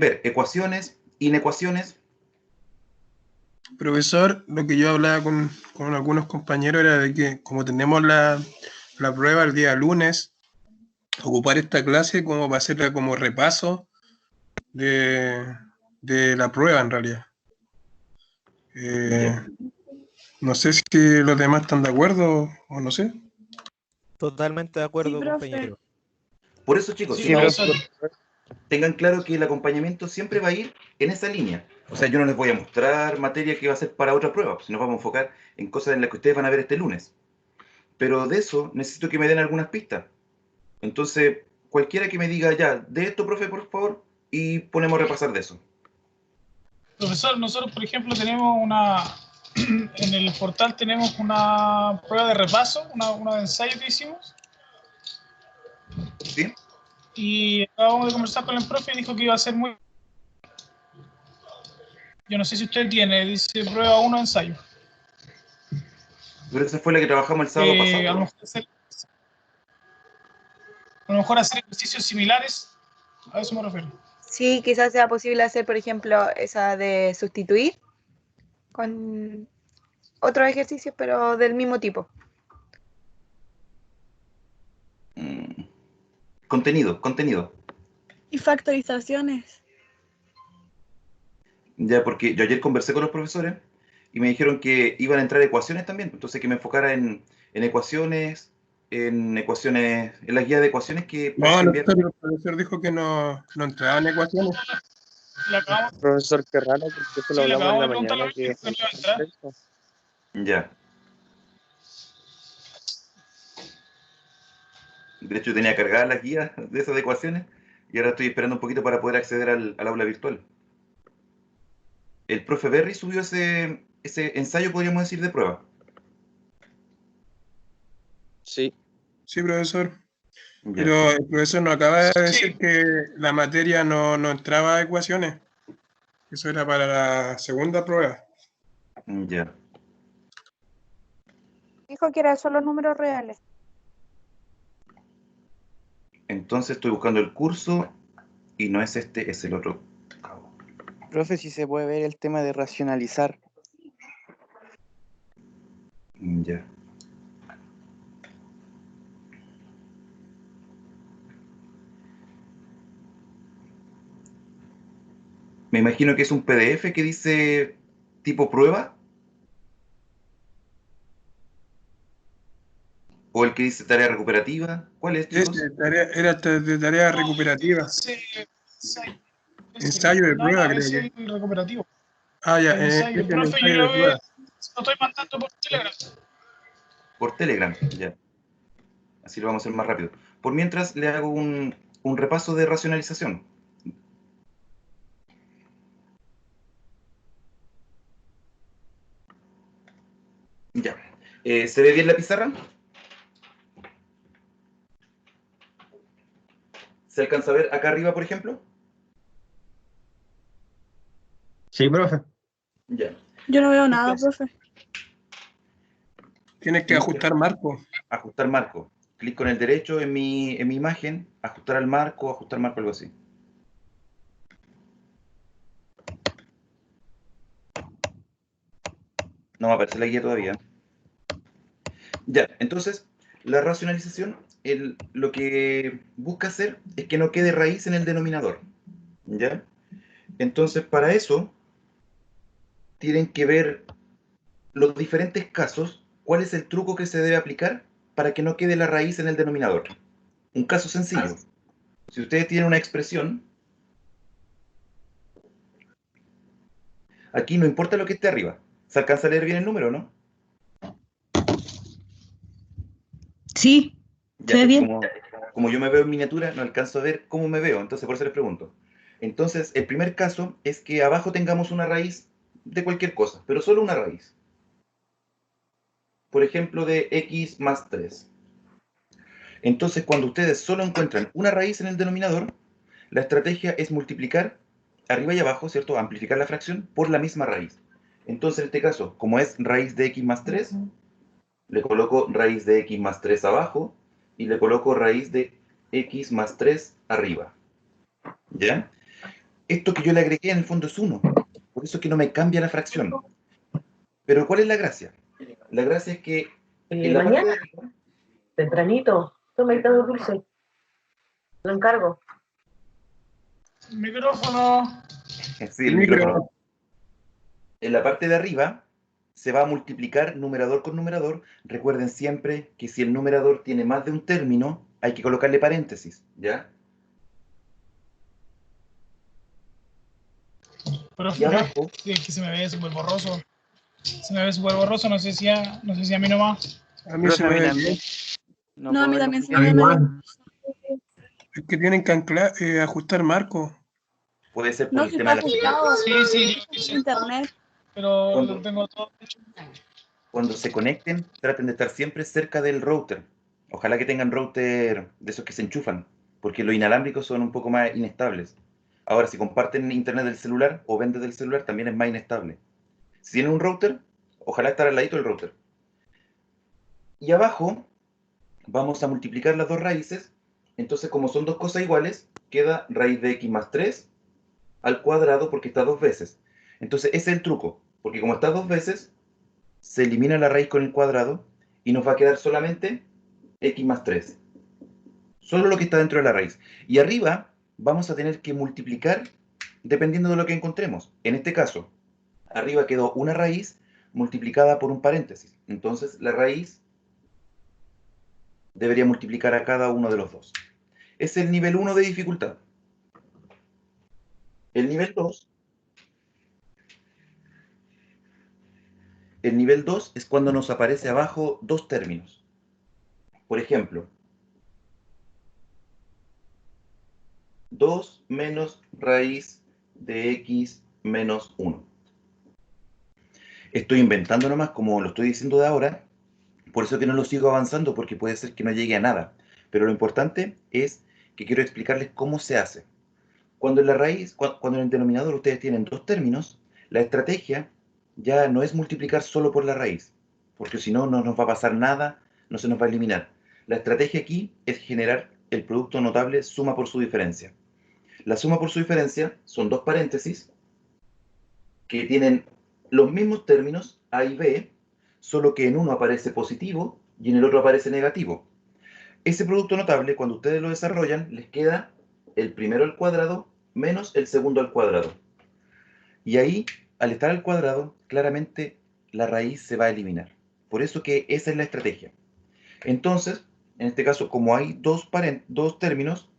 ver ecuaciones, inecuaciones. Profesor, lo que yo hablaba con algunos compañeros era de que como tenemos la prueba el día lunes, ocupar esta clase como para hacerla como repaso de la prueba en realidad. Ya. No sé si los demás están de acuerdo o no sé. Totalmente de acuerdo, Sí, profe. compañero. Por eso, chicos, Sí, profesor. tengan claro que el acompañamiento siempre va a ir en esa línea. O sea, yo no les voy a mostrar materia que va a ser para otra prueba, si nos vamos a enfocar en cosas en las que ustedes van a ver este lunes. Pero de eso necesito que me den algunas pistas. Entonces, cualquiera que me diga ya, de esto, profe, por favor, y ponemos a repasar de eso. Profesor, nosotros, por ejemplo, tenemos en el portal tenemos una prueba de repaso, una de ensayo que hicimos, ¿Sí? y acabamos de conversar con el profe y dijo que iba a ser muy... Yo no sé si usted tiene, dice prueba 1 ensayo. Pero esa fue la que trabajamos el sábado pasado. A lo mejor hacer ejercicios similares, a eso me refiero. Sí, quizás sea posible hacer, por ejemplo, esa de sustituir con otros ejercicios, pero del mismo tipo. Contenido. Y factorizaciones. Ya, porque yo ayer conversé con los profesores y me dijeron que iban a entrar ecuaciones también, entonces que me enfocara en ecuaciones, en la guía de ecuaciones que No, parece no, enviar. el profesor dijo que no entraban ecuaciones. Le acabamos, Profesor, qué raro, porque eso lo sí, le hablamos en acabamos la de preguntar lo mañana. mismo, que no iba a entrar. Ya. De hecho, tenía cargadas las guías de esas ecuaciones y ahora estoy esperando un poquito para poder acceder al aula virtual. El profe Berry subió ese ensayo, podríamos decir, de prueba. Sí. Sí, profesor. Ya. Pero el profesor nos acaba de decir Sí. que la materia no entraba a ecuaciones. Eso era para la segunda prueba. Ya. Dijo que eran solo números reales. Entonces estoy buscando el curso y no es este, es el otro. Profe, si se puede ver el tema de racionalizar. Ya. Me imagino que es un PDF que dice tipo prueba. ¿O el que dice tarea recuperativa? ¿Cuál es, chicos? Era de tarea recuperativa. Ensayo de prueba, creo ese que. es el recuperativo. Ah, ya, El es ensayo. el Profe, yo ensayo de lo prueba. estoy mandando por Telegram. Por Telegram, ya. Así lo vamos a hacer más rápido. Por mientras, le hago un repaso de racionalización. Ya. ¿Se ve bien la pizarra? ¿Se alcanza a ver acá arriba, por ejemplo? Sí, profe. Ya. Yo no veo nada, profe. Tienes que ajustar marco. Ajustar marco. Clic con el derecho en mi imagen, ajustar marco, algo así. No me aparece la guía todavía. Ya, entonces, la racionalización, lo que busca hacer es que no quede raíz en el denominador. ¿Ya? Entonces, para eso, tienen que ver los diferentes casos, cuál es el truco que se debe aplicar para que no quede la raíz en el denominador. Un caso sencillo. Si ustedes tienen una expresión, aquí no importa lo que esté arriba. ¿Se alcanza a leer bien el número, no? Sí, Ya, se ve bien. como yo me veo en miniatura, no alcanzo a ver cómo me veo, entonces por eso les pregunto. Entonces, el primer caso es que abajo tengamos una raíz de cualquier cosa, pero solo una raíz. Por ejemplo, de x más 3. Entonces, cuando ustedes solo encuentran una raíz en el denominador, la estrategia es multiplicar arriba y abajo, ¿cierto? Amplificar la fracción por la misma raíz. Entonces, en este caso, como es raíz de x más 3, le coloco raíz de x más 3 abajo y le coloco raíz de x más 3 arriba. ¿Ya? Esto que yo le agregué en el fondo es 1. Por eso es que no me cambia la fracción. Pero ¿cuál es la gracia? La gracia es que en la parte Mañana, de arriba, tempranito, toma el todo dulce. Lo encargo. Micrófono. sí, el micrófono. En la parte de arriba se va a multiplicar numerador con numerador. Recuerden siempre que si el numerador tiene más de un término, hay que colocarle paréntesis, ¿ya? Profe, Y abajo, es que se me ve súper borroso. Se me ve súper borroso, no sé si a mí nomás. A mí se Profe, a me mí ve también. bien. No, a puedo mí verlo también se muy me bien. ve igual. medio. Es que tienen que ajustar marcos. puede ser por No, el si tema está de la ajustado. Sí, Internet. pero Cuando- lo tengo todo hecho. Cuando se conecten, traten de estar siempre cerca del router. Ojalá que tengan router de esos que se enchufan, porque los inalámbricos son un poco más inestables. Ahora, si comparten internet del celular o ven desde el celular, también es más inestable. Si tienen un router, ojalá estar al ladito del router. Y abajo vamos a multiplicar las dos raíces. Entonces, como son dos cosas iguales, queda raíz de x más 3 al cuadrado porque está dos veces. Entonces, ese es el truco, porque como está dos veces, se elimina la raíz con el cuadrado y nos va a quedar solamente x más 3. Solo lo que está dentro de la raíz. Y arriba vamos a tener que multiplicar dependiendo de lo que encontremos. En este caso, arriba quedó una raíz multiplicada por un paréntesis. Entonces, la raíz debería multiplicar a cada uno de los dos. Es el nivel 1 de dificultad. El nivel 2. El nivel 2 es cuando nos aparece abajo dos términos. Por ejemplo, 2 menos raíz de x menos 1. Estoy inventando nomás como lo estoy diciendo de ahora, por eso que no lo sigo avanzando, porque puede ser que no llegue a nada. Pero lo importante es que quiero explicarles cómo se hace. Cuando en la raíz, cuando en el denominador ustedes tienen dos términos, la estrategia ya no es multiplicar solo por la raíz, porque si no, no nos va a pasar nada, no se nos va a eliminar. La estrategia aquí es generar el producto notable suma por su diferencia. La suma por su diferencia son dos paréntesis que tienen los mismos términos A y B, solo que en uno aparece positivo y en el otro aparece negativo. Ese producto notable, cuando ustedes lo desarrollan, les queda el primero al cuadrado menos el segundo al cuadrado. Y ahí, al estar al cuadrado, claramente la raíz se va a eliminar. Por eso que esa es la estrategia. Entonces, en este caso, como hay dos términos,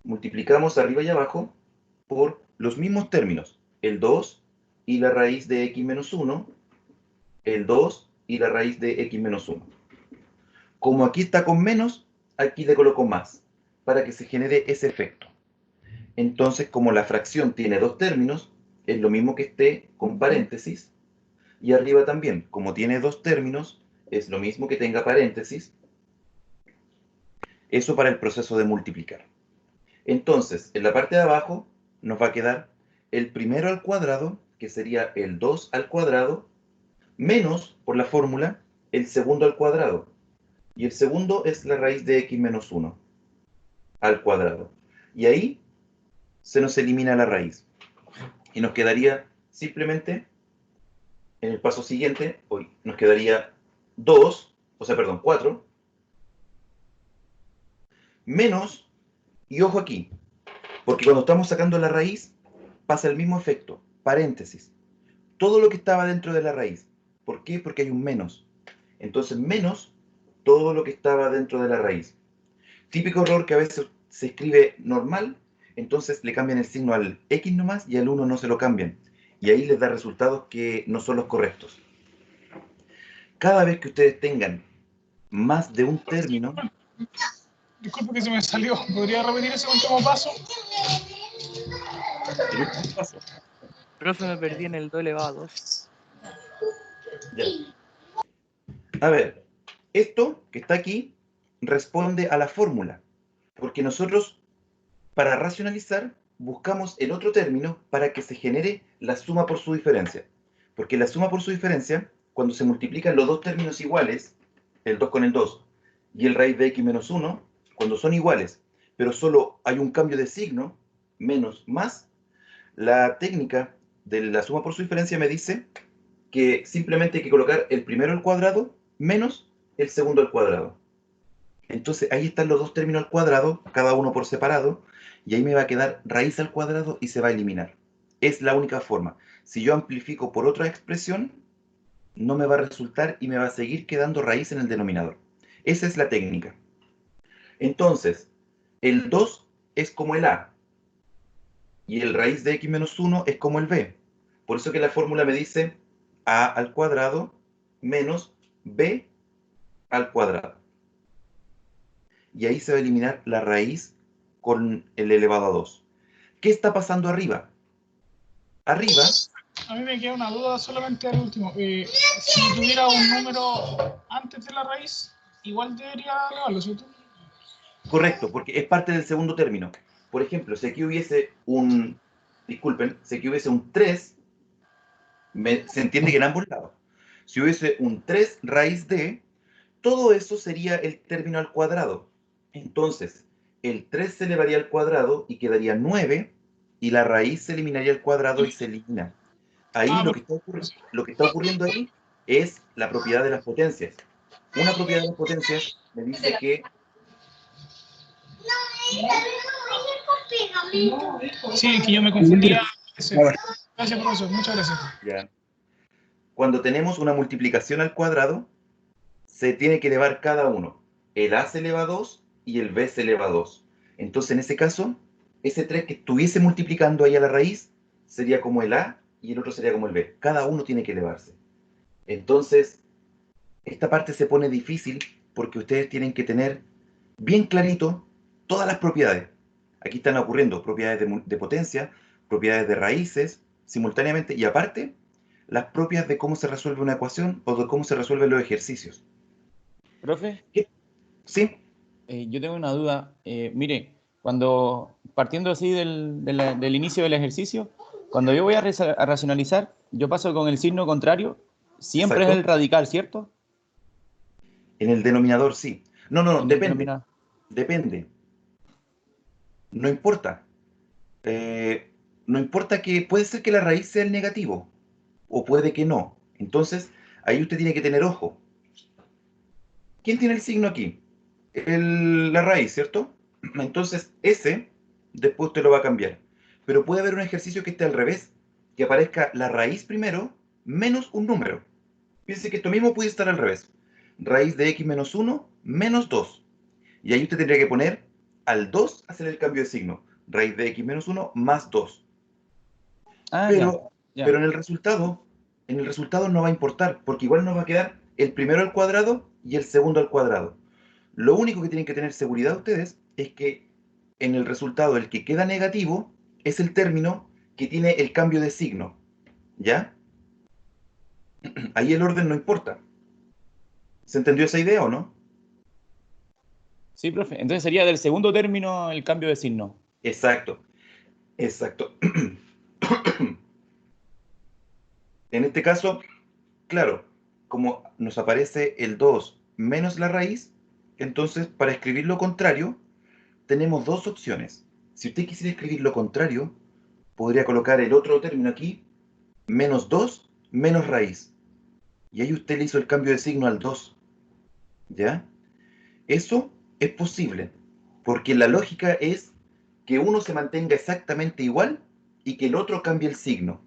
multiplicamos arriba y abajo por los mismos términos. El 2 y la raíz de x menos 1, el 2 y la raíz de x menos 1. Como aquí está con menos, aquí le coloco más, para que se genere ese efecto. Entonces, como la fracción tiene dos términos, es lo mismo que esté con paréntesis, y arriba también, como tiene dos términos, es lo mismo que tenga paréntesis. Eso para el proceso de multiplicar. Entonces, en la parte de abajo nos va a quedar el primero al cuadrado, que sería el 2 al cuadrado, menos, por la fórmula, el segundo al cuadrado. Y el segundo es la raíz de x menos 1 al cuadrado. Y ahí se nos elimina la raíz. Y nos quedaría simplemente, en el paso siguiente, hoy nos quedaría 4, menos, y ojo aquí, porque cuando estamos sacando la raíz, pasa el mismo efecto, paréntesis. Todo lo que estaba dentro de la raíz. ¿Por qué? Porque hay un menos. Entonces, menos todo lo que estaba dentro de la raíz. Típico error que a veces se escribe normal, entonces le cambian el signo al x nomás y al 1 no se lo cambian. Y ahí les da resultados que no son los correctos. Cada vez que ustedes tengan más de un término... Disculpe que se me salió. ¿Podría repetir ese último paso? El último paso. Profe, me perdí en el 2 elevado a 2. Ya. A ver, esto que está aquí responde a la fórmula, porque nosotros, para racionalizar, buscamos el otro término para que se genere la suma por su diferencia. Porque la suma por su diferencia, cuando se multiplican los dos términos iguales, el 2 con el 2, y el raíz de x menos 1, cuando son iguales, pero solo hay un cambio de signo, menos, más, La técnica de la suma por su diferencia me dice que simplemente hay que colocar el primero al cuadrado menos el segundo al cuadrado. Entonces ahí están los dos términos al cuadrado, cada uno por separado, y ahí me va a quedar raíz al cuadrado y se va a eliminar. Es la única forma. Si yo amplifico por otra expresión, no me va a resultar y me va a seguir quedando raíz en el denominador. Esa es la técnica. Entonces, el 2 es como el a, y el raíz de x menos 1 es como el b. Por eso que la fórmula me dice a al cuadrado menos b al cuadrado. Y ahí se va a eliminar la raíz con el elevado a 2. ¿Qué está pasando arriba? Arriba, A mí me queda una duda solamente al último. Si tuviera un número antes de la raíz, igual debería elevarlo, ¿cierto? correcto, porque es parte del segundo término. Por ejemplo, si aquí hubiese un, disculpen, si aquí hubiese un 3, se entiende que en ambos lados. Si hubiese un 3 raíz de, todo eso sería el término al cuadrado. Entonces, el 3 se elevaría al cuadrado y quedaría 9, y la raíz se eliminaría al cuadrado y se elimina. Ahí lo que está ocurriendo ahí es la propiedad de las potencias. Una propiedad de las potencias me dice que Sí, que yo me confundía. Gracias, profesor. Muchas gracias. ya, cuando tenemos una multiplicación al cuadrado, se tiene que elevar cada uno. El a se eleva a 2 y el b se eleva a 2. Entonces, en ese caso, ese 3 que estuviese multiplicando ahí a la raíz sería como el a y el otro sería como el b. Cada uno tiene que elevarse. Entonces, esta parte se pone difícil porque ustedes tienen que tener bien clarito todas las propiedades. Aquí están ocurriendo propiedades de potencia, propiedades de raíces, simultáneamente, y aparte, las propias de cómo se resuelve una ecuación o de cómo se resuelven los ejercicios. Profe, ¿Sí? yo tengo una duda. Mire, partiendo así del inicio del ejercicio, cuando yo voy a racionalizar, yo paso con el signo contrario, siempre Exacto. es el radical, ¿cierto? En el denominador sí. No, En el depende. denominador. Depende. No importa. No importa que puede ser que la raíz sea el negativo o puede que no. Entonces, ahí usted tiene que tener ojo. ¿Quién tiene el signo aquí? La raíz, ¿cierto? Entonces, ese después usted lo va a cambiar. Pero puede haber un ejercicio que esté al revés, que aparezca la raíz primero menos un número. Piense que esto mismo puede estar al revés. Raíz de x menos 1 menos 2. Y ahí usted tendría que poner al 2 hacer el cambio de signo. Raíz de x menos 1 más 2. Ah, Pero, ya. pero en el resultado no va a importar, porque igual nos va a quedar el primero al cuadrado y el segundo al cuadrado. Lo único que tienen que tener seguridad ustedes es que en el resultado el que queda negativo es el término que tiene el cambio de signo. ¿Ya? Ahí el orden no importa. ¿Se entendió esa idea o no? Sí, profe. Entonces sería del segundo término el cambio de signo. Exacto. Exacto. En este caso, claro, como nos aparece el 2 menos la raíz, entonces para escribir lo contrario tenemos dos opciones. Si usted quisiera escribir lo contrario, podría colocar el otro término aquí, menos 2 menos raíz. Y ahí usted le hizo el cambio de signo al 2. ¿Ya? Eso es posible, porque la lógica es que uno se mantenga exactamente igual y que el otro cambie el signo.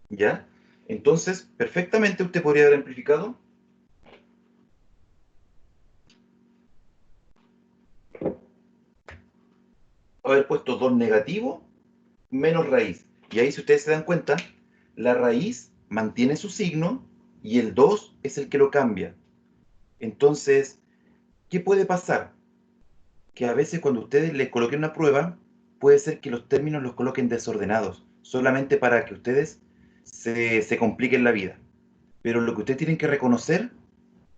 ¿Ya? Entonces, perfectamente usted podría haber amplificado haber puesto 2 negativo menos raíz. Y ahí, si ustedes se dan cuenta, la raíz mantiene su signo y el 2 es el que lo cambia. Entonces, ¿qué puede pasar? Que a veces cuando ustedes les coloquen una prueba, puede ser que los términos los coloquen desordenados, solamente para que ustedes se compliquen la vida. Pero lo que ustedes tienen que reconocer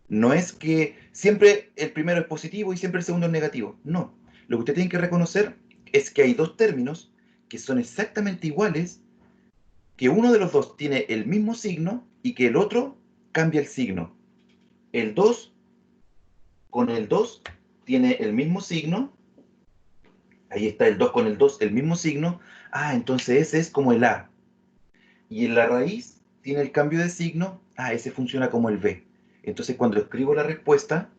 no es que siempre el primero es positivo y siempre el segundo es negativo. No. Lo que ustedes tienen que reconocer es que hay dos términos que son exactamente iguales, que uno de los dos tiene el mismo signo y que el otro cambia el signo. El 2 con el 2 tiene el mismo signo. Ahí está el 2 con el 2, el mismo signo. Ah, entonces ese es como el A. Y en la raíz tiene el cambio de signo. Ah, ese funciona como el B. Entonces cuando escribo la respuesta,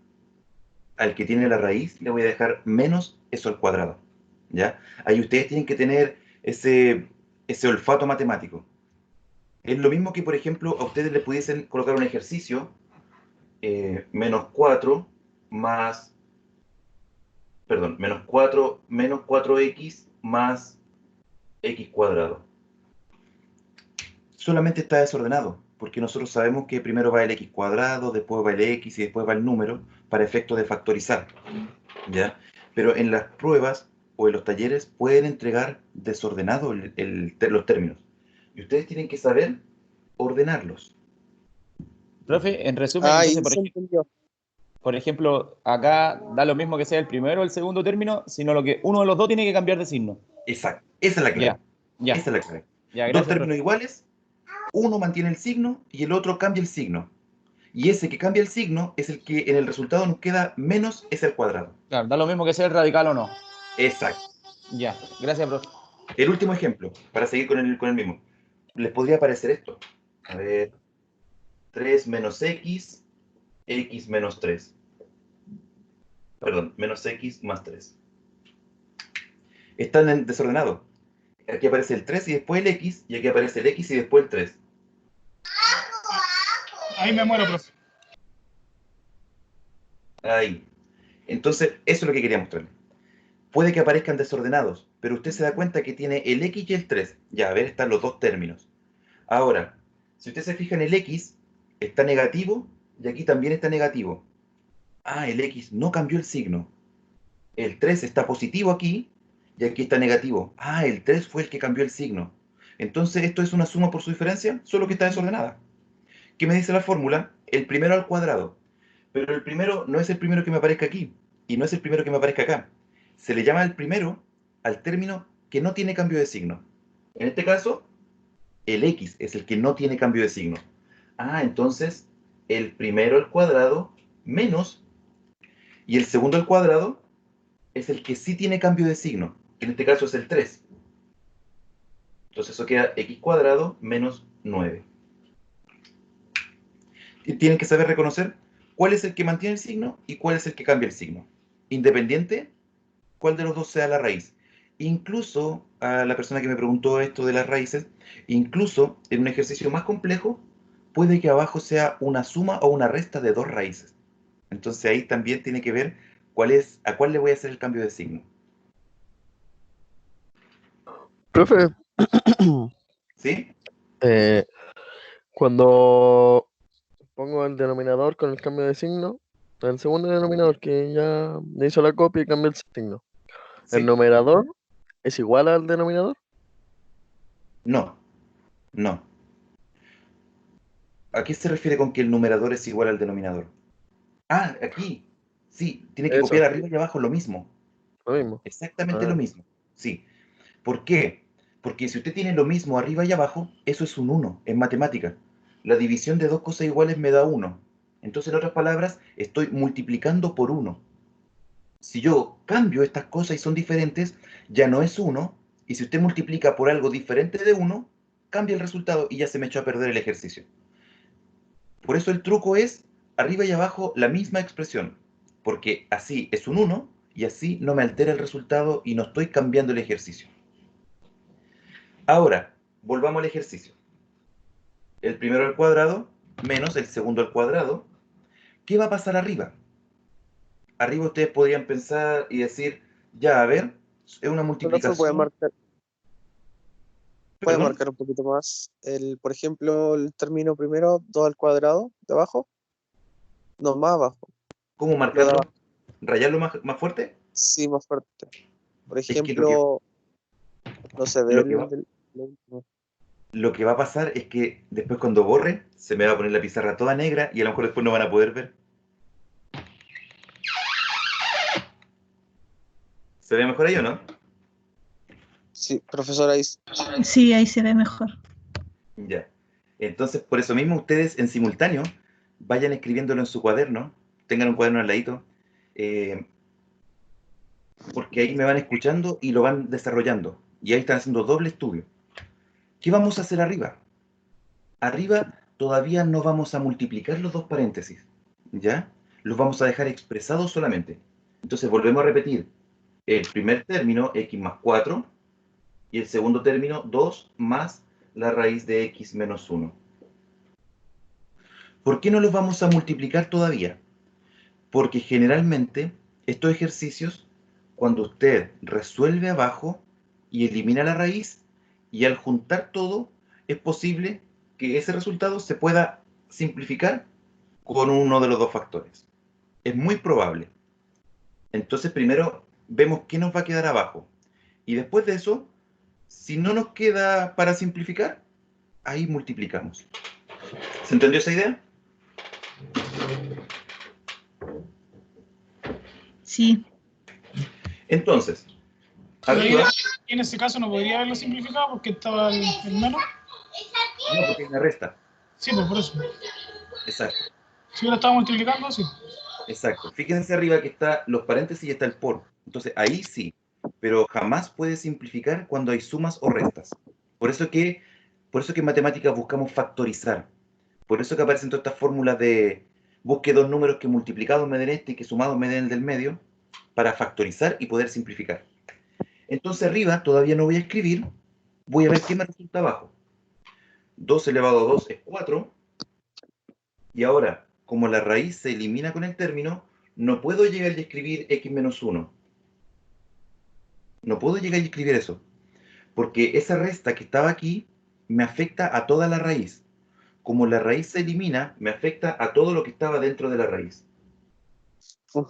al que tiene la raíz le voy a dejar menos eso al cuadrado. ¿Ya? Ahí ustedes tienen que tener ese olfato matemático. Es lo mismo que, por ejemplo, a ustedes le pudiesen colocar un ejercicio, menos 4 más, perdón, menos 4x más x cuadrado. Solamente está desordenado, porque nosotros sabemos que primero va el x cuadrado, después va el x y después va el número, para efectos de factorizar, ¿ya? Pero en las pruebas o en los talleres pueden entregar desordenado los términos. Y ustedes tienen que saber ordenarlos. Profe, en resumen, Ah, entonces, ahí se entendió. por ejemplo, acá da lo mismo que sea el primero o el segundo término, sino lo que uno de los dos tiene que cambiar de signo. Exacto, esa es la clave. Ya, Esa es la clave. ya, Dos gracias, términos profe. iguales, uno mantiene el signo y el otro cambia el signo. Y ese que cambia el signo es el que en el resultado nos queda menos ese al cuadrado. Claro, da lo mismo que sea el radical o no. Exacto. Ya, gracias, profe. El último ejemplo, para seguir con el mismo. Les podría parecer esto. A ver, 3 menos x, x menos 3. Perdón, menos x más 3. Están desordenados. Aquí aparece el 3 y después el x, y aquí aparece el x y después el 3. Ahí me muero, profe. Ahí. Entonces, eso es lo que quería mostrarles. Puede que aparezcan desordenados, pero usted se da cuenta que tiene el x y el 3. Ya, a ver, están los dos términos. Ahora, si usted se fija en el x, está negativo y aquí también está negativo. Ah, el x no cambió el signo. El 3 está positivo aquí y aquí está negativo. Ah, el 3 fue el que cambió el signo. Entonces, esto es una suma por su diferencia, solo que está desordenada. ¿Qué me dice la fórmula? El primero al cuadrado. Pero el primero no es el primero que me aparezca aquí y no es el primero que me aparezca acá. Se le llama el primero al término que no tiene cambio de signo. En este caso, el x es el que no tiene cambio de signo. Ah, entonces el primero al cuadrado menos, y el segundo al cuadrado es el que sí tiene cambio de signo. En este caso es el 3. Entonces eso queda x cuadrado menos 9. Y tienen que saber reconocer cuál es el que mantiene el signo y cuál es el que cambia el signo. Independiente cuál de los dos sea la raíz. Incluso a la persona que me preguntó esto de las raíces, incluso en un ejercicio más complejo, puede que abajo sea una suma o una resta de dos raíces. Entonces ahí también tiene que ver a cuál le voy a hacer el cambio de signo. Profe, ¿Sí? cuando pongo el denominador con el cambio de signo, el segundo denominador que ya le hizo la copia y cambia el signo, ¿el ¿Sí? numerador es igual al denominador? No, no. ¿A qué se refiere con que el numerador es igual al denominador? Ah, aquí. Sí, tiene que Eso, copiar arriba y abajo lo mismo. lo mismo. Exactamente lo Ah, mismo. Sí. ¿Por qué? Porque si usted tiene lo mismo arriba y abajo, eso es un 1 en matemática. La división de dos cosas iguales me da 1. Entonces, en otras palabras, estoy multiplicando por 1. Si yo cambio estas cosas y son diferentes, ya no es 1. Y si usted multiplica por algo diferente de 1, cambia el resultado y ya se me echó a perder el ejercicio. Por eso el truco es arriba y abajo la misma expresión. Porque así es un 1 y así no me altera el resultado y no estoy cambiando el ejercicio. Ahora, volvamos al ejercicio. El primero al cuadrado menos el segundo al cuadrado. ¿Qué va a pasar arriba? Arriba ustedes podrían pensar y decir, ya, a ver, es una Profesor, multiplicación. puede ¿Perdón? marcar un poquito más. Por ejemplo, el término primero, 2 al cuadrado, de abajo. No, más abajo. ¿Cómo Lo de marcarlo? abajo. ¿Rayarlo más fuerte? Sí, más fuerte. Por Es que ejemplo, no se ve lo que va, lo último. lo que va a pasar es que después cuando borre, se me va a poner la pizarra toda negra y a lo mejor después no van a poder ver. ¿Se ve mejor ahí o no? Sí, profesor, ahí. Sí, ahí se ve mejor. Ya. Entonces, por eso mismo, ustedes en simultáneo vayan escribiéndolo en su cuaderno, tengan un cuaderno al ladito, porque ahí me van escuchando y lo van desarrollando. Y ahí están haciendo doble estudio. ¿Qué vamos a hacer arriba? Arriba todavía no vamos a multiplicar los dos paréntesis, ¿ya? Los vamos a dejar expresados solamente. Entonces volvemos a repetir. El primer término, x más 4, y el segundo término, 2 más la raíz de x menos 1. ¿Por qué no los vamos a multiplicar todavía? Porque generalmente estos ejercicios, cuando usted resuelve abajo y elimina la raíz, y al juntar todo, es posible que ese resultado se pueda simplificar con uno de los dos factores. Es muy probable. Entonces primero vemos qué nos va a quedar abajo. Y después de eso, si no nos queda para simplificar, ahí multiplicamos. ¿Se entendió esa idea? Sí. Entonces, Pero arriba... en ese caso no podría haberlo simplificado porque estaba el menos. No, porque hay una resta. Sí, pues por eso. Exacto. Si hubiera estado multiplicando, sí. Exacto. Fíjense arriba que está los paréntesis y está el por. Entonces ahí sí, pero jamás puede simplificar cuando hay sumas o restas. Por eso que en matemáticas buscamos factorizar. Por eso que aparecen todas estas fórmulas de busque dos números que multiplicados me den este y que sumados me den el del medio, para factorizar y poder simplificar. Entonces arriba todavía no voy a escribir, voy a ver qué me resulta abajo. 2 elevado a 2 es 4. Y ahora, como la raíz se elimina con el término, no puedo llegar y escribir x menos 1. No puedo llegar y escribir eso. Porque esa resta que estaba aquí me afecta a toda la raíz. Como la raíz se elimina, me afecta a todo lo que estaba dentro de la raíz.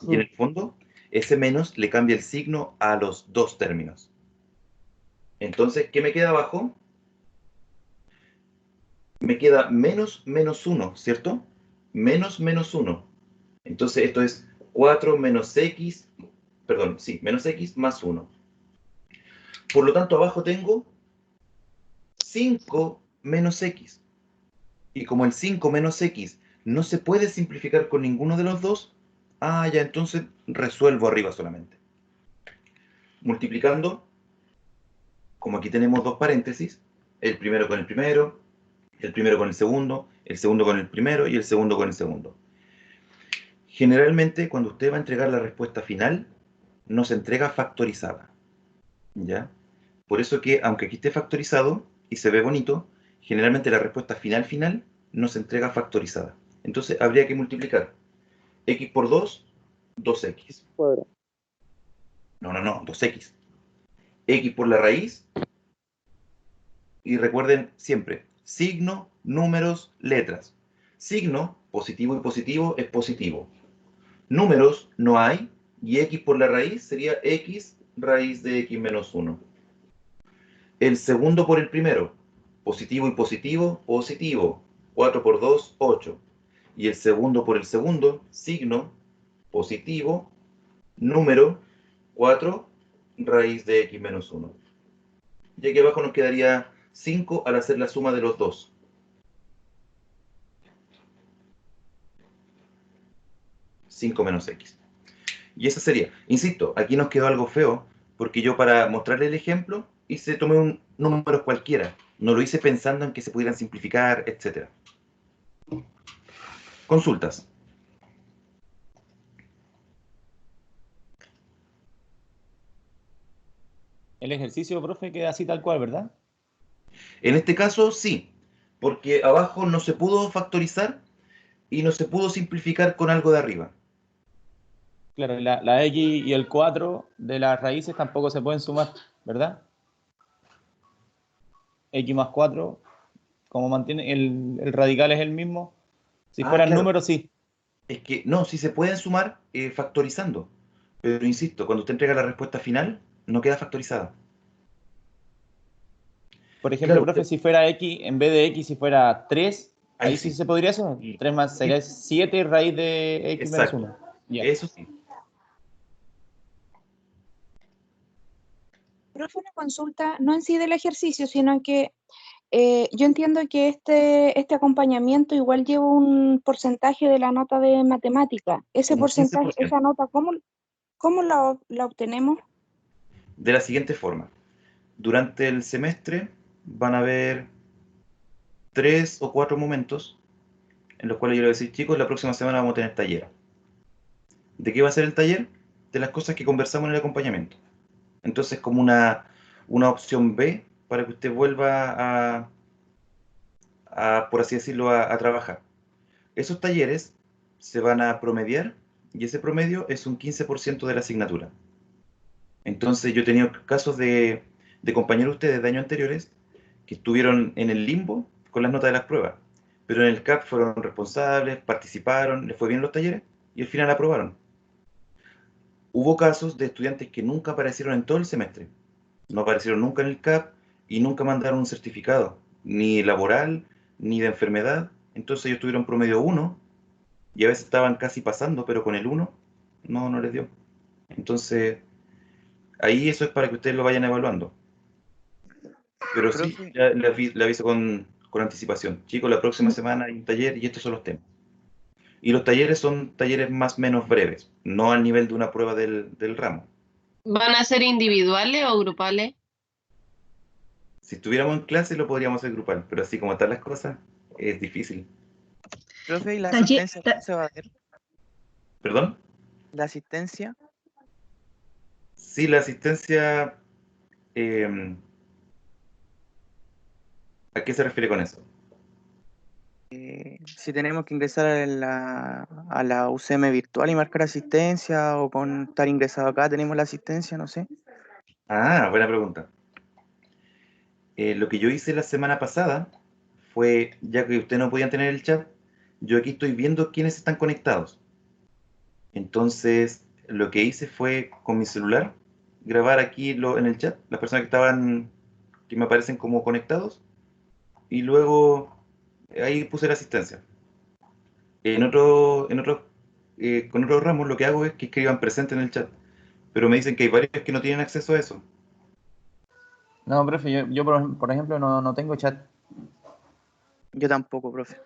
Y en el fondo, ese menos le cambia el signo a los dos términos. Entonces, ¿qué me queda abajo? Me queda menos menos 1, ¿cierto? Menos menos 1. Entonces esto es 4 menos x, perdón, sí, menos x más 1. Por lo tanto, abajo tengo 5 menos x. Y como el 5 menos x no se puede simplificar con ninguno de los dos, ya entonces resuelvo arriba solamente. Multiplicando, como aquí tenemos dos paréntesis, el primero con el primero con el segundo con el primero y el segundo con el segundo. Generalmente, cuando usted va a entregar la respuesta final, no se entrega factorizada, ¿ya? Por eso que, aunque aquí esté factorizado y se ve bonito, generalmente la respuesta final no se entrega factorizada. Entonces, habría que multiplicar x por 2, 2x. No, 2x. X por la raíz. Y recuerden siempre, signo, números, letras. Signo, positivo y positivo, es positivo. Números no hay, y x por la raíz sería x raíz de x menos 1. El segundo por el primero, positivo y positivo, positivo. 4 por 2, 8. Y el segundo por el segundo, signo, positivo, número, 4 raíz de x menos 1. Y aquí abajo nos quedaría 5 al hacer la suma de los dos. Menos x. Y esa sería, insisto, aquí nos quedó algo feo, porque yo para mostrarle el ejemplo, tomé un número cualquiera. No lo hice pensando en que se pudieran simplificar, etc. Consultas. El ejercicio, profe, queda así tal cual, ¿verdad? En este caso, sí, porque abajo no se pudo factorizar y no se pudo simplificar con algo de arriba. Claro, la x y el 4 de las raíces tampoco se pueden sumar, ¿verdad? X más 4, como mantiene el radical es el mismo. Si fueran claro. números, sí. Es que no, sí se pueden sumar factorizando. Pero insisto, cuando usted entrega la respuesta final, no queda factorizada. Por ejemplo, Claro, profe, si fuera x, en vez de x, si fuera 3, ahí ahí sí se podría hacer. 3 más sería 7 raíz de x Exacto. menos 1. Ya. Eso sí. Profe, una consulta, no en sí del ejercicio, sino que yo entiendo que este acompañamiento igual lleva un porcentaje de la nota de matemática. Ese Un porcentaje, 15%. esa nota, ¿cómo ¿Cómo la obtenemos? De la siguiente forma. Durante el semestre van a haber 3 o 4 momentos en los cuales yo le voy a decir, chicos, la próxima semana vamos a tener taller. ¿De qué va a ser el taller? De las cosas que conversamos en el acompañamiento. Entonces, como una opción B para que usted vuelva por así decirlo, a trabajar. Esos talleres se van a promediar y ese promedio es un 15% de la asignatura. Entonces, yo he tenido casos de compañeros de ustedes de años anteriores que estuvieron en el limbo con las notas de las pruebas, pero en el CAP fueron responsables, participaron, les fue bien los talleres y al final aprobaron. Hubo casos de estudiantes que nunca aparecieron en todo el semestre, no aparecieron nunca en el CAP y nunca mandaron un certificado, ni laboral, ni de enfermedad. Entonces ellos tuvieron promedio 1 y a veces estaban casi pasando, pero con el 1 no les dio. Entonces, ahí eso es para que ustedes lo vayan evaluando. Pero sí, Profe, ya le aviso con anticipación. Chicos, la próxima semana hay un taller y estos son los temas. Y los talleres son talleres más o menos breves, no al nivel de una prueba del ramo. ¿Van a ser individuales o grupales? Si estuviéramos en clase lo podríamos hacer grupal, pero así como están las cosas, es difícil. profe, ¿y la Taller, asistencia cómo se va a ver? ¿Perdón? ¿La asistencia? Sí, la asistencia... eh, ¿a qué se refiere con eso? Si tenemos que ingresar a la UCM virtual y marcar asistencia, o con estar ingresado acá tenemos la asistencia, no sé. Ah, buena pregunta. Lo que yo hice la semana pasada fue, ya que ustedes no podían tener el chat, yo aquí estoy viendo quiénes están conectados. Entonces, lo que hice fue con mi celular grabar aquí en el chat las personas que me aparecen como conectados y luego ahí puse la asistencia. Con otros ramos lo que hago es que escriban presente en el chat, pero me dicen que hay varios que no tienen acceso a eso. No, profe, yo por ejemplo no tengo chat. Yo tampoco, profe.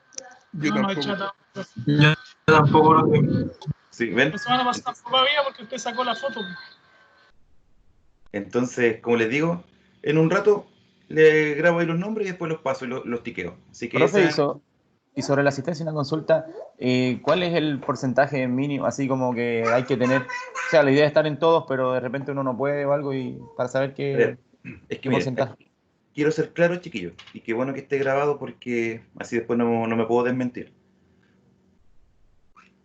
Yo No, no hay tampoco. chat. Profe. Yo tampoco lo tengo. ¿Sí? ¿Ven? La semana pasada tampoco había porque usted sacó la foto. Entonces, como les digo, en un rato le grabo ahí los nombres y después los paso y los tiqueo. Así que Profe, esa... y sobre la asistencia en una consulta, ¿cuál es el porcentaje mínimo? Así como que hay que tener, o sea, la idea es estar en todos, pero de repente uno no puede o algo, y para saber A qué ver, es que mire, porcentaje. quiero ser claro, chiquillos, y qué bueno que esté grabado porque así después no me puedo desmentir.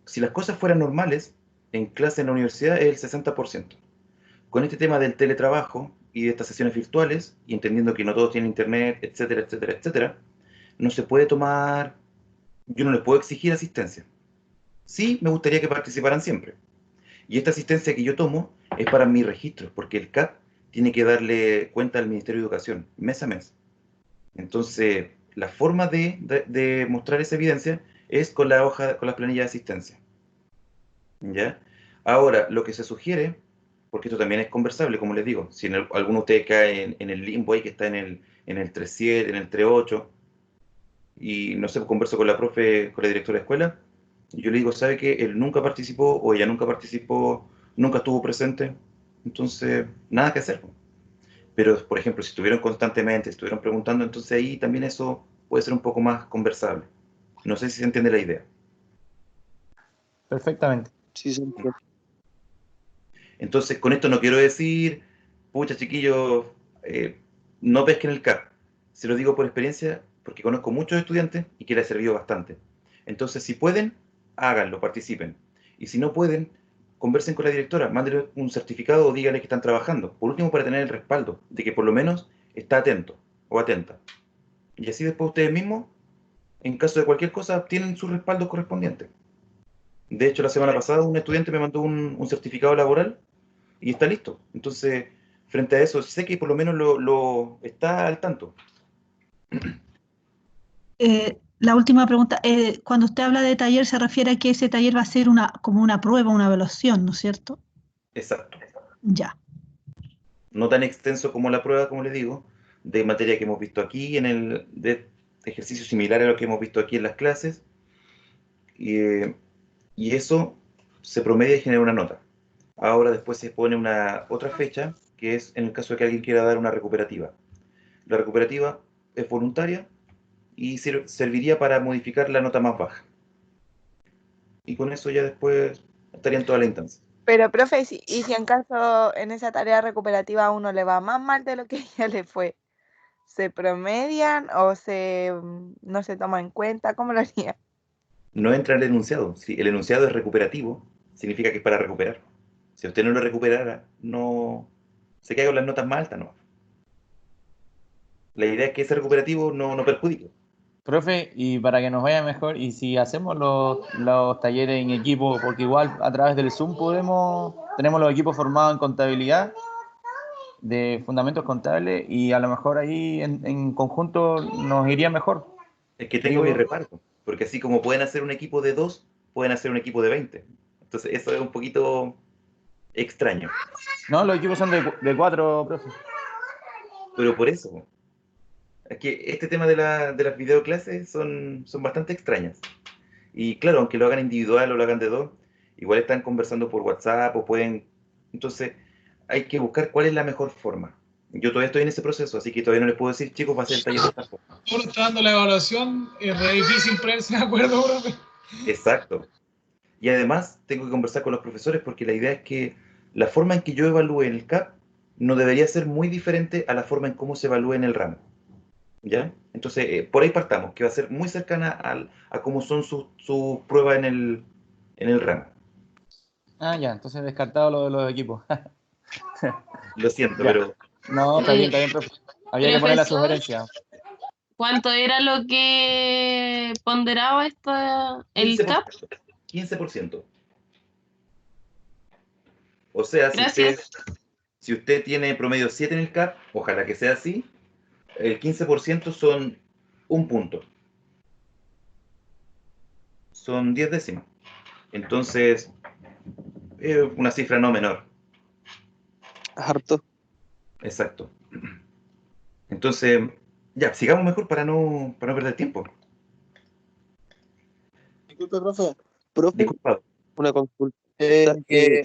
Si las cosas fueran normales, en clase en la universidad es el 60%. Con este tema del teletrabajo y de estas sesiones virtuales, y entendiendo que no todos tienen internet, etcétera, etcétera, etcétera, no se puede tomar, yo no les puedo exigir asistencia. Sí, me gustaría que participaran siempre. Y esta asistencia que yo tomo es para mis registros, porque el CAP tiene que darle cuenta al Ministerio de Educación mes a mes. Entonces, la forma de mostrar esa evidencia es con la hoja, con las planillas de asistencia. ¿Ya? Ahora, lo que se sugiere, porque esto también es conversable, como les digo, si alguno de ustedes cae en el limbo ahí que está en el 3.7, en el 3.8, y no sé, converso con la profe, con la directora de escuela, y yo le digo, ¿sabe qué? Él nunca participó, o ella nunca participó, nunca estuvo presente, entonces, nada que hacer. Pero, por ejemplo, si estuvieron constantemente, estuvieron preguntando, entonces ahí también eso puede ser un poco más conversable. No sé si se entiende la idea. Perfectamente. Sí, sí, profe. Entonces, con esto no quiero decir, pucha, chiquillos, no pesquen el CAP. Se lo digo por experiencia, porque conozco muchos estudiantes y que les ha servido bastante. Entonces, si pueden, háganlo, participen. Y si no pueden, conversen con la directora, mándenle un certificado o díganle que están trabajando. Por último, para tener el respaldo de que por lo menos está atento o atenta. Y así después ustedes mismos, en caso de cualquier cosa, tienen su respaldo correspondiente. De hecho, la semana pasada un estudiante me mandó un certificado laboral y está listo. Entonces, frente a eso, sé que por lo menos lo está al tanto. La última pregunta, cuando usted habla de taller se refiere a que ese taller va a ser como una prueba, una evaluación, ¿no es cierto? Exacto. Ya. No tan extenso como la prueba, como les digo, de materia que hemos visto aquí, de ejercicios similares a lo que hemos visto aquí en las clases. Y eso se promedia y genera una nota. Ahora después se pone otra fecha, que es en el caso de que alguien quiera dar una recuperativa. La recuperativa es voluntaria y serviría para modificar la nota más baja. Y con eso ya después estarían toda la instancia. Pero, profe, y si en caso en esa tarea recuperativa a uno le va más mal de lo que ya le fue, ¿se promedian o no se toma en cuenta? ¿Cómo lo haría? No entra el enunciado. Si el enunciado es recuperativo, significa que es para recuperar. Si usted no lo recuperara, no se queda con las notas más altas, no. La idea es que ese recuperativo no perjudique. Profe, y para que nos vaya mejor, y si hacemos los talleres en equipo, porque igual a través del Zoom tenemos los equipos formados en contabilidad, de fundamentos contables, y a lo mejor ahí en conjunto nos iría mejor. Es que tengo mi reparto, porque así como pueden hacer un equipo de 2, pueden hacer un equipo de 20. Entonces eso es un poquito extraño. No, los equipos son de 4, profe. Pero por eso, es que este tema de las videoclases son bastante extrañas. Y claro, aunque lo hagan individual o lo hagan de 2, igual están conversando por WhatsApp o pueden... Entonces hay que buscar cuál es la mejor forma. Yo todavía estoy en ese proceso, así que todavía no les puedo decir, chicos, va a ser el taller de esta forma. Uno está dando la evaluación, es re difícil ponerse de acuerdo, profe. Exacto. Y además tengo que conversar con los profesores porque la idea es que la forma en que yo evalúe en el CAP no debería ser muy diferente a la forma en cómo se evalúa en el ramo. ¿Ya? Entonces, por ahí partamos, que va a ser muy cercana a cómo son sus pruebas en el ramo. Ah, ya, entonces descartado lo de los equipos. Lo siento, ya. pero... No, está bien, profe. Había que poner la sugerencia. ¿Cuánto era lo que ponderaba el 15%, CAP? 15%. O sea, si usted tiene promedio 7 en el CAP, ojalá que sea así, el 15% son 1 punto. Son 10 décimas. Entonces, es una cifra no menor. Harto. Exacto. Entonces, ya, sigamos mejor para no perder tiempo. Disculpe, profe. Disculpado. Una consulta. Que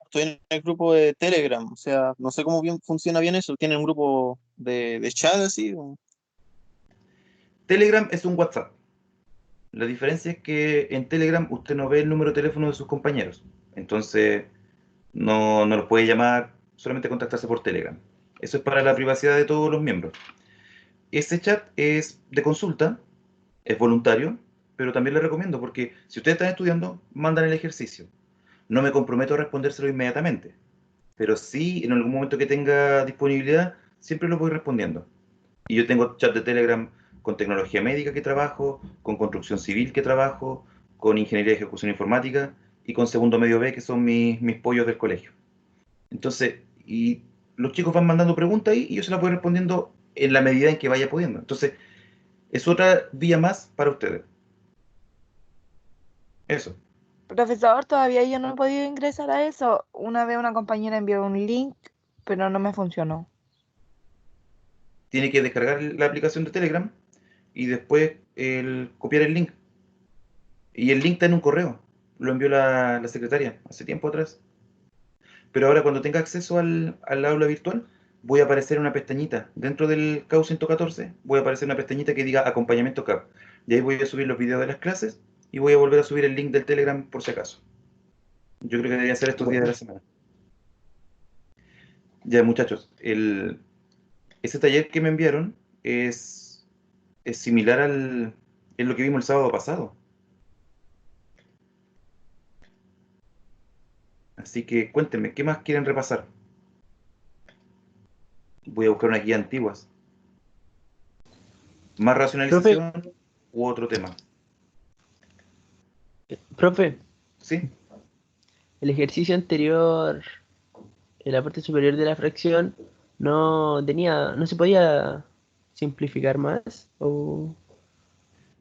estoy en el grupo de Telegram, o sea, no sé cómo funciona bien eso. ¿Tienen un grupo de chat así? Telegram es un WhatsApp. La diferencia es que en Telegram usted no ve el número de teléfono de sus compañeros. Entonces, no los puede llamar, solamente contactarse por Telegram. Eso es para la privacidad de todos los miembros. Ese chat es de consulta, es voluntario, pero también le recomiendo porque si ustedes están estudiando, mandan el ejercicio. No me comprometo a respondérselo inmediatamente, pero sí, en algún momento que tenga disponibilidad, siempre lo voy respondiendo. Y yo tengo chat de Telegram con tecnología médica que trabajo, con construcción civil que trabajo, con ingeniería de ejecución informática y con segundo medio B, que son mis pollos del colegio. Entonces, y los chicos van mandando preguntas ahí y yo se las voy respondiendo en la medida en que vaya pudiendo. Entonces, es otra vía más para ustedes. Eso. Profesor, todavía yo no he podido ingresar a eso. Una vez una compañera envió un link, pero no me funcionó. Tiene que descargar la aplicación de Telegram y después copiar el link. Y el link está en un correo. Lo envió la secretaria hace tiempo atrás. Pero ahora cuando tenga acceso al aula virtual, voy a aparecer una pestañita. Dentro del CAU 114 voy a aparecer una pestañita que diga acompañamiento CAP. Y ahí voy a subir los videos de las clases y voy a volver a subir el link del Telegram por si acaso. Yo creo que debería ser estos días de la semana. Ya, muchachos, ese taller que me enviaron es similar es lo que vimos el sábado pasado. Así que cuéntenme, ¿qué más quieren repasar? Voy a buscar unas guías antiguas. ¿Más racionalización u otro tema? Profe. ¿Sí? El ejercicio anterior, en la parte superior de la fracción, no se podía simplificar más, o...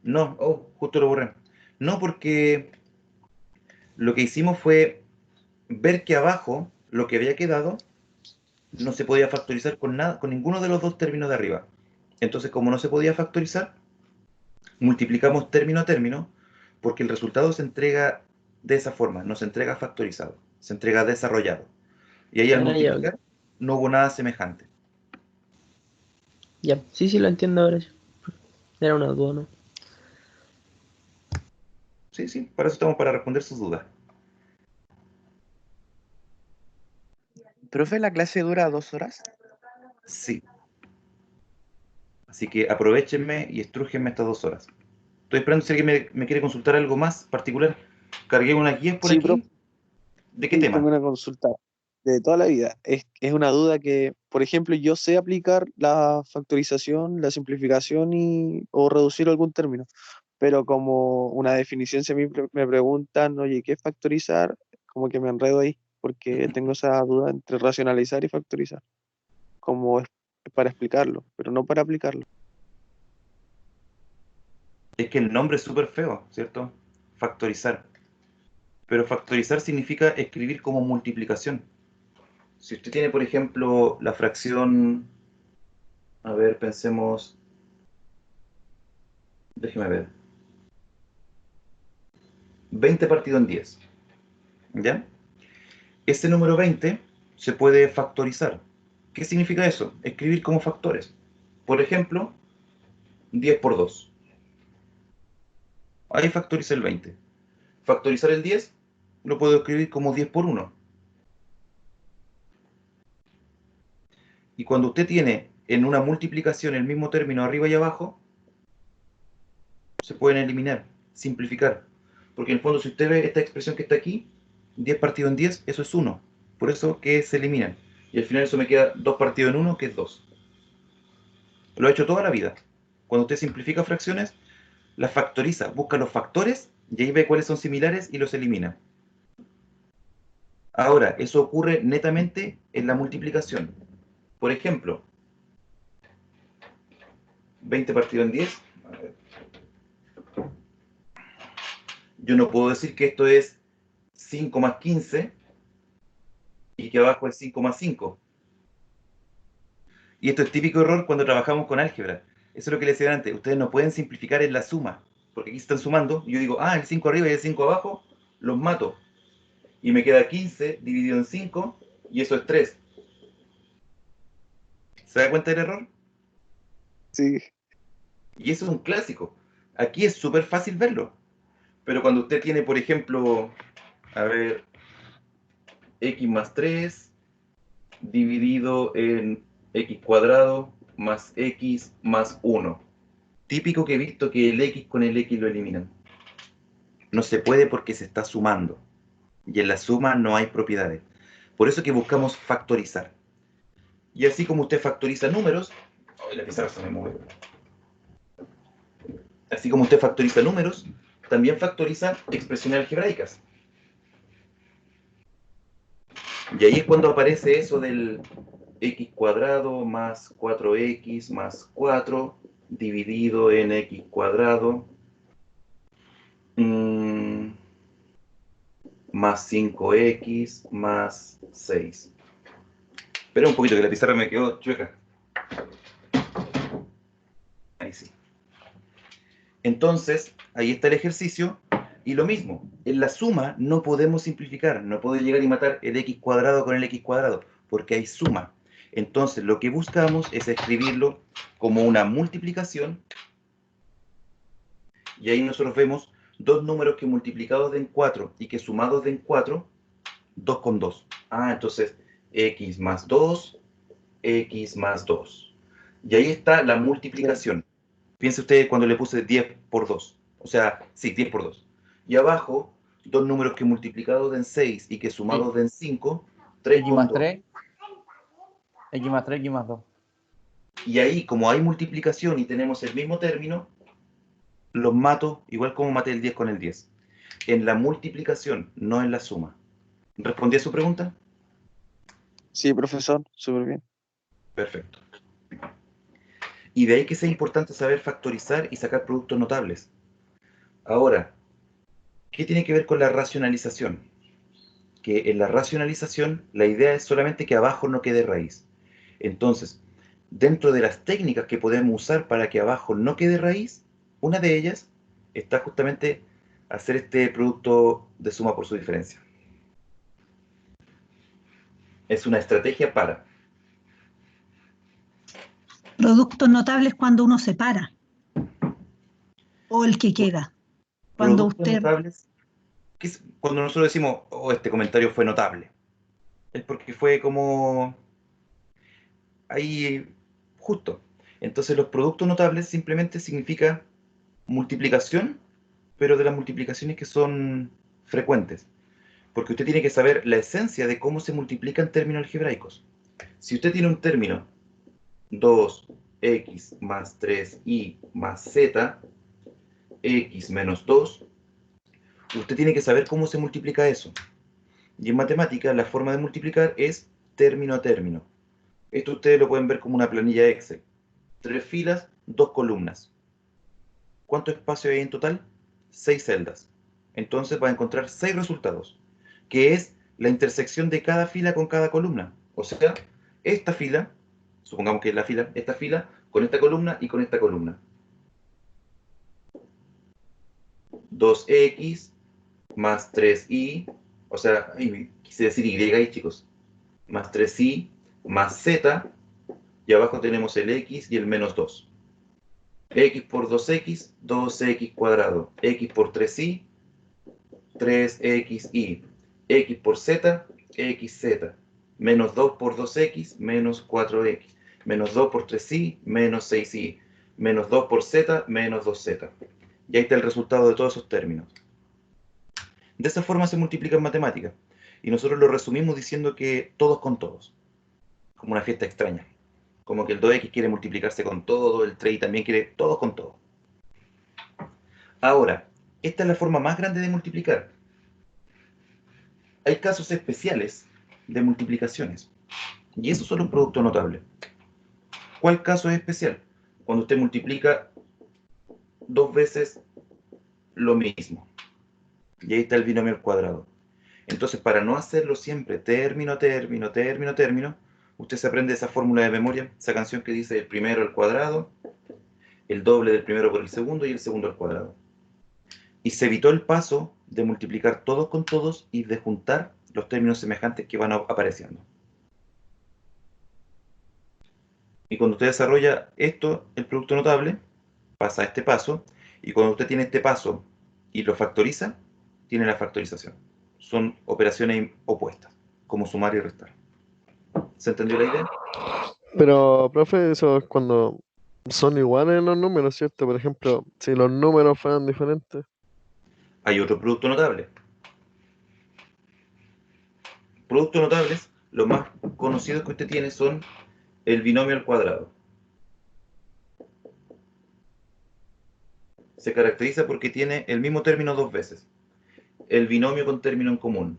No, justo lo borré. No, porque lo que hicimos fue ver que abajo, lo que había quedado, no se podía factorizar con nada, con ninguno de los dos términos de arriba. Entonces, como no se podía factorizar, multiplicamos término a término, porque el resultado se entrega de esa forma, no se entrega factorizado, se entrega desarrollado. Y ahí al Ah, ya, multiplicar no hubo nada semejante. ya. Sí, lo entiendo ahora. Era una duda, ¿no? Sí, sí, para eso estamos, para responder sus dudas. Profe, ¿la clase dura 2 horas? Sí. Así que aprovechenme y estrújenme estas 2 horas. Estoy esperando si alguien me quiere consultar algo más particular. Cargué unas guías por Sí, profe. aquí. ¿De qué Sí, tema? tengo una consulta de toda la vida. Es una duda que, por ejemplo, yo sé aplicar la factorización, la simplificación o reducir algún término, pero como una definición, si a mí me preguntan, oye, ¿qué es factorizar? Como que me enredo ahí, porque tengo esa duda entre racionalizar y factorizar, como es para explicarlo, pero no para aplicarlo. Es que el nombre es súper feo, ¿cierto? Factorizar. Pero factorizar significa escribir como multiplicación. Si usted tiene, por ejemplo, la fracción... A ver, pensemos... Déjeme ver. 20 partido en 10. ¿Ya? Ese número 20 se puede factorizar. ¿Qué significa eso? Escribir como factores. Por ejemplo, 10 por 2. Ahí factoriza el 20. Factorizar el 10 lo puedo escribir como 10 por 1. Y cuando usted tiene en una multiplicación el mismo término arriba y abajo, se pueden eliminar, simplificar. Porque en el fondo, si usted ve esta expresión que está aquí, 10 partido en 10, eso es 1. Por eso que se eliminan. Y al final eso me queda 2 partido en 1, que es 2. Lo he hecho toda la vida. Cuando usted simplifica fracciones, las factoriza, busca los factores y ahí ve cuáles son similares y los elimina. Ahora, eso ocurre netamente en la multiplicación. Por ejemplo, 20 partido en 10. A ver. Yo no puedo decir que esto es 5 más 15 y que abajo es 5 más 5. Y esto es típico error cuando trabajamos con álgebra. Eso es lo que les decía antes. Ustedes no pueden simplificar en la suma, porque aquí están sumando. Y yo digo, el 5 arriba y el 5 abajo, los mato. Y me queda 15 dividido en 5, y eso es 3. ¿Se da cuenta del error? Sí. Y eso es un clásico. Aquí es súper fácil verlo. Pero cuando usted tiene, por ejemplo, a ver, x más 3 dividido en x cuadrado más x más 1. Típico que he visto que el x con el x lo eliminan. No se puede porque se está sumando. Y en la suma no hay propiedades. Por eso que buscamos factorizar. Y así como usted factoriza números... ¡Ay, la pizarra se me mueve! Así como usted factoriza números, también factoriza expresiones algebraicas. Y ahí es cuando aparece eso del x cuadrado más 4x más 4 dividido en x cuadrado más 5x más 6. Espera un poquito que la pizarra me quedó chueca. Ahí sí. Entonces, ahí está el ejercicio. Y lo mismo, en la suma no podemos simplificar. No puedo llegar y matar el x cuadrado con el x cuadrado, porque hay suma. Entonces, lo que buscamos es escribirlo como una multiplicación. Y ahí nosotros vemos dos números que multiplicados den 4 y que sumados den 4, 2 con 2. Entonces, x más 2, x más 2. Y ahí está la multiplicación. Piense usted cuando le puse 10 por 2. O sea, sí, 10 por 2. Y abajo, dos números que multiplicados den 6 y que sumados den 5, 3 X con más 2. 3, X más 3, X más 2. Y ahí, como hay multiplicación y tenemos el mismo término, los mato igual como maté el 10 con el 10. En la multiplicación, no en la suma. ¿Respondí a su pregunta? Sí, profesor, súper bien. Perfecto. Y de ahí que sea importante saber factorizar y sacar productos notables. Ahora, ¿qué tiene que ver con la racionalización? Que en la racionalización la idea es solamente que abajo no quede raíz. Entonces, dentro de las técnicas que podemos usar para que abajo no quede raíz, una de ellas está justamente hacer este producto de suma por su diferencia. Es una estrategia para. Productos notables cuando uno separa. O el que queda. Cuando Productos usted... notables. Cuando nosotros decimos, oh, este comentario fue notable, es porque fue como ahí justo. Entonces los productos notables simplemente significa multiplicación, pero de las multiplicaciones que son frecuentes. Porque usted tiene que saber la esencia de cómo se multiplican términos algebraicos. Si usted tiene un término 2x más 3y más z, x menos 2, usted tiene que saber cómo se multiplica eso. Y en matemática la forma de multiplicar es término a término. Esto ustedes lo pueden ver como una planilla Excel. 3 filas, 2 columnas. ¿Cuánto espacio hay en total? 6 celdas. Entonces va a encontrar 6 resultados, que es la intersección de cada fila con cada columna. O sea, esta fila, supongamos que es la fila, esta fila con esta columna y con esta columna. 2x más 3y, o sea, quise decir y, chicos, más 3y más z, y abajo tenemos el x y el menos 2. X por 2x, 2x cuadrado. X por 3y, 3xy. X por z, xz. Menos 2 por 2x, menos 4x. Menos 2 por 3y, menos 6y. Menos 2 por z, menos 2z. Y ahí está el resultado de todos esos términos. De esa forma se multiplica en matemáticas. Y nosotros lo resumimos diciendo que todos con todos. Como una fiesta extraña. Como que el 2x quiere multiplicarse con todo, el 3y también quiere todos con todo. Ahora, esta es la forma más grande de multiplicar. Hay casos especiales de multiplicaciones. Y esos son los productos notables. ¿Cuál caso es especial? Cuando usted multiplica 2 veces lo mismo. Y ahí está el binomio al cuadrado. Entonces, para no hacerlo siempre término a término, término a término, usted se aprende esa fórmula de memoria, esa canción que dice el primero al cuadrado, el doble del primero por el segundo y el segundo al cuadrado. Y se evitó el paso de multiplicar todos con todos y de juntar los términos semejantes que van apareciendo. Y cuando usted desarrolla esto, el producto notable, pasa a este paso, y cuando usted tiene este paso y lo factoriza, tiene la factorización. Son operaciones opuestas, como sumar y restar. ¿Se entendió la idea? Pero, profe, eso es cuando son iguales los números, ¿cierto? Por ejemplo, si los números fueran diferentes. Hay otro producto notable. Productos notables, los más conocidos que usted tiene son el binomio al cuadrado. Se caracteriza porque tiene el mismo término 2 veces. El binomio con término en común.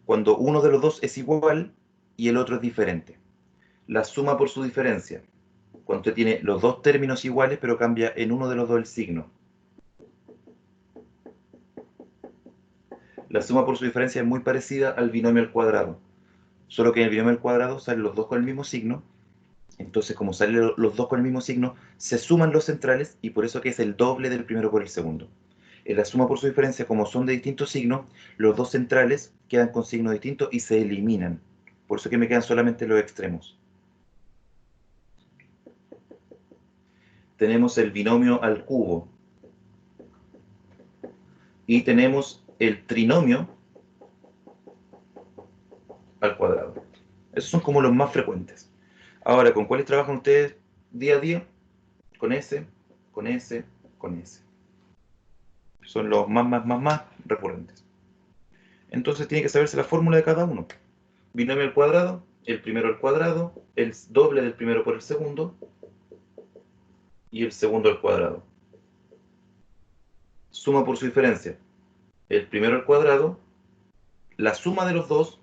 Cuando uno de los dos es igual y el otro es diferente. La suma por su diferencia. Cuando usted tiene los dos términos iguales, pero cambia en uno de los dos el signo. La suma por su diferencia es muy parecida al binomio al cuadrado. Solo que en el binomio al cuadrado salen los dos con el mismo signo. Entonces, como salen los dos con el mismo signo, se suman los centrales y por eso que es el doble del primero por el segundo. En la suma por su diferencia, como son de distintos signos, los dos centrales quedan con signos distintos y se eliminan. Por eso que me quedan solamente los extremos. Tenemos el binomio al cubo. Y tenemos el trinomio al cuadrado. Esos son como los más frecuentes. Ahora, ¿con cuáles trabajan ustedes día a día? Con ese, con ese, con ese. Son los más recurrentes. Entonces tiene que saberse la fórmula de cada uno. Binomio al cuadrado, el primero al cuadrado, el doble del primero por el segundo y el segundo al cuadrado. Suma por su diferencia. El primero al cuadrado, la suma de los dos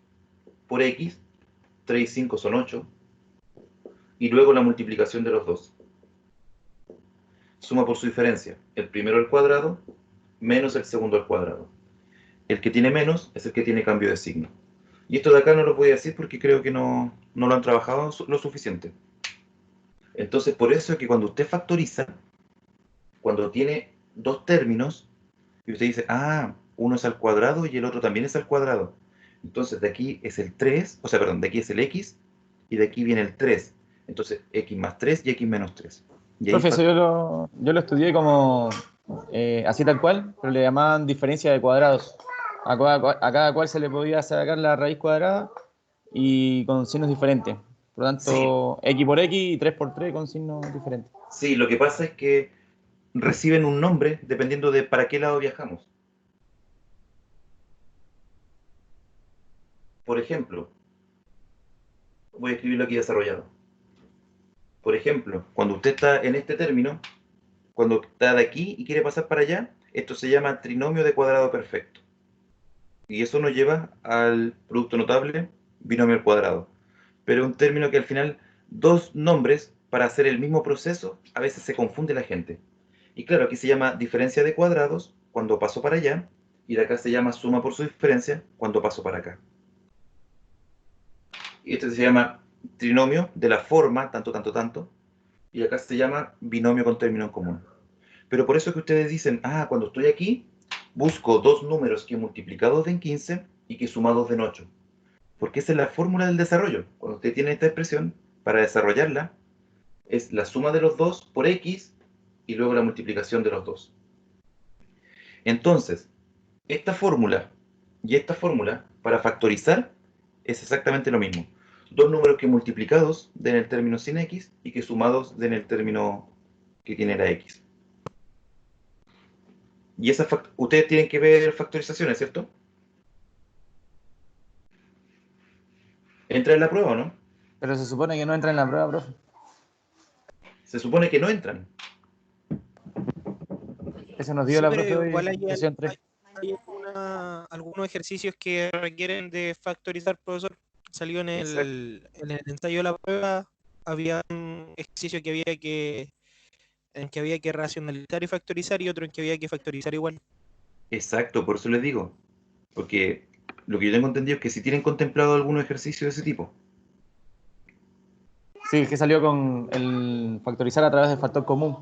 por x, 3 y 5 son 8, y luego la multiplicación de los dos. Suma por su diferencia. El primero al cuadrado menos el segundo al cuadrado. El que tiene menos es el que tiene cambio de signo. Y esto de acá no lo voy a decir porque creo que no lo han trabajado lo suficiente. Entonces, por eso es que cuando usted factoriza, cuando tiene dos términos, y usted dice, ah, uno es al cuadrado y el otro también es al cuadrado. Entonces de aquí es el 3, o sea, perdón, de aquí es el x, y de aquí viene el 3. Entonces x más 3 y x menos 3. Y ahí Profe, eso yo lo estudié como así tal cual, pero le llamaban diferencia de cuadrados. A cada cual se le podía sacar la raíz cuadrada y con signos diferentes. Por lo tanto, x por x y 3 por 3 con signos diferentes. Sí, lo que pasa es que reciben un nombre dependiendo de para qué lado viajamos. Por ejemplo, voy a escribirlo aquí desarrollado. Por ejemplo, cuando usted está en este término, cuando está de aquí y quiere pasar para allá, esto se llama trinomio de cuadrado perfecto. Y eso nos lleva al producto notable binomio al cuadrado. Pero es un término que al final, dos nombres para hacer el mismo proceso, a veces se confunde la gente. Y claro, aquí se llama diferencia de cuadrados cuando paso para allá, y de acá se llama suma por su diferencia cuando paso para acá. Y este se llama trinomio de la forma tanto, tanto, tanto, y acá se llama binomio con término en común. Pero por eso es que ustedes dicen, ah, cuando estoy aquí, busco dos números que multiplicados den 15 y que sumados den 8. Porque esa es la fórmula del desarrollo. Cuando usted tiene esta expresión, para desarrollarla, es la suma de los dos por x y luego la multiplicación de los dos. Entonces, esta fórmula y esta fórmula, para factorizar, es exactamente lo mismo. Dos números que multiplicados den el término sin x y que sumados den el término que tiene la x. Y ustedes tienen que ver factorizaciones, ¿cierto? ¿Entra en la prueba o no? Pero se supone que no entra en la prueba, profe. Se supone que no entran. Eso nos dio la profe hoy, igual hay sesión 3. algunos ejercicios que requieren de factorizar, profesor. Salió en el ensayo de la prueba, había un ejercicio que en que había que racionalizar y factorizar, y otro en que había que factorizar igual. Exacto, por eso les digo. Porque lo que yo tengo entendido es que si tienen contemplado algunos ejercicios de ese tipo. Sí, es que salió con el factorizar a través del factor común.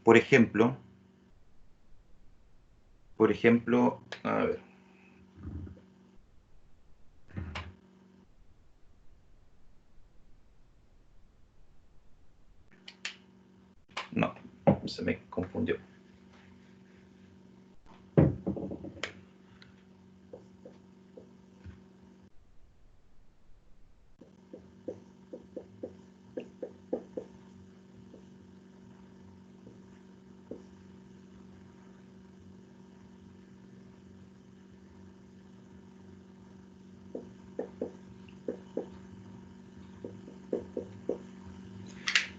Por ejemplo, a ver. No, se me confundió.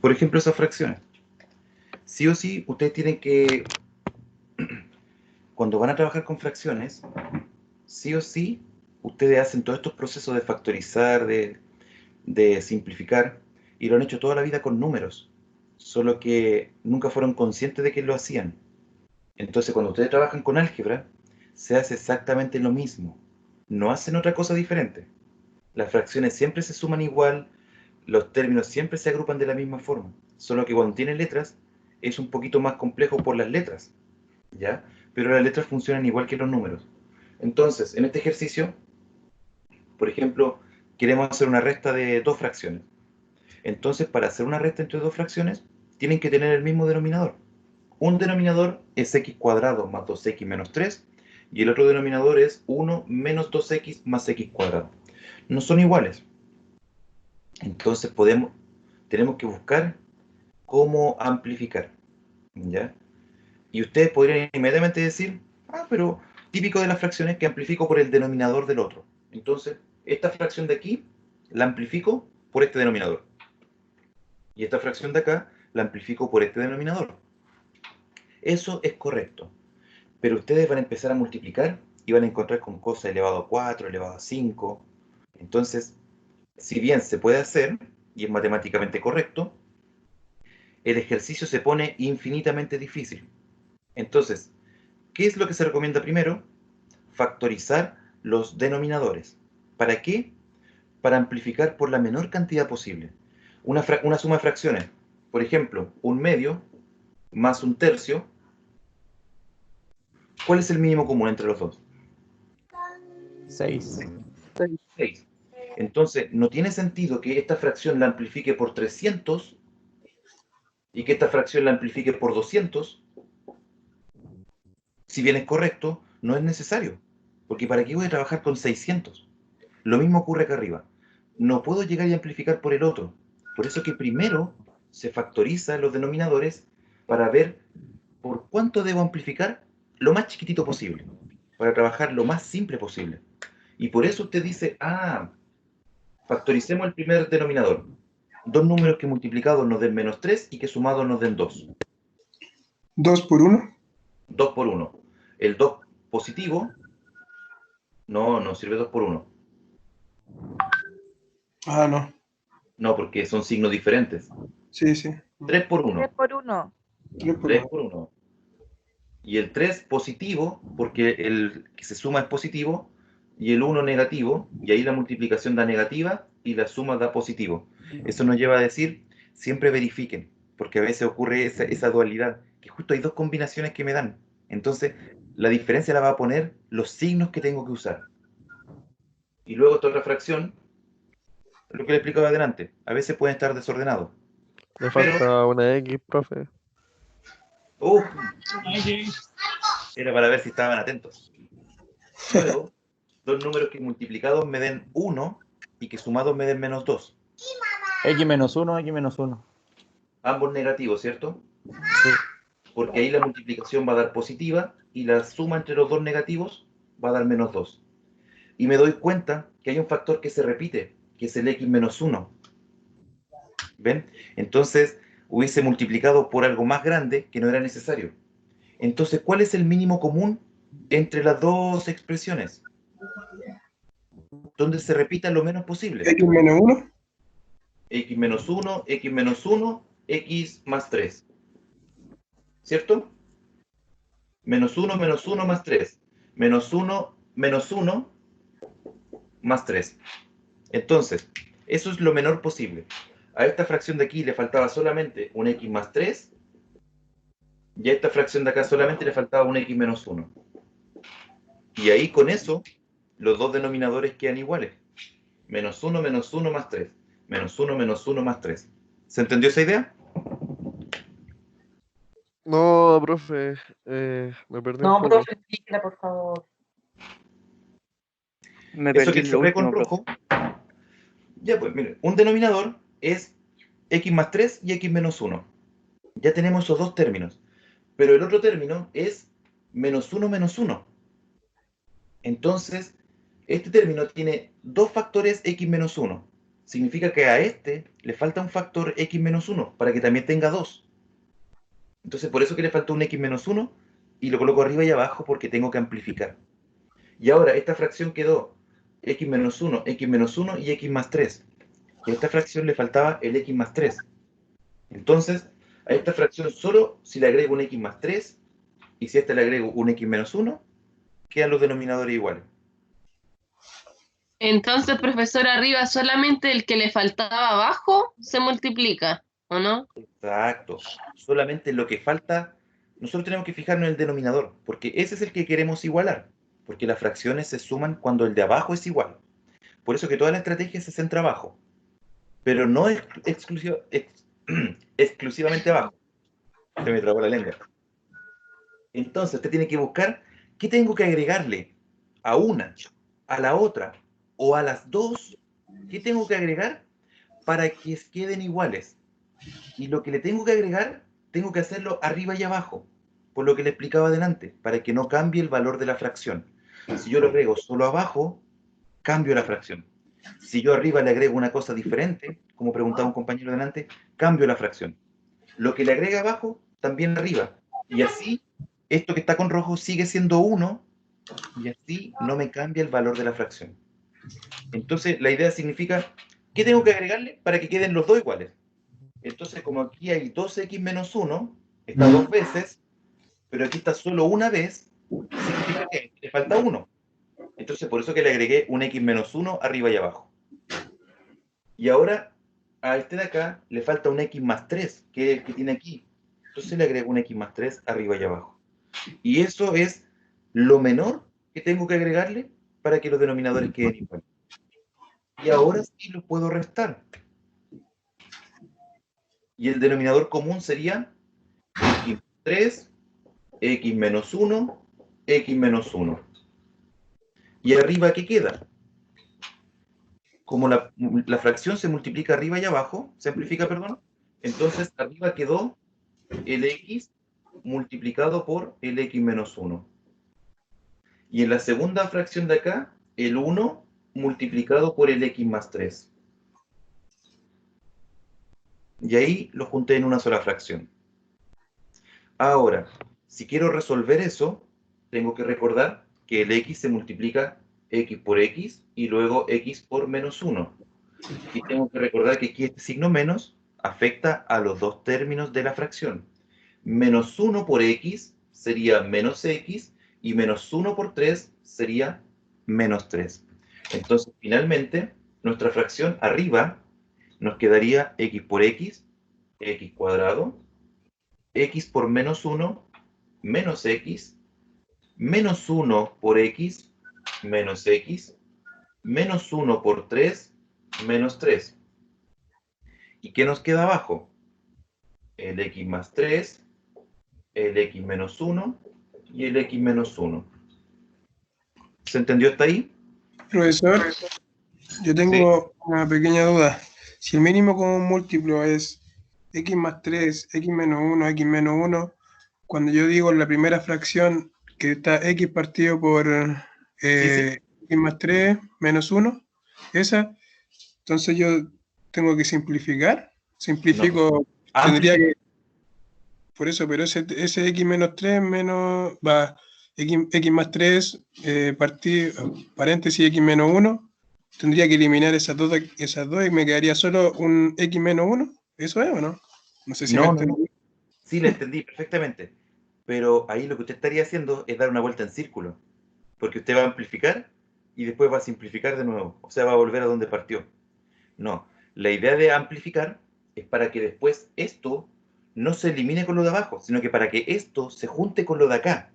Por ejemplo, esas fracciones. Sí o sí, ustedes tienen que, cuando van a trabajar con fracciones, sí o sí, ustedes hacen todos estos procesos de factorizar, de simplificar, y lo han hecho toda la vida con números, solo que nunca fueron conscientes de que lo hacían. Entonces, cuando ustedes trabajan con álgebra, se hace exactamente lo mismo. No hacen otra cosa diferente. Las fracciones siempre se suman igual, los términos siempre se agrupan de la misma forma, solo que cuando tienen letras es un poquito más complejo por las letras, ¿ya? Pero las letras funcionan igual que los números. Entonces, en este ejercicio, por ejemplo, queremos hacer una resta de dos fracciones. Entonces, para hacer una resta entre dos fracciones, tienen que tener el mismo denominador. Un denominador es x cuadrado más 2x menos 3, y el otro denominador es 1 menos 2x más x cuadrado. No son iguales. Entonces tenemos que buscar cómo amplificar, ¿ya? Y ustedes podrían inmediatamente decir, ah, pero típico de las fracciones que amplifico por el denominador del otro. Entonces, esta fracción de aquí la amplifico por este denominador. Y esta fracción de acá la amplifico por este denominador. Eso es correcto. Pero ustedes van a empezar a multiplicar y van a encontrar con cosas elevado a 4, elevado a 5. Entonces, si bien se puede hacer, y es matemáticamente correcto, el ejercicio se pone infinitamente difícil. Entonces, ¿qué es lo que se recomienda primero? Factorizar los denominadores. ¿Para qué? Para amplificar por la menor cantidad posible. Una suma de fracciones. Por ejemplo, un medio más 1/3, ¿cuál es el mínimo común entre los dos? 6. 6. Entonces, no tiene sentido que esta fracción la amplifique por 300 y que esta fracción la amplifique por 200. Si bien es correcto, no es necesario. Porque ¿para qué voy a trabajar con 600? Lo mismo ocurre acá arriba. No puedo llegar y amplificar por el otro. Por eso que primero se factoriza los denominadores para ver por cuánto debo amplificar lo más chiquitito posible. Para trabajar lo más simple posible. Y por eso usted dice, factoricemos el primer denominador. Dos números que multiplicados nos den -3 y que sumados nos den 2. 2 por 1. 2 por 1. El 2 positivo, no sirve 2 por 1. No. No, porque son signos diferentes. Sí, sí. 3 por 1. 3 por 1. 3 por 1. Y el 3 positivo, porque el que se suma es positivo, y el 1 negativo, y ahí la multiplicación da negativa y la suma da positivo. Eso nos lleva a decir, siempre verifiquen, porque a veces ocurre esa dualidad, que justo hay dos combinaciones que me dan. Entonces, la diferencia la va a poner los signos que tengo que usar. Y luego esta otra fracción, lo que le explicaba adelante, a veces pueden estar desordenados. Le falta una X, profe. Era para ver si estaban atentos. Luego, dos números que multiplicados me den 1 y que sumados me den -2. X menos 1, X menos 1. Ambos negativos, ¿cierto? Sí. Porque ahí la multiplicación va a dar positiva y la suma entre los dos negativos va a dar -2. Y me doy cuenta que hay un factor que se repite, que es el X menos 1. ¿Ven? Entonces hubiese multiplicado por algo más grande que no era necesario. Entonces, ¿cuál es el mínimo común entre las dos expresiones? Donde se repita lo menos posible. X menos 1. X menos 1, X menos 1, X más 3. ¿Cierto? Menos 1, menos 1, más 3. Menos 1, menos 1, más 3. Entonces, eso es lo menor posible. A esta fracción de aquí le faltaba solamente un X más 3. Y a esta fracción de acá solamente le faltaba un X menos 1. Y ahí con eso, los dos denominadores quedan iguales. Menos 1, más 3. Menos 1, más 3. ¿Se entendió esa idea? No, profe, me perdí un No, poco. profe, explíquela, por favor. Me Eso perdí que lo se ve con último, rojo. Ya pues, miren, un denominador es X más 3 y X menos 1. Ya tenemos esos dos términos. Pero el otro término es menos 1 menos 1. Entonces, este término tiene dos factores X menos 1. Significa que a este le falta un factor X menos 1 para que también tenga 2. Entonces, por eso que le falta un X menos 1 y lo coloco arriba y abajo porque tengo que amplificar. Y ahora, esta fracción quedó X menos 1 y X más 3. Y a esta fracción le faltaba el X más 3. Entonces, a esta fracción solo si le agrego un X más 3 y si a esta le agrego un X menos 1, quedan los denominadores iguales. Entonces, profesor, arriba solamente el que le faltaba abajo se multiplica, ¿o no? Exacto. Solamente lo que falta, nosotros tenemos que fijarnos en el denominador, porque ese es el que queremos igualar, porque las fracciones se suman cuando el de abajo es igual. Por eso que toda la estrategia se centra abajo, pero no exclusivamente abajo. Se me trabó la lengua. Entonces, usted tiene que buscar qué tengo que agregarle a una, a la otra o a las dos. ¿Qué tengo que agregar para que queden iguales? Y lo que le tengo que agregar, tengo que hacerlo arriba y abajo, por lo que le explicaba adelante, para que no cambie el valor de la fracción. Si yo lo agrego solo abajo, cambio la fracción. Si yo arriba le agrego una cosa diferente, como preguntaba un compañero adelante, cambio la fracción. Lo que le agrega abajo, también arriba. Y así, esto que está con rojo sigue siendo 1, y así no me cambia el valor de la fracción. Entonces, la idea significa, ¿qué tengo que agregarle para que queden los dos iguales? Entonces, como aquí hay 2x menos 1, está dos veces, pero aquí está solo una vez, significa que le falta 1. Entonces, por eso que le agregué un x menos 1 arriba y abajo. Y ahora, a este de acá le falta un x más 3, que es el que tiene aquí. Entonces le agrego un x más 3 arriba y abajo. Y eso es lo menor que tengo que agregarle para que los denominadores queden iguales. Y ahora sí los puedo restar. Y el denominador común sería x más 3, x menos 1, x menos 1. ¿Y arriba qué queda? Como la fracción se multiplica arriba y abajo, se amplifica, perdón, entonces arriba quedó el x multiplicado por el x menos 1. Y en la segunda fracción de acá, el 1 multiplicado por el x más 3. Y ahí lo junté en una sola fracción. Ahora, si quiero resolver eso, tengo que recordar que el x se multiplica x por x y luego x por menos 1. Y tengo que recordar que aquí este signo menos afecta a los dos términos de la fracción. Menos 1 por x sería menos x y menos 1 por 3 sería menos 3. Entonces, finalmente, nuestra fracción arriba nos quedaría x por x cuadrado, x por menos 1, menos x, menos 1 por x, menos x, menos 1 por 3, menos 3. ¿Y qué nos queda abajo? El x más 3, el x menos 1 y el x menos 1. ¿Se entendió hasta ahí? Profesor, yo tengo una pequeña duda. Si el mínimo común múltiplo es x más 3, x menos 1, x menos 1, cuando yo digo en la primera fracción que está x partido por x más 3 menos 1, esa, entonces yo tengo que simplificar. Simplifico, tendría que... Por eso, pero ese x menos 3 menos... va x más 3 paréntesis x menos 1, tendría que eliminar esas dos y me quedaría solo un x menos 1. ¿Eso es o no? No sé si me entendí. Sí, le entendí perfectamente. Pero ahí lo que usted estaría haciendo es dar una vuelta en círculo. Porque usted va a amplificar y después va a simplificar de nuevo. O sea, va a volver a donde partió. No. La idea de amplificar es para que después esto no se elimine con lo de abajo, sino que para que esto se junte con lo de acá.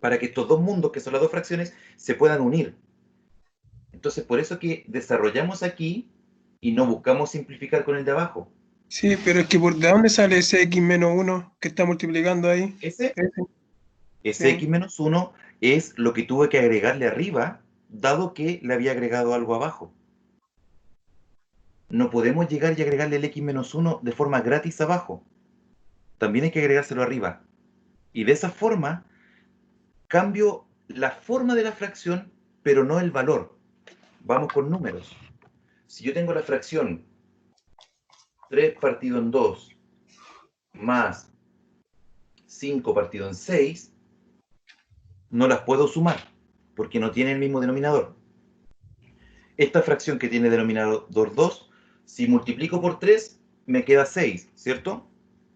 Para que estos dos mundos, que son las dos fracciones, se puedan unir. Entonces, por eso que desarrollamos aquí y no buscamos simplificar con el de abajo. Sí, pero es que ¿de dónde sale ese x menos 1 que está multiplicando ahí? Ese x menos 1 es lo que tuve que agregarle arriba, dado que le había agregado algo abajo. No podemos llegar y agregarle el x menos 1 de forma gratis abajo. También hay que agregárselo arriba. Y de esa forma, cambio la forma de la fracción, pero no el valor. Vamos con números. Si yo tengo la fracción 3 partido en 2 más 5 partido en 6, no las puedo sumar, porque no tienen el mismo denominador. Esta fracción que tiene denominador 2, si multiplico por 3, me queda 6, ¿cierto?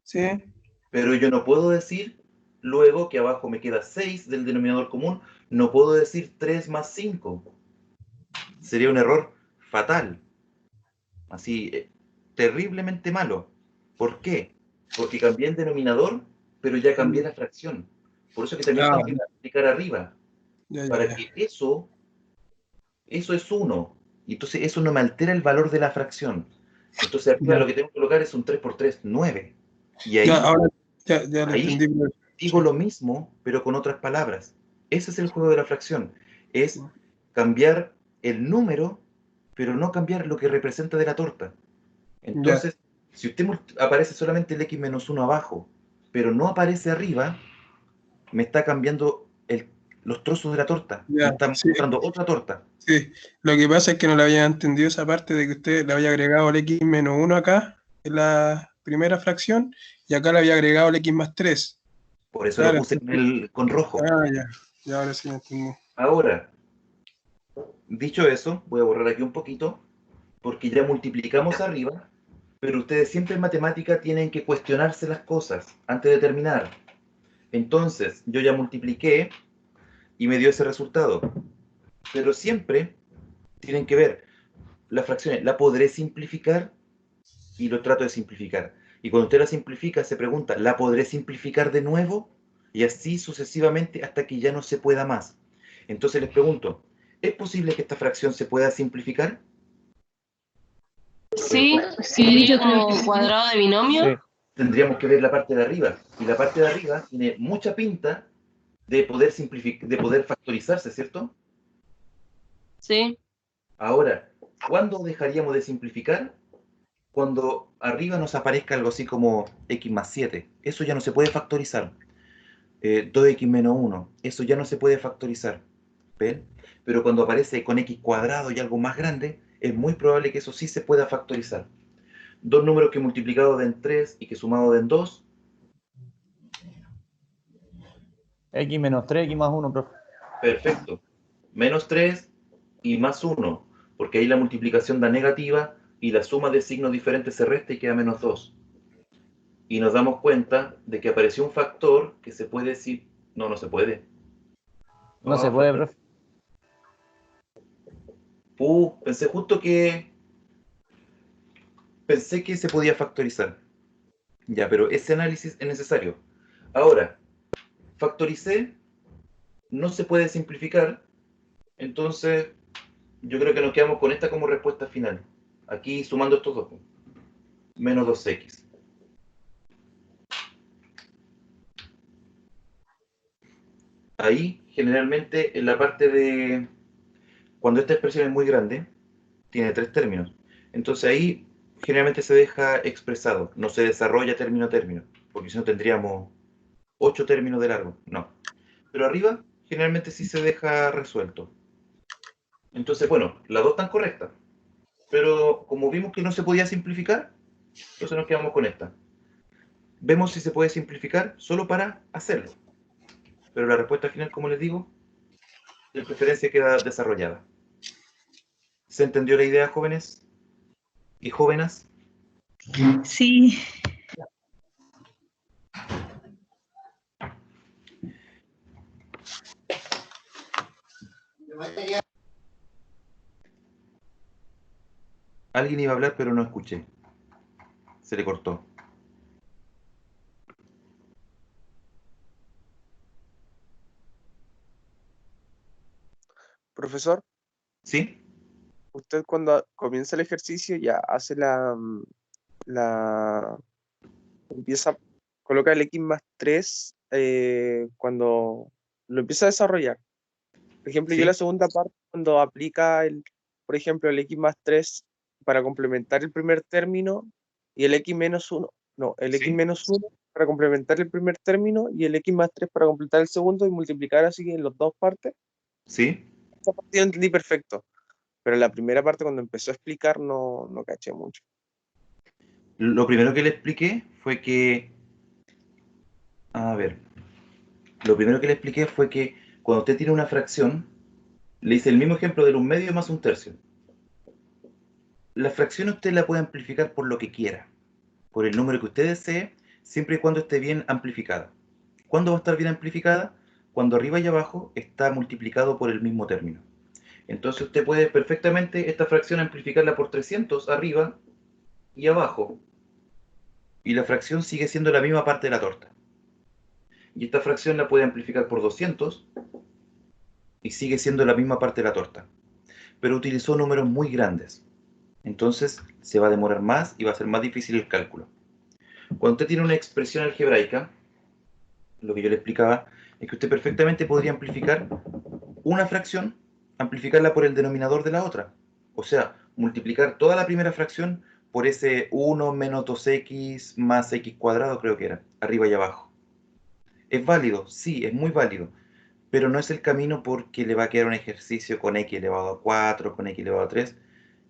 Sí. Pero yo no puedo decir luego que abajo me queda 6 del denominador común, no puedo decir 3 más 5. Sería un error fatal. Así, terriblemente malo. ¿Por qué? Porque cambié el denominador, pero ya cambié la fracción. Por eso que también tengo que multiplicar arriba. Para que eso es 1. Y entonces eso no me altera el valor de la fracción. Entonces arriba lo que tengo que colocar es un 3 por 3, 9. Y ahí, ahí digo lo mismo, pero con otras palabras. Ese es el juego de la fracción. Es cambiar el número, pero no cambiar lo que representa de la torta. Entonces, si usted aparece solamente el x menos 1 abajo, pero no aparece arriba, me está cambiando los trozos de la torta. Me está mostrando otra torta. Sí, lo que pasa es que no le había entendido esa parte de que usted le había agregado el x menos 1 acá, en la primera fracción, y acá le había agregado el x más 3. Por eso lo puse con rojo. Ya ahora sí me entendí. Ahora, dicho eso, voy a borrar aquí un poquito, porque ya multiplicamos arriba, pero ustedes siempre en matemática tienen que cuestionarse las cosas antes de terminar. Entonces, yo ya multipliqué y me dio ese resultado. Pero siempre tienen que ver las fracciones. ¿La podré simplificar? Y lo trato de simplificar. Y cuando usted la simplifica, se pregunta, ¿la podré simplificar de nuevo? Y así sucesivamente hasta que ya no se pueda más. Entonces les pregunto, ¿es posible que esta fracción se pueda simplificar? Sí, Sí, sería yo creo como que sí. cuadrado de binomio. Sí. Tendríamos que ver la parte de arriba. Y la parte de arriba tiene mucha pinta de poder de poder factorizarse, ¿cierto? Sí. Ahora, ¿cuándo dejaríamos de simplificar? Cuando arriba nos aparezca algo así como x más 7. Eso ya no se puede factorizar. 2x menos 1. Eso ya no se puede factorizar. ¿Ven? Pero cuando aparece con x cuadrado y algo más grande, es muy probable que eso sí se pueda factorizar. Dos números que multiplicados den 3 y que sumados den 2. X menos 3, X más 1, profe. Perfecto. Menos 3 y más 1. Porque ahí la multiplicación da negativa y la suma de signos diferentes se resta y queda menos 2. Y nos damos cuenta de que apareció un factor que se puede decir... No, no se puede. No se puede, profe. Pensé justo que... Pensé que se podía factorizar. Ya, pero ese análisis es necesario. Ahora, factoricé, no se puede simplificar, entonces yo creo que nos quedamos con esta como respuesta final. Aquí sumando estos dos. Menos 2x. Ahí, generalmente, en la parte de... Cuando esta expresión es muy grande, tiene 3 términos. Entonces ahí, generalmente se deja expresado. No se desarrolla término a término, porque si no tendríamos 8 términos de largo. No. Pero arriba, generalmente sí se deja resuelto. Entonces, bueno, las dos están correctas. Pero como vimos que no se podía simplificar, entonces nos quedamos con esta. Vemos si se puede simplificar solo para hacerlo. Pero la respuesta final, como les digo, de preferencia queda desarrollada. ¿Se entendió la idea, jóvenes y jóvenes? Sí. Alguien iba a hablar, pero no escuché. Se le cortó. Profesor, ¿Sí? usted cuando comienza el ejercicio ya hace la empieza, coloca el x más 3 cuando lo empieza a desarrollar. Por ejemplo, yo ¿Sí? la segunda parte, cuando aplica por ejemplo, el x más 3 para complementar el primer término y el x menos 1, no, el x ¿Sí? menos 1 para complementar el primer término y el x más 3 para completar el segundo y multiplicar así en las dos partes. ¿Sí? Esa parte yo entendí perfecto, pero la primera parte cuando empezó a explicar no caché mucho. Lo primero que le expliqué fue que... A ver. Lo primero que le expliqué fue que cuando usted tiene una fracción, le hice el mismo ejemplo del 1/2 más 1/3. La fracción usted la puede amplificar por lo que quiera, por el número que usted desee, siempre y cuando esté bien amplificada. ¿Cuándo va a estar bien amplificada? Cuando arriba y abajo está multiplicado por el mismo término. Entonces usted puede perfectamente esta fracción amplificarla por 300 arriba y abajo. Y la fracción sigue siendo la misma parte de la torta. Y esta fracción la puede amplificar por 200 y sigue siendo la misma parte de la torta. Pero utilizó números muy grandes. Entonces se va a demorar más y va a ser más difícil el cálculo. Cuando usted tiene una expresión algebraica, lo que yo le explicaba, es que usted perfectamente podría amplificar una fracción, amplificarla por el denominador de la otra. O sea, multiplicar toda la primera fracción por ese 1 menos 2x más x cuadrado, creo que era, arriba y abajo. ¿Es válido? Sí, es muy válido. Pero no es el camino porque le va a quedar un ejercicio con x elevado a 4, con x elevado a 3,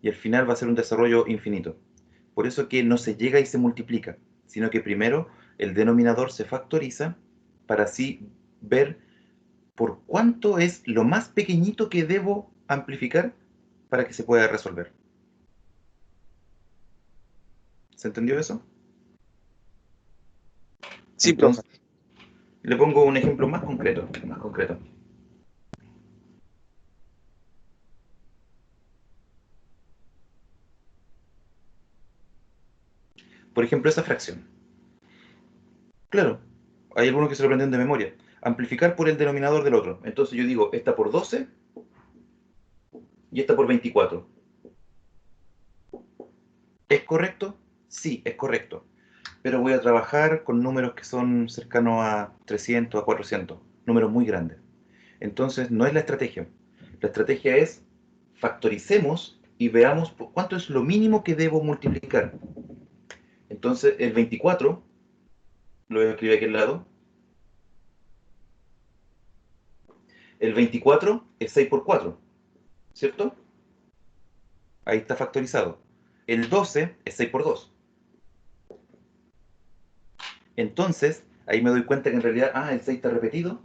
y al final va a ser un desarrollo infinito. Por eso que no se llega y se multiplica, sino que primero el denominador se factoriza para así ver por cuánto es lo más pequeñito que debo amplificar para que se pueda resolver. ¿Se entendió eso? Sí, profe. Entonces, le pongo un ejemplo más concreto, más concreto. Por ejemplo, esa fracción. Claro, hay algunos que se lo aprenden de memoria. Amplificar por el denominador del otro. Entonces yo digo, esta por 12 y esta por 24. ¿Es correcto? Sí, es correcto. Pero voy a trabajar con números que son cercanos a 300, a 400. Números muy grandes. Entonces, no es la estrategia. La estrategia es factoricemos y veamos cuánto es lo mínimo que debo multiplicar. Entonces, el 24, lo voy a escribir aquí al lado. El 24 es 6 por 4, ¿cierto? Ahí está factorizado. El 12 es 6 por 2. Entonces, ahí me doy cuenta que en realidad, el 6 está repetido.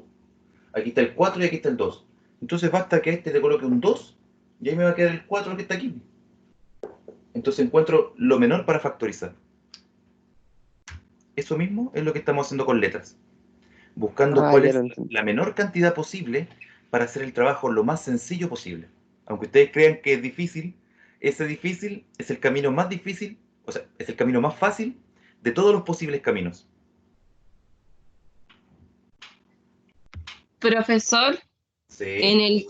Aquí está el 4 y aquí está el 2. Entonces basta que a este le coloque un 2 y ahí me va a quedar el 4 que está aquí. Entonces encuentro lo menor para factorizar. Eso mismo es lo que estamos haciendo con letras. Buscando cuál ya es lo entendí. la menor cantidad posible para hacer el trabajo lo más sencillo posible. Aunque ustedes crean que es difícil, ese difícil es el camino más difícil, o sea, es el camino más fácil de todos los posibles caminos. Profesor, Sí.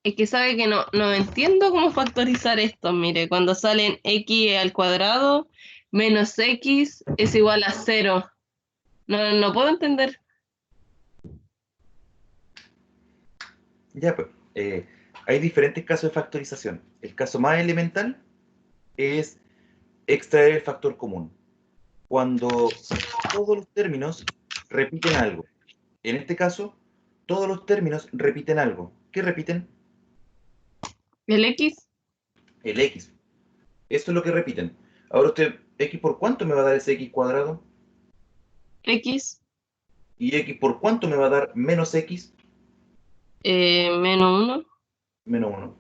es que sabe que no entiendo cómo factorizar esto. Mire, cuando salen x al cuadrado menos x es igual a 0. No puedo entender. Ya, pues, hay diferentes casos de factorización. El caso más elemental es extraer el factor común. Cuando todos los términos repiten algo. En este caso, todos los términos repiten algo. ¿Qué repiten? ¿El x? El x. Eso es lo que repiten. Ahora usted, ¿x por cuánto me va a dar ese x cuadrado? X, ¿Y x por cuánto me va a dar menos x? menos 1. Menos 1.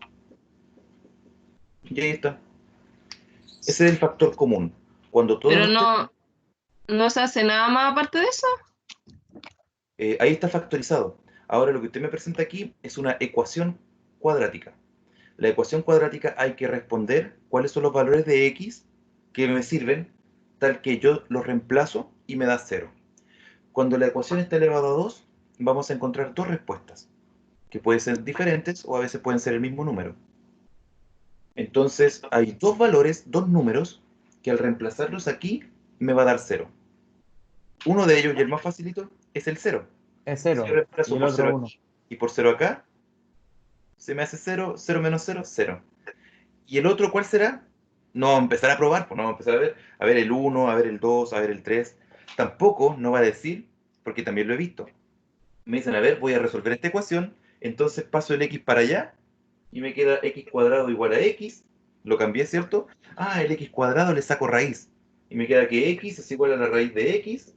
Y ahí está. Ese es el factor común. Cuando todos Pero los no se hace nada más aparte de eso. ahí está factorizado. Ahora lo que usted me presenta aquí es una ecuación cuadrática. La ecuación cuadrática hay que responder cuáles son los valores de x que me sirven, tal que yo los reemplazo y me da 0. Cuando la ecuación está elevada a 2, vamos a encontrar dos respuestas, que pueden ser diferentes o a veces pueden ser el mismo número. Entonces hay dos valores, dos números, que al reemplazarlos aquí me va a dar 0. Uno de ellos, y el más facilito, es el 0. Es 0. Si yo reemplazo Y el por otro 0 1. aquí y por 0 acá, se me hace 0, 0 menos 0, 0. ¿Y el otro cuál será? No vamos a empezar a probar, pues no vamos a empezar a ver el 1, a ver el 2, a ver el 3. Tampoco no va a decir, porque también lo he visto. Me dicen, a ver, voy a resolver esta ecuación, entonces paso el x para allá, y me queda x cuadrado igual a x, lo cambié, ¿cierto? El x cuadrado le saco raíz, y me queda que x es igual a la raíz de x.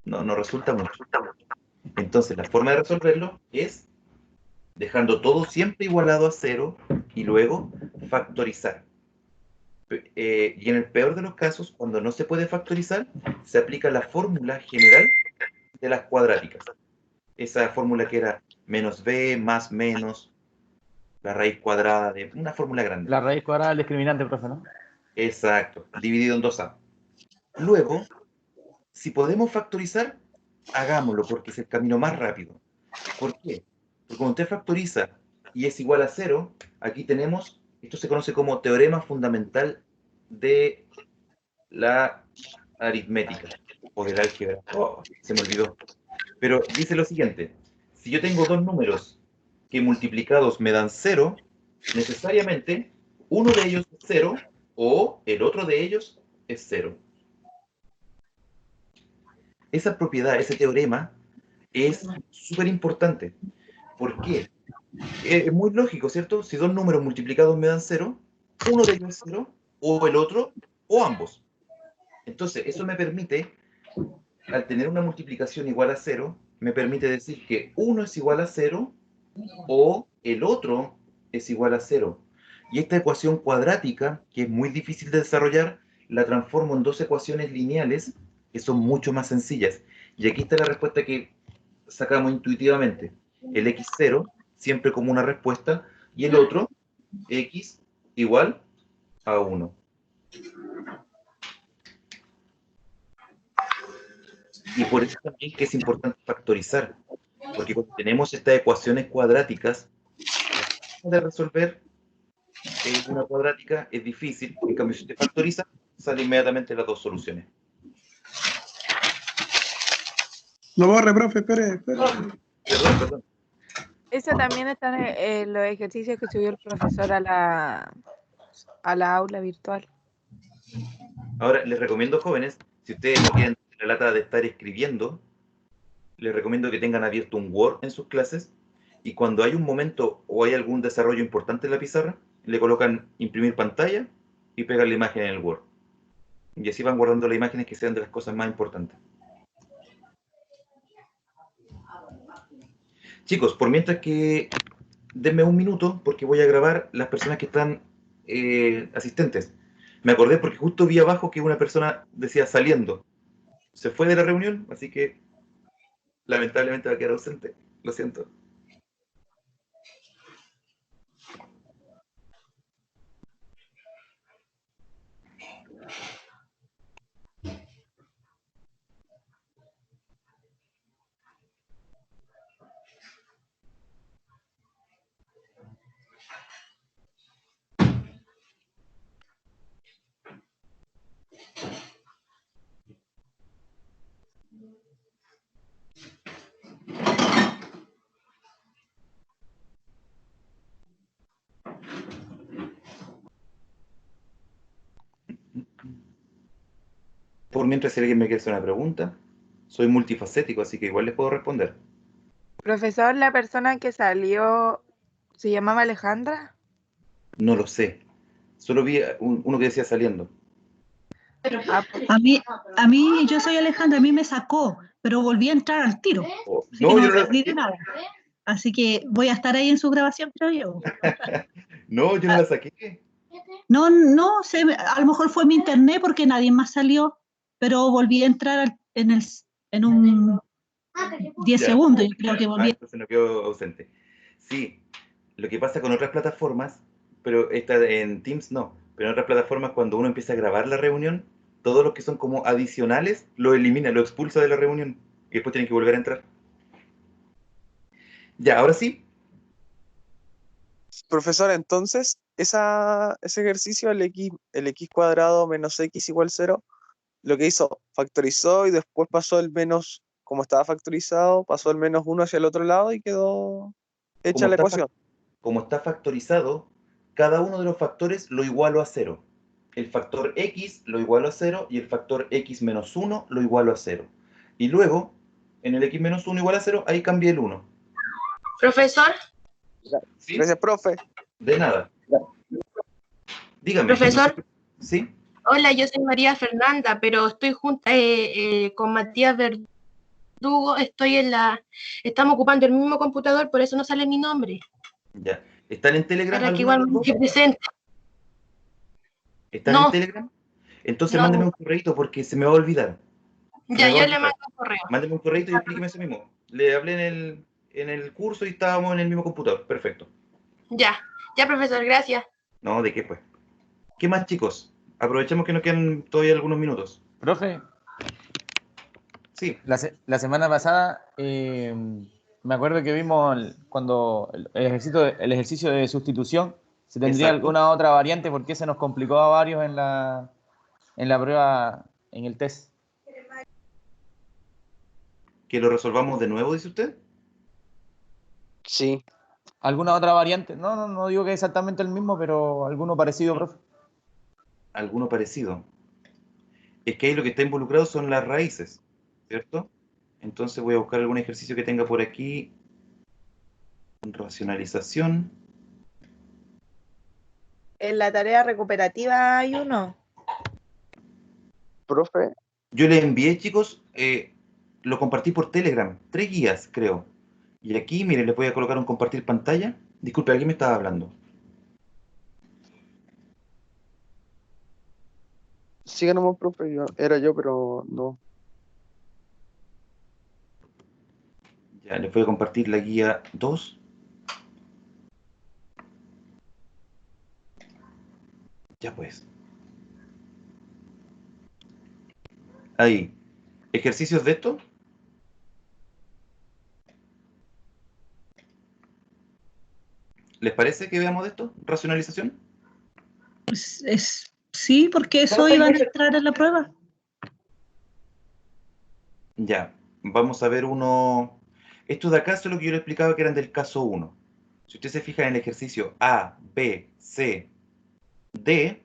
No resulta mucho. Entonces la forma de resolverlo es dejando todo siempre igualado a 0 y luego factorizar. Y en el peor de los casos, cuando no se puede factorizar, se aplica la fórmula general de las cuadráticas. Esa fórmula que era menos b más menos la raíz cuadrada de una fórmula grande. La raíz cuadrada del discriminante, profe, ¿no? Exacto, dividido en 2a. Luego, si podemos factorizar, hagámoslo porque es el camino más rápido. ¿Por qué? Porque cuando usted factoriza y es igual a 0, aquí tenemos, esto se conoce como teorema fundamental de la aritmética o del álgebra. Se me olvidó. Pero dice lo siguiente: si yo tengo dos números que multiplicados me dan 0, necesariamente uno de ellos es 0 o el otro de ellos es 0. Esa propiedad, ese teorema, es súper importante. ¿Por qué? Es muy lógico, ¿cierto? Si dos números multiplicados me dan 0, uno de ellos es 0, o el otro, o ambos. Entonces, eso me permite, al tener una multiplicación igual a 0, me permite decir que uno es igual a 0, o el otro es igual a 0. Y esta ecuación cuadrática, que es muy difícil de desarrollar, la transformo en dos ecuaciones lineales que son mucho más sencillas. Y aquí está la respuesta que sacamos intuitivamente. El x0 siempre como una respuesta y el otro x igual a 1. Y por eso también que es importante factorizar, porque cuando tenemos estas ecuaciones cuadráticas, de resolver una cuadrática es difícil, en cambio si usted factoriza, sale inmediatamente las dos soluciones. No borre, profe, espere. Perdón. Eso también está en los ejercicios que subió el profesor a la aula virtual. Ahora, les recomiendo, jóvenes, si ustedes no quieren la lata de estar escribiendo, les recomiendo que tengan abierto un Word en sus clases y cuando hay un momento o hay algún desarrollo importante en la pizarra, le colocan imprimir pantalla y pegan la imagen en el Word. Y así van guardando las imágenes que sean de las cosas más importantes. Chicos, por mientras que denme un minuto porque voy a grabar las personas que están asistentes. Me acordé porque justo vi abajo que una persona decía saliendo. Se fue de la reunión, así que lamentablemente va a quedar ausente. Lo siento. Por mientras, si alguien me quiere hacer una pregunta, soy multifacético, así que igual les puedo responder. Profesor, la persona que salió, ¿se llamaba Alejandra? No lo sé. Solo vi uno que decía saliendo. A mí, yo soy Alejandra, a mí me sacó, pero volví a entrar al tiro. Así No, que no yo me no la perdí de saqué. nada. Así que voy a estar ahí en su grabación, creo yo. No, yo no la saqué. No, a lo mejor fue mi internet porque nadie más salió, pero volví a entrar en un 10 Ya. segundos y creo que volví. Entonces no quedo ausente. Sí, lo que pasa con otras plataformas, pero esta en Teams no, pero en otras plataformas cuando uno empieza a grabar la reunión, todos los que son como adicionales lo elimina, lo expulsa de la reunión y después tienen que volver a entrar. Ya, ahora sí. Profesor, entonces, ese ejercicio, el x cuadrado menos x igual 0, lo que hizo, factorizó y después pasó el menos, como estaba factorizado, pasó el menos 1 hacia el otro lado y quedó hecha Como la está, ecuación. como está factorizado, cada uno de los factores lo igualo a 0. El factor x lo igualo a 0 y el factor x menos 1 lo igualo a 0. Y luego, en el x menos 1 igual a 0, ahí cambié el 1. Profesor, ¿Sí? Gracias, profe. De nada. Dígame. profesor, ¿Sí? hola, yo soy María Fernanda, pero estoy junta con Matías Verdugo, estamos ocupando el mismo computador, por eso no sale mi nombre, Ya. ¿Están en Telegram para que alguno de igual los me dos? esté presente. ¿Están en No, Telegram? Entonces no, mándeme un correíto porque se me va a olvidar. Se ya, me va a yo le olvidar. mando un correo. Mándeme un correíto y explíqueme eso mismo. Le hablé en el curso y estábamos en el mismo computador. Perfecto. Ya, profesor, gracias. No, ¿de qué pues? ¿Qué más, chicos? Aprovechemos que nos quedan todavía algunos minutos. Profe, Sí. la semana pasada me acuerdo que vimos cuando el ejercicio de sustitución, si tendría Exacto. alguna otra variante, porque se nos complicó a varios en la prueba, en el test. ¿Que lo resolvamos de nuevo, dice usted? Sí. ¿Alguna otra variante? No digo que es exactamente el mismo, pero alguno parecido, profe. Alguno parecido. Es que ahí lo que está involucrado son las raíces, ¿cierto? Entonces voy a buscar algún ejercicio que tenga por aquí. Racionalización. En la tarea recuperativa hay uno. Profe. Yo les envié, chicos, lo compartí por Telegram. 3 guías, creo. Y aquí, miren, les voy a colocar un compartir pantalla. Disculpe, ¿alguien me estaba hablando? Siga nomás, profe. Era yo, pero no. Ya, les voy a compartir la guía 2. Ya pues. Ahí. ¿Ejercicios de esto? ¿Les parece que veamos de esto? ¿Racionalización? Sí, porque eso iban a entrar en la prueba. Ya, vamos a ver uno. Estos de acá son lo que yo le explicaba que eran del caso 1. Si usted se fija en el ejercicio A, B, C, D,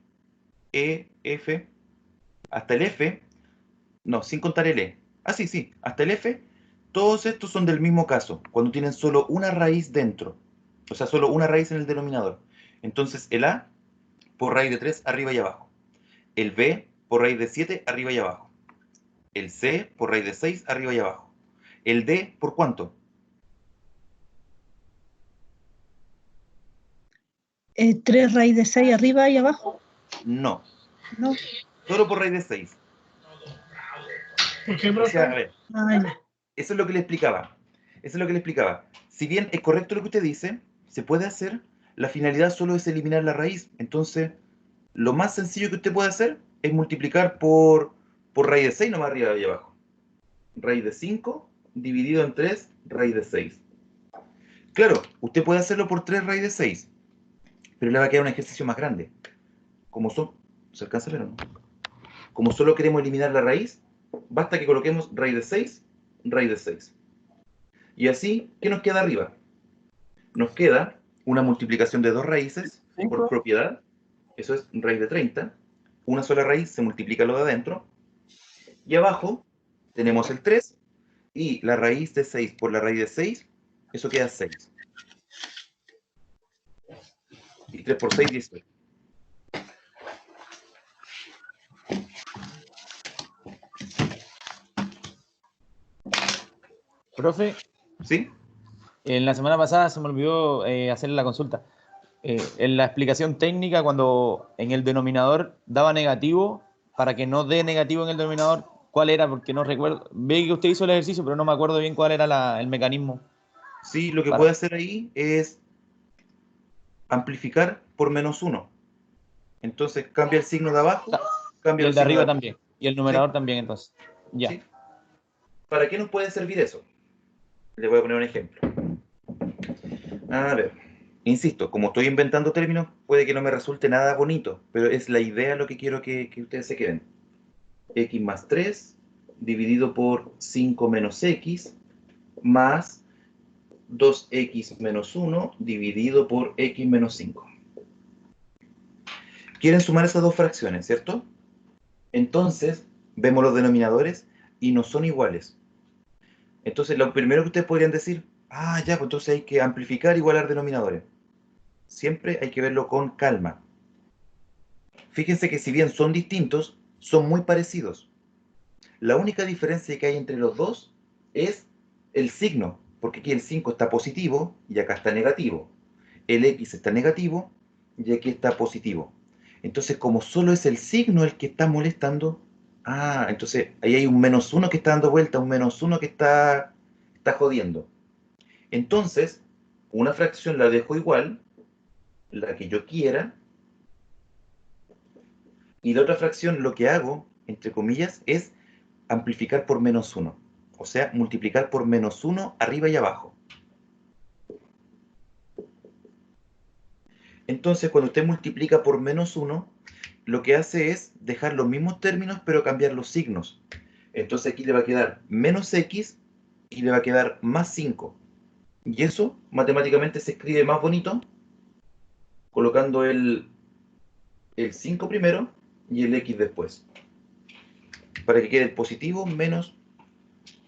E, F, hasta el F, no, sin contar el E. Ah, sí, sí, hasta el F, todos estos son del mismo caso, cuando tienen solo una raíz dentro. O sea, solo una raíz en el denominador. Entonces, el A por raíz de 3 arriba y abajo. El B por raíz de 7 arriba y abajo. El C por raíz de 6 arriba y abajo. El D por ¿cuánto? 3 raíz de 6 arriba y abajo. No, No. solo por raíz de 6. ¿Por qué, O profe? sea, a ver, Ah, ya. eso es lo que le explicaba. Eso es lo que le explicaba. Si bien es correcto lo que usted dice, se puede hacer, la finalidad solo es eliminar la raíz. Entonces, lo más sencillo que usted puede hacer es multiplicar por raíz de 6 nomás arriba y abajo. Raíz de 5 dividido en 3, raíz de 6. Claro, usted puede hacerlo por 3 raíz de 6, pero le va a quedar un ejercicio más grande. Como ¿se alcanza a ver o no? Como solo queremos eliminar la raíz, basta que coloquemos raíz de 6, raíz de 6. Y así, ¿qué nos queda arriba? Nos queda una multiplicación de dos raíces por propiedad. Eso es raíz de 30. Una sola raíz se multiplica lo de adentro. Y abajo tenemos el 3. Y la raíz de 6 por la raíz de 6, eso queda 6. Y 3 por 6, 18. Profe, ¿sí? En la semana pasada se me olvidó hacerle la consulta. En la explicación técnica, cuando en el denominador daba negativo, para que no dé negativo en el denominador, ¿cuál era? Porque no recuerdo. Ve que usted hizo el ejercicio, pero no me acuerdo bien cuál era el mecanismo. Sí, lo que puede hacer ahí es amplificar por -1. Entonces cambia el signo de abajo, cambia Y el el de signo arriba de abajo. también. Y el numerador Sí. también, entonces. Ya. Sí. ¿Para qué nos puede servir eso? Le voy a poner un ejemplo. A ver, insisto, como estoy inventando términos, puede que no me resulte nada bonito, pero es la idea lo que quiero que ustedes se queden. X más 3 dividido por 5 menos X más 2X menos 1 dividido por X menos 5. Quieren sumar esas dos fracciones, ¿cierto? Entonces, vemos los denominadores y no son iguales. Entonces, lo primero que ustedes podrían decir, ya, pues entonces hay que amplificar igualar denominadores. Siempre hay que verlo con calma. Fíjense que si bien son distintos, son muy parecidos. La única diferencia que hay entre los dos es el signo, porque aquí el 5 está positivo y acá está negativo. El X está negativo y aquí está positivo. Entonces, como solo es el signo el que está molestando, entonces ahí hay un -1 que está dando vuelta, un -1 que está jodiendo. Entonces, una fracción la dejo igual, la que yo quiera, y la otra fracción lo que hago, entre comillas, es amplificar por -1. O sea, multiplicar por -1 arriba y abajo. Entonces, cuando usted multiplica por -1, lo que hace es dejar los mismos términos, pero cambiar los signos. Entonces aquí le va a quedar -x y le va a quedar +5. Y eso matemáticamente se escribe más bonito colocando el 5 primero y el x después. Para que quede el positivo menos...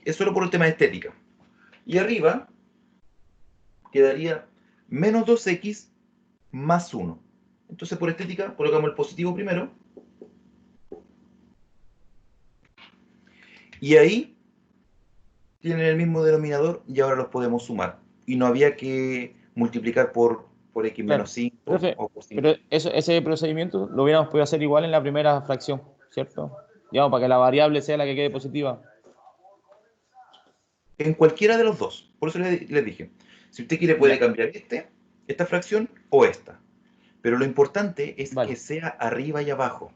Es solo por el tema de estética. Y arriba quedaría -2x más 1. Entonces por estética colocamos el positivo primero. Y ahí tienen el mismo denominador y ahora los podemos sumar. Y no había que multiplicar por x menos 5 Profe, o por 5. pero ese procedimiento lo hubiéramos podido hacer igual en la primera fracción, ¿cierto? Digamos, para que la variable sea la que quede positiva. En cualquiera de los dos. Por eso les dije. Si usted quiere puede cambiar esta fracción o esta. Pero lo importante es que sea arriba y abajo.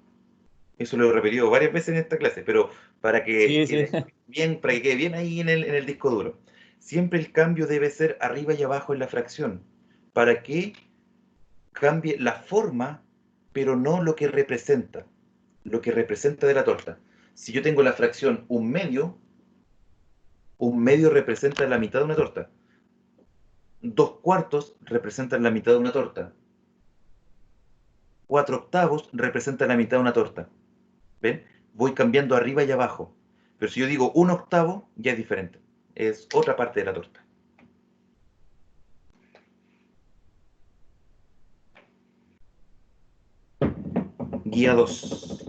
Eso lo he repetido varias veces en esta clase, pero para que Sí, sí. quede bien, para que quede bien ahí en el disco duro. Siempre el cambio debe ser arriba y abajo en la fracción, para que cambie la forma, pero no lo que representa de la torta. Si yo tengo la fracción un medio representa la mitad de una torta. 2/4 representan la mitad de una torta. 4/8 representan la mitad de una torta. ¿Ven? Voy cambiando arriba y abajo. Pero si yo digo 1/8, ya es diferente. Es otra parte de la torta. Guía 2.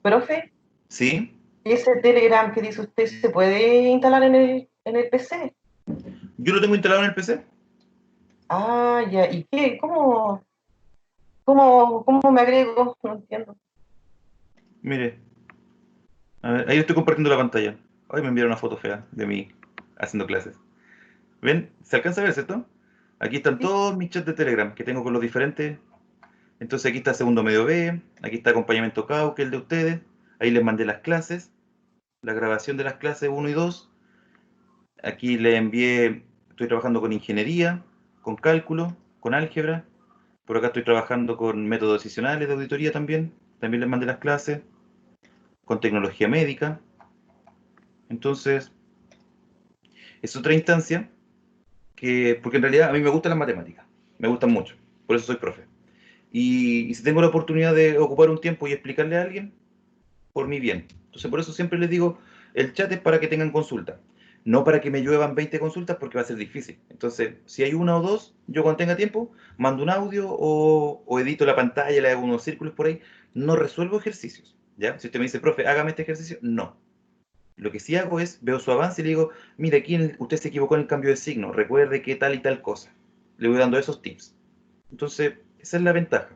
Profe, ¿Sí? ese Telegram que dice usted, ¿se puede instalar en el PC? Yo lo tengo instalado en el PC. Ah, ya. ¿Y qué? ¿Cómo me agrego? No entiendo. Mire. A ver, ahí estoy compartiendo la pantalla. Ay, me enviaron una foto fea de mí haciendo clases. ¿Ven? ¿Se alcanza a ver, cierto? Aquí están todos mis chats de Telegram que tengo con los diferentes. Entonces aquí está segundo medio B, aquí está acompañamiento CAU, que es el de ustedes. Ahí les mandé las clases, la grabación de las clases 1 y 2. Aquí les envié, estoy trabajando con ingeniería, con cálculo, con álgebra. Por acá estoy trabajando con métodos decisionales de auditoría también. También les mandé las clases, con tecnología médica. Entonces, es otra instancia porque en realidad a mí me gustan las matemáticas, me gustan mucho, por eso soy profe. Y si tengo la oportunidad de ocupar un tiempo y explicarle a alguien, por mi bien. Entonces por eso siempre les digo, el chat es para que tengan consulta, no para que me lluevan 20 consultas porque va a ser difícil. Entonces, si hay una o dos, yo cuando tenga tiempo, mando un audio o edito la pantalla, le hago unos círculos por ahí. No resuelvo ejercicios, ¿ya? Si usted me dice, profe, hágame este ejercicio, no. Lo que sí hago es, veo su avance y le digo, mire, aquí usted se equivocó en el cambio de signo, recuerde que tal y tal cosa. Le voy dando esos tips. Entonces, esa es la ventaja.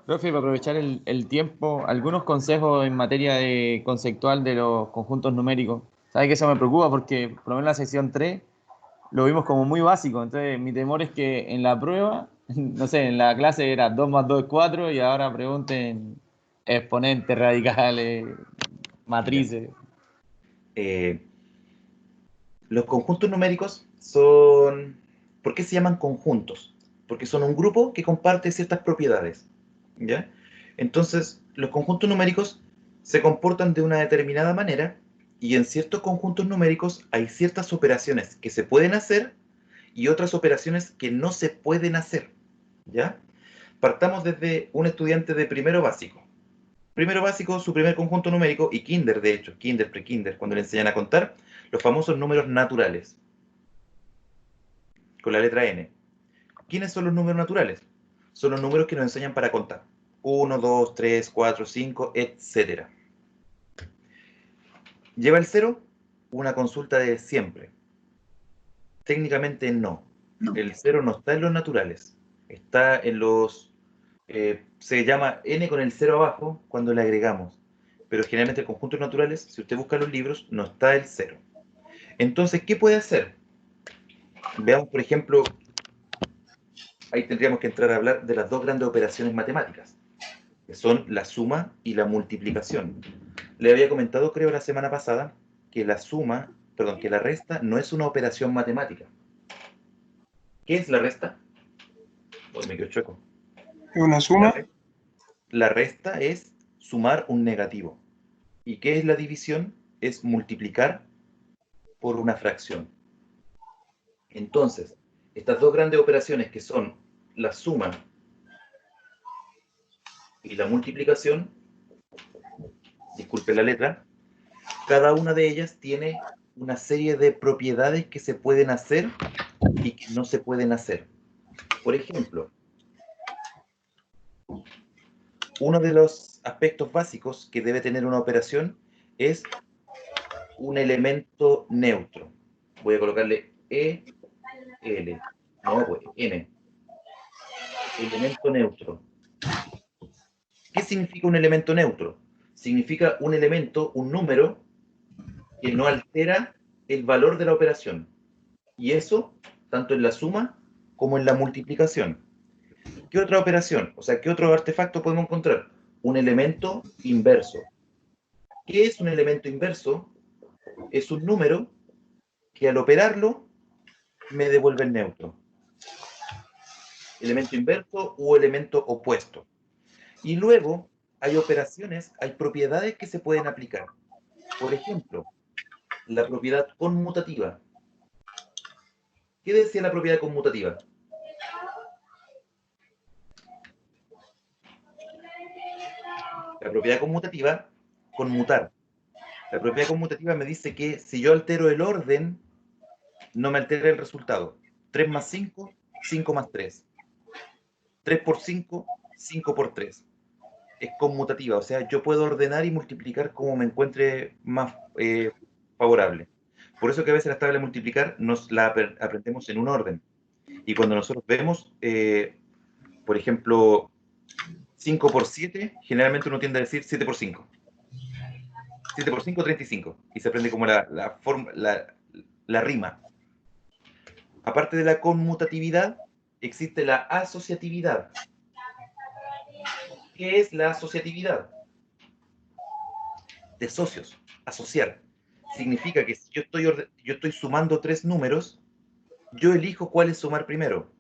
Profe, para aprovechar el tiempo, algunos consejos en materia de conceptual de los conjuntos numéricos. ¿Sabe que eso me preocupa? Porque por lo menos en la sección 3 lo vimos como muy básico. Entonces, mi temor es que en la prueba, no sé, en la clase era 2 más 2 es 4 y ahora pregunten exponentes, radicales, matrices. Los conjuntos numéricos son... ¿Por qué se llaman conjuntos? Porque son un grupo que comparte ciertas propiedades, ¿ya? Entonces, los conjuntos numéricos se comportan de una determinada manera y en ciertos conjuntos numéricos hay ciertas operaciones que se pueden hacer y otras operaciones que no se pueden hacer, ¿ya? Partamos desde un estudiante de primero básico. Primero básico, su primer conjunto numérico, y kinder, de hecho, kinder, pre-kinder, cuando le enseñan a contar, los famosos números naturales, con la letra N. ¿Quiénes son los números naturales? Son los números que nos enseñan para contar. 1, 2, 3, 4, 5, etc. ¿Lleva el 0? Una consulta de siempre. Técnicamente no. El 0 no está en los naturales. Está en los... se llama n con el 0 abajo cuando le agregamos. Pero generalmente en conjuntos naturales, si usted busca los libros, no está el 0. Entonces, ¿qué puede hacer? Veamos, por ejemplo, ahí tendríamos que entrar a hablar de las dos grandes operaciones matemáticas, que son la suma y la multiplicación. Le había comentado, creo, la semana pasada, que que la resta no es una operación matemática. ¿Qué es la resta? Uy, me quedo chueco. ¿Es una suma? La resta es sumar un negativo. ¿Y qué es la división? Es multiplicar por una fracción. Entonces, estas dos grandes operaciones que son la suma y la multiplicación, disculpe la letra, cada una de ellas tiene una serie de propiedades que se pueden hacer y que no se pueden hacer. Por ejemplo, uno de los aspectos básicos que debe tener una operación es un elemento neutro. Voy a colocarle E, L, no, pues N. Elemento neutro. ¿Qué significa un elemento neutro? Significa un elemento, un número, que no altera el valor de la operación. Y eso, tanto en la suma como en la multiplicación. ¿Qué otra operación? O sea, ¿qué otro artefacto podemos encontrar? Un elemento inverso. ¿Qué es un elemento inverso? Es un número que al operarlo me devuelve el neutro. Elemento inverso u elemento opuesto. Y luego hay operaciones, hay propiedades que se pueden aplicar. Por ejemplo, la propiedad conmutativa. ¿Qué decía la propiedad conmutativa? La propiedad conmutativa, conmutar. La propiedad conmutativa me dice que si yo altero el orden, no me altera el resultado. 3 más 5, 5 más 3. 3 por 5, 5 por 3. Es conmutativa, o sea, yo puedo ordenar y multiplicar como me encuentre más favorable. Por eso que a veces las tablas de multiplicar nos la aprendemos en un orden. Y cuando nosotros vemos, por ejemplo, 5 por 7, generalmente uno tiende a decir 7 por 5. 7 por 5, 35. Y se aprende como la rima. Aparte de la conmutatividad, existe la asociatividad. ¿Qué es la asociatividad? De socios, asociar. Significa que si yo estoy sumando 3 números, yo elijo cuál es sumar primero.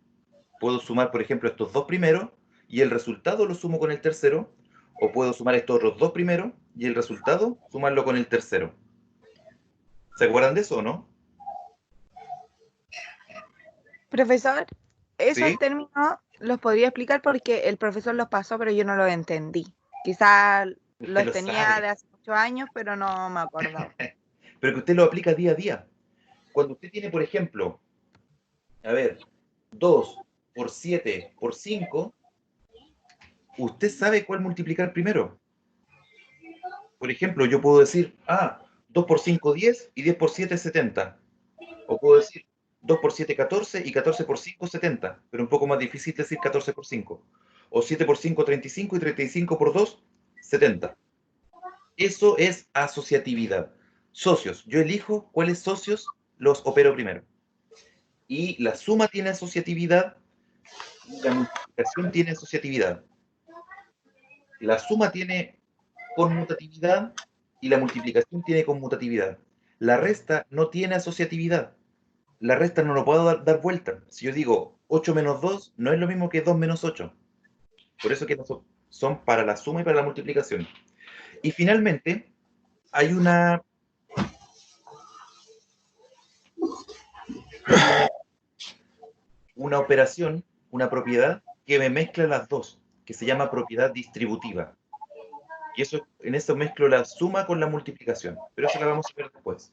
Puedo sumar, por ejemplo, estos 2 primeros y el resultado lo sumo con el tercero, o puedo sumar estos otros 2 primeros y el resultado sumarlo con el tercero. ¿Se acuerdan de eso o no? Profesor, esos ¿Sí? términos los podría explicar porque el profesor los pasó, pero yo no los entendí. Quizás Usted los lo tenía sabe, de hace muchos años, pero no me acordaba. pero que usted lo aplica día a día. Cuando usted tiene, por ejemplo, a ver, 2 por 7 por 5, usted sabe cuál multiplicar primero. Por ejemplo, yo puedo decir, 2 por 5, 10, y 10 por 7, 70. O puedo decir, 2 por 7, 14, y 14 por 5, 70. Pero un poco más difícil decir 14 por 5. O 7 por 5, 35, y 35 por 2, 70. Eso es asociatividad. Socios. Yo elijo cuáles socios los opero primero. Y la suma tiene asociatividad, y la multiplicación tiene asociatividad. La suma tiene conmutatividad y la multiplicación tiene conmutatividad. La resta no tiene asociatividad. La resta no lo puedo dar vuelta. Si yo digo 8 menos 2, no es lo mismo que 2 menos 8. Por eso que son para la suma y para la multiplicación. Y finalmente, hay una operación, una propiedad que me mezcla las dos, que se llama propiedad distributiva. Y eso, en eso mezclo la suma con la multiplicación. Pero eso la vamos a ver después.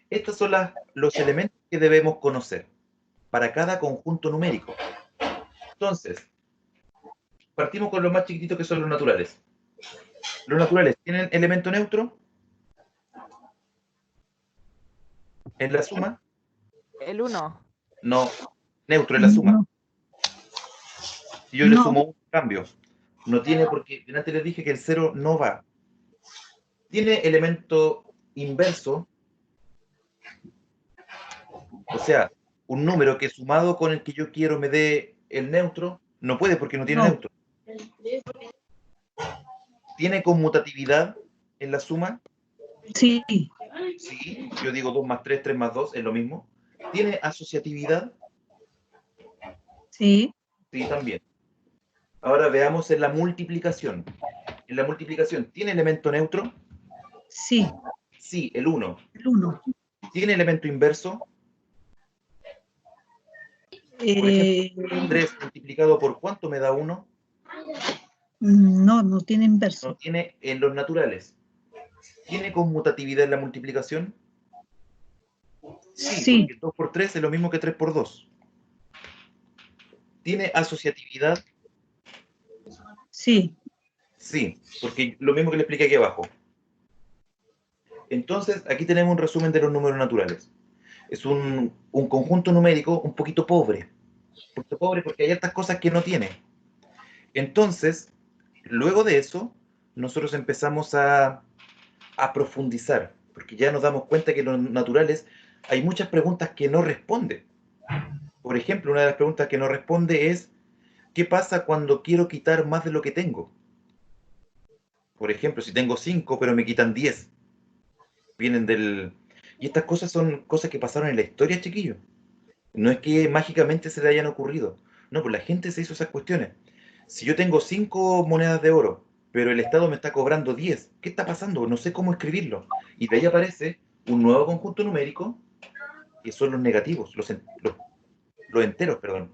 Estos son los elementos que debemos conocer para cada conjunto numérico. Entonces, partimos con los más chiquititos, que son los naturales. Los naturales tienen elemento neutro en la suma. El 1. No, neutro en la suma. Si yo le No. sumo un cambio, no tiene, porque antes les dije que el 0 no va. Tiene elemento inverso, o sea, un número que sumado con el que yo quiero me dé el neutro, no puede porque no tiene No. neutro. ¿Tiene conmutatividad en la suma? Sí, Sí, yo digo 2 más 3, 3 más 2, es lo mismo. ¿Tiene asociatividad? sí, Sí, también. Ahora veamos en la multiplicación. En la multiplicación, ¿tiene elemento neutro? sí, Sí, el 1. el 1. ¿Tiene elemento inverso? Por ejemplo, 3 multiplicado por ¿cuánto me da 1? No, no tiene inverso. No tiene en los naturales. ¿Tiene conmutatividad en la multiplicación? Sí, Sí, porque 2 por 3 es lo mismo que 3 por 2. ¿Tiene asociatividad? sí, Sí, porque lo mismo que le expliqué aquí abajo. Entonces, aquí tenemos un resumen de los números naturales. Es un conjunto numérico un poquito pobre. Un poquito pobre porque hay estas cosas que no tiene. Entonces, luego de eso, nosotros empezamos a profundizar, porque ya nos damos cuenta que en los naturales hay muchas preguntas que no responde. Por ejemplo, una de las preguntas que no responde es, ¿qué pasa cuando quiero quitar más de lo que tengo? Por ejemplo, si tengo 5, pero me quitan 10. Vienen del... Y estas cosas son cosas que pasaron en la historia, chiquillos. No es que mágicamente se le hayan ocurrido. No, pues la gente se hizo esas cuestiones. Si yo tengo 5 monedas de oro, pero el Estado me está cobrando 10, ¿qué está pasando? No sé cómo escribirlo. Y de ahí aparece un nuevo conjunto numérico, que son los negativos, los enteros, perdón.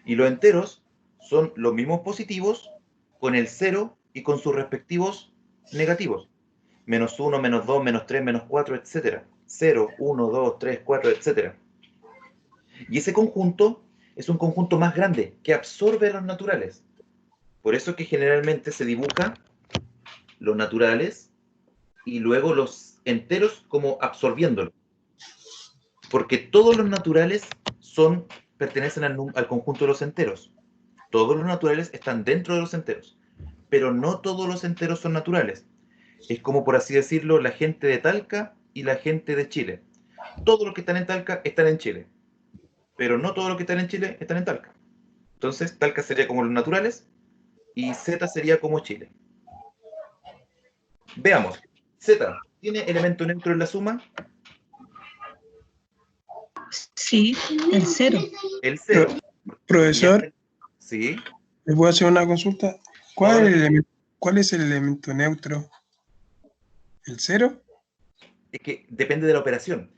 Y los enteros son los mismos positivos con el 0 y con sus respectivos negativos. Menos 1, menos 2, menos 3, menos 4, etc. 0, 1, 2, 3, 4, etc. Y ese conjunto es un conjunto más grande que absorbe a los naturales. Por eso es que generalmente se dibuja los naturales y luego los enteros como absorbiéndolo. Porque todos los naturales pertenecen al conjunto de los enteros. Todos los naturales están dentro de los enteros. Pero no todos los enteros son naturales. Es como, por así decirlo, la gente de Talca y la gente de Chile. Todos los que están en Talca están en Chile. Pero no todos los que están en Chile están en Talca. Entonces, Talca sería como los naturales y Z sería como Chile. Veamos. Z, ¿tiene elemento neutro en la suma? Sí, el 0. El 0. Profesor, Sí. ¿le puedo hacer una consulta? ¿Cuál es el elemento neutro? ¿El 0? Es que depende de la operación.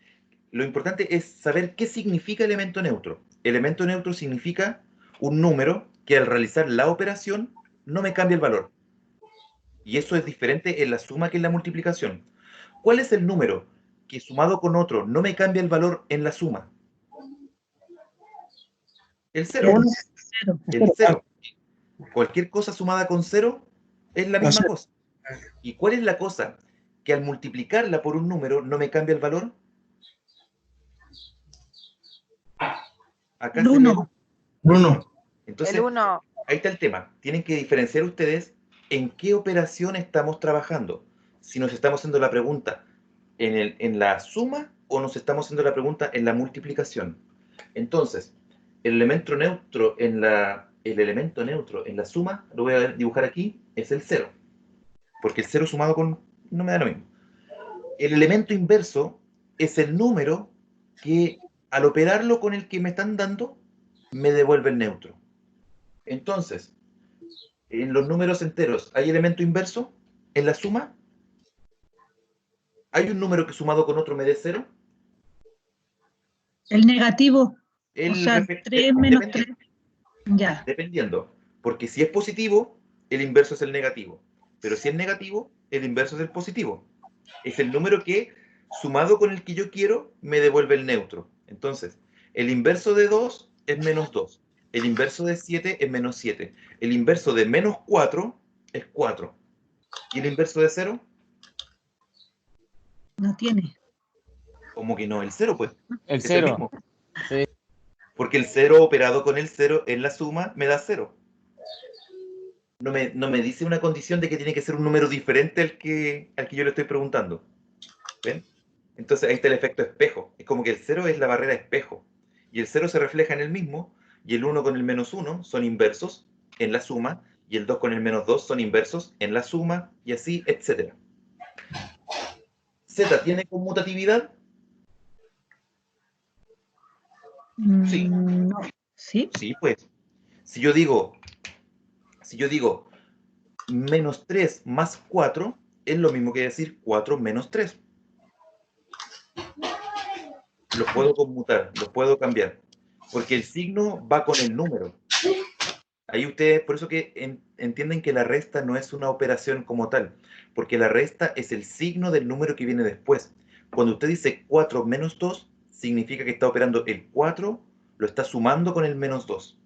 Lo importante es saber qué significa elemento neutro. Elemento neutro significa un número que al realizar la operación no me cambia el valor. Y eso es diferente en la suma que en la multiplicación. ¿Cuál es el número que sumado con otro no me cambia el valor en la suma? El 0. El 0. Cualquier cosa sumada con 0 es la misma cosa. ¿Y cuál es la cosa que al multiplicarla por un número no me cambia el valor? Acá el 1. Entonces, El 1. ahí está el tema. Tienen que diferenciar ustedes en qué operación estamos trabajando. Si nos estamos haciendo la pregunta en la suma o nos estamos haciendo la pregunta en la multiplicación. Entonces, el elemento neutro en la suma, lo voy a dibujar aquí, es el 0. Porque el 0 sumado con... no me da lo mismo. El elemento inverso es el número que al operarlo con el que me están dando, me devuelve el neutro. Entonces, en los números enteros, ¿hay elemento inverso en la suma? ¿Hay un número que sumado con otro me dé 0? El negativo. O sea, 3 menos 3. Ya. Dependiendo. Porque si es positivo, el inverso es el negativo. Pero si es negativo, el inverso es el positivo. Es el número que, sumado con el que yo quiero, me devuelve el neutro. Entonces, el inverso de 2 es menos 2. El inverso de 7 es menos 7. El inverso de menos 4 es 4. ¿Y el inverso de 0? No tiene. ¿Cómo que no? El 0, pues. El es 0. el mismo. Sí. Porque el 0 operado con el 0 en la suma me da 0. No me dice una condición de que tiene que ser un número diferente al que yo le estoy preguntando. ¿Ven? Entonces ahí está el efecto espejo. Es como que el 0 es la barrera espejo. Y el 0 se refleja en el mismo, y el 1 con el menos 1 son inversos en la suma, y el 2 con el menos 2 son inversos en la suma, y así, etc. Z tiene conmutatividad. Sí. No. ¿Sí? Sí, pues. Si yo digo menos 3 más 4, es lo mismo que decir 4 menos 3. Los puedo conmutar, los puedo cambiar. Porque el signo va con el número. Ahí ustedes, por eso que entienden que la resta no es una operación como tal. Porque la resta es el signo del número que viene después. Cuando usted dice 4 menos 2, significa que está operando el 4, lo está sumando con el menos 2.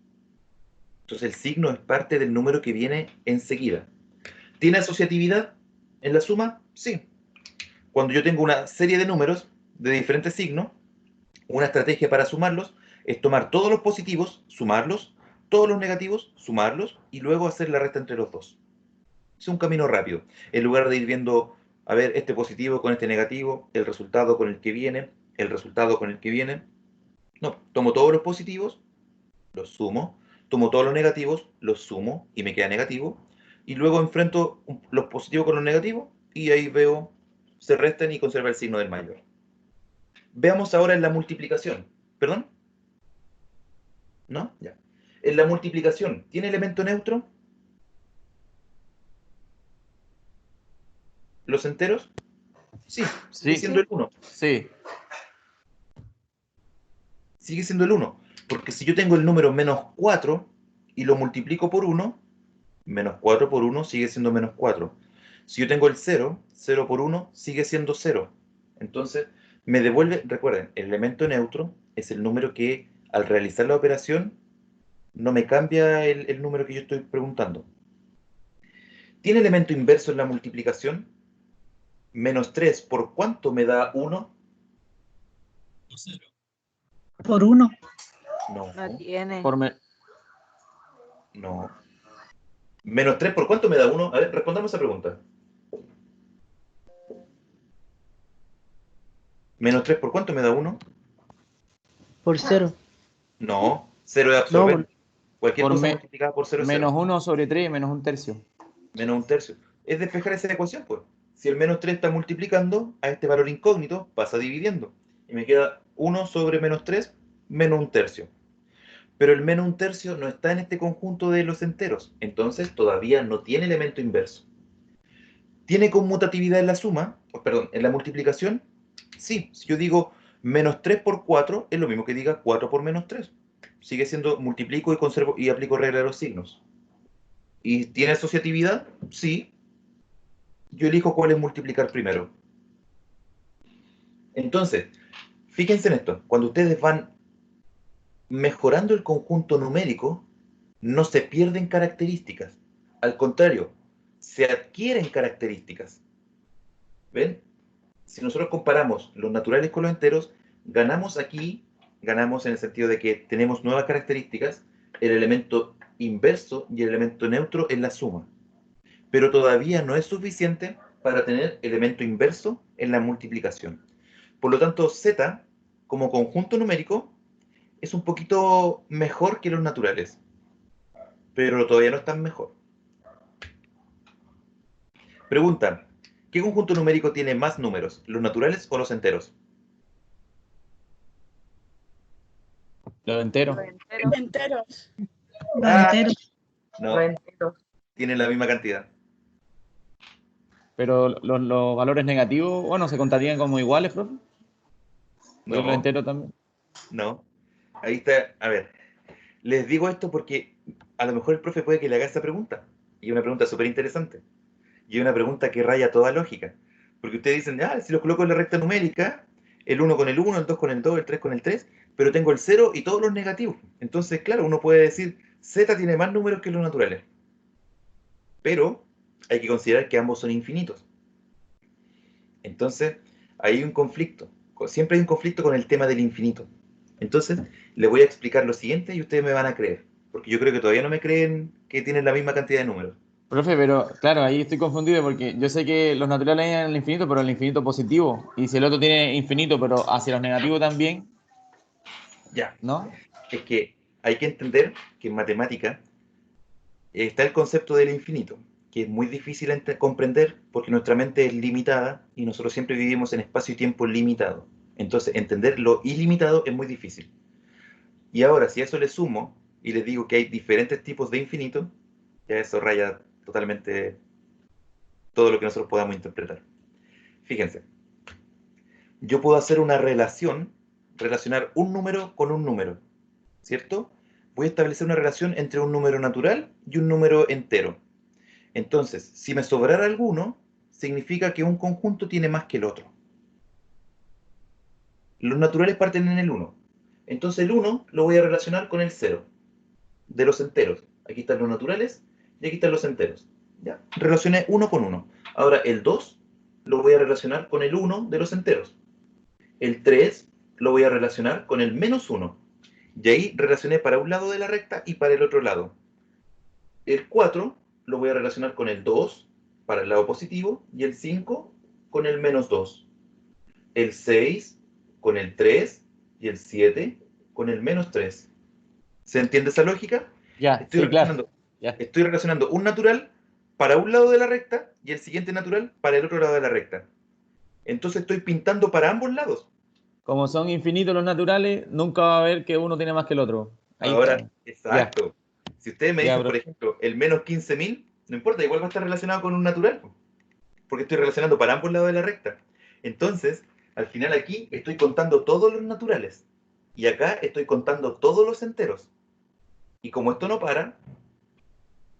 Entonces el signo es parte del número que viene enseguida. ¿Tiene asociatividad en la suma? Sí. Cuando yo tengo una serie de números de diferentes signos, una estrategia para sumarlos es tomar todos los positivos, sumarlos, todos los negativos, sumarlos, y luego hacer la resta entre los dos. Es un camino rápido. En lugar de ir viendo, a ver, este positivo con este negativo, el resultado con el que viene, el resultado con el que viene, No, tomo todos los positivos, los sumo, tomo todos los negativos, los sumo y me queda negativo, y luego enfrento los positivos con los negativos y ahí veo, se restan y conserva el signo del mayor. Veamos ahora en la multiplicación. ¿Perdón? ¿No? Ya. En la multiplicación, ¿tiene elemento neutro? ¿Los enteros? Sí, sigue Sí, siendo el 1. sí. Sigue siendo el 1. Porque si yo tengo el número menos 4 y lo multiplico por 1, menos 4 por 1 sigue siendo menos 4. Si yo tengo el 0, 0 por 1 sigue siendo 0. Entonces, me devuelve, recuerden, el elemento neutro es el número que al realizar la operación no me cambia el número que yo estoy preguntando. ¿Tiene elemento inverso en la multiplicación? Menos 3, ¿por cuánto me da 1? Por 1. No. No tiene. No. Menos 3, ¿por cuánto me da 1? A ver, respondamos esa pregunta. Menos 3, ¿por cuánto me da 1? Por 0. No, 0 es No, absorber. Cualquier Por cosa me- multiplicada por 0 es menos 0. 1 sobre 3 menos un tercio. Menos un tercio. Es despejar esa ecuación, pues. Si el menos 3 está multiplicando, a este valor incógnito pasa dividiendo. Y me queda 1 sobre menos 3 menos un tercio. Pero el menos un tercio no está en este conjunto de los enteros. Entonces todavía no tiene elemento inverso. ¿Tiene conmutatividad en la suma? Perdón, en la multiplicación. Sí, si yo digo menos 3 por 4, es lo mismo que diga 4 por menos 3. Sigue siendo multiplico y conservo y aplico regla de los signos. ¿Y tiene asociatividad? Sí. Yo elijo cuál es multiplicar primero. Entonces, fíjense en esto. Cuando ustedes van mejorando el conjunto numérico, no se pierden características. Al contrario, se adquieren características. ¿Ven? Si nosotros comparamos los naturales con los enteros, ganamos aquí, ganamos en el sentido de que tenemos nuevas características, el elemento inverso y el elemento neutro en la suma. Pero todavía no es suficiente para tener elemento inverso en la multiplicación. Por lo tanto, Z, como conjunto numérico, es un poquito mejor que los naturales, pero todavía no es tan mejor. Pregunta, ¿qué conjunto numérico tiene más números, los naturales o los enteros? Los enteros. Enteros. Ah, Enteros. no, tienen la misma cantidad. Pero los valores negativos, bueno, ¿se contarían como iguales, profe? ¿Y los No, enteros también? no. Ahí está, a ver, les digo esto porque a lo mejor el profe puede que le haga esa pregunta. Y es una pregunta súper interesante. Y es una pregunta que raya toda lógica. Porque ustedes dicen, si los coloco en la recta numérica, el 1 con el 1, el 2 con el 2, el 3 con el 3, pero tengo el 0 y todos los negativos. Entonces, claro, uno puede decir, Z tiene más números que los naturales. Pero hay que considerar que ambos son infinitos. Entonces, hay un conflicto. Siempre hay un conflicto con el tema del infinito. Entonces, les voy a explicar lo siguiente y ustedes me van a creer. Porque yo creo que todavía no me creen que tienen la misma cantidad de números. Profe, pero claro, ahí estoy confundido porque yo sé que los naturales hay en el infinito, pero el infinito positivo. Y si el otro tiene infinito, pero hacia los negativos también, Ya. ¿no? Es que hay que entender que en matemática está el concepto del infinito, que es muy difícil comprender porque nuestra mente es limitada y nosotros siempre vivimos en espacio y tiempo limitado. Entonces, entender lo ilimitado es muy difícil. Y ahora, si a eso le sumo y les digo que hay diferentes tipos de infinito, ya eso raya totalmente todo lo que nosotros podamos interpretar. Fíjense, yo puedo hacer una relacionar un número con un número, ¿cierto? Voy a establecer una relación entre un número natural y un número entero. Entonces, si me sobrara alguno, significa que un conjunto tiene más que el otro. Los naturales parten en el 1. Entonces el 1 lo voy a relacionar con el 0 de los enteros. Aquí están los naturales y aquí están los enteros. ¿Ya? Relacioné 1 con 1. Ahora el 2 lo voy a relacionar con el 1 de los enteros. El 3 lo voy a relacionar con el menos 1. Y ahí relacioné para un lado de la recta y para el otro lado. El 4 lo voy a relacionar con el 2 para el lado positivo y el 5 con el menos 2. El 6 con el 3 y el 7 con el -3. ¿Se entiende esa lógica? Ya, sí, claro. Ya. Estoy relacionando un natural para un lado de la recta y el siguiente natural para el otro lado de la recta. Entonces estoy pintando para ambos lados. Como son infinitos los naturales, nunca va a haber que uno tiene más que el otro. Ahí Ahora, está. exacto. Ya. Si ustedes me Ya, dicen, por ejemplo, el -15.000, no importa, igual va a estar relacionado con un natural, porque estoy relacionando para ambos lados de la recta. Entonces, al final aquí estoy contando todos los naturales y acá estoy contando todos los enteros. Y como esto no para,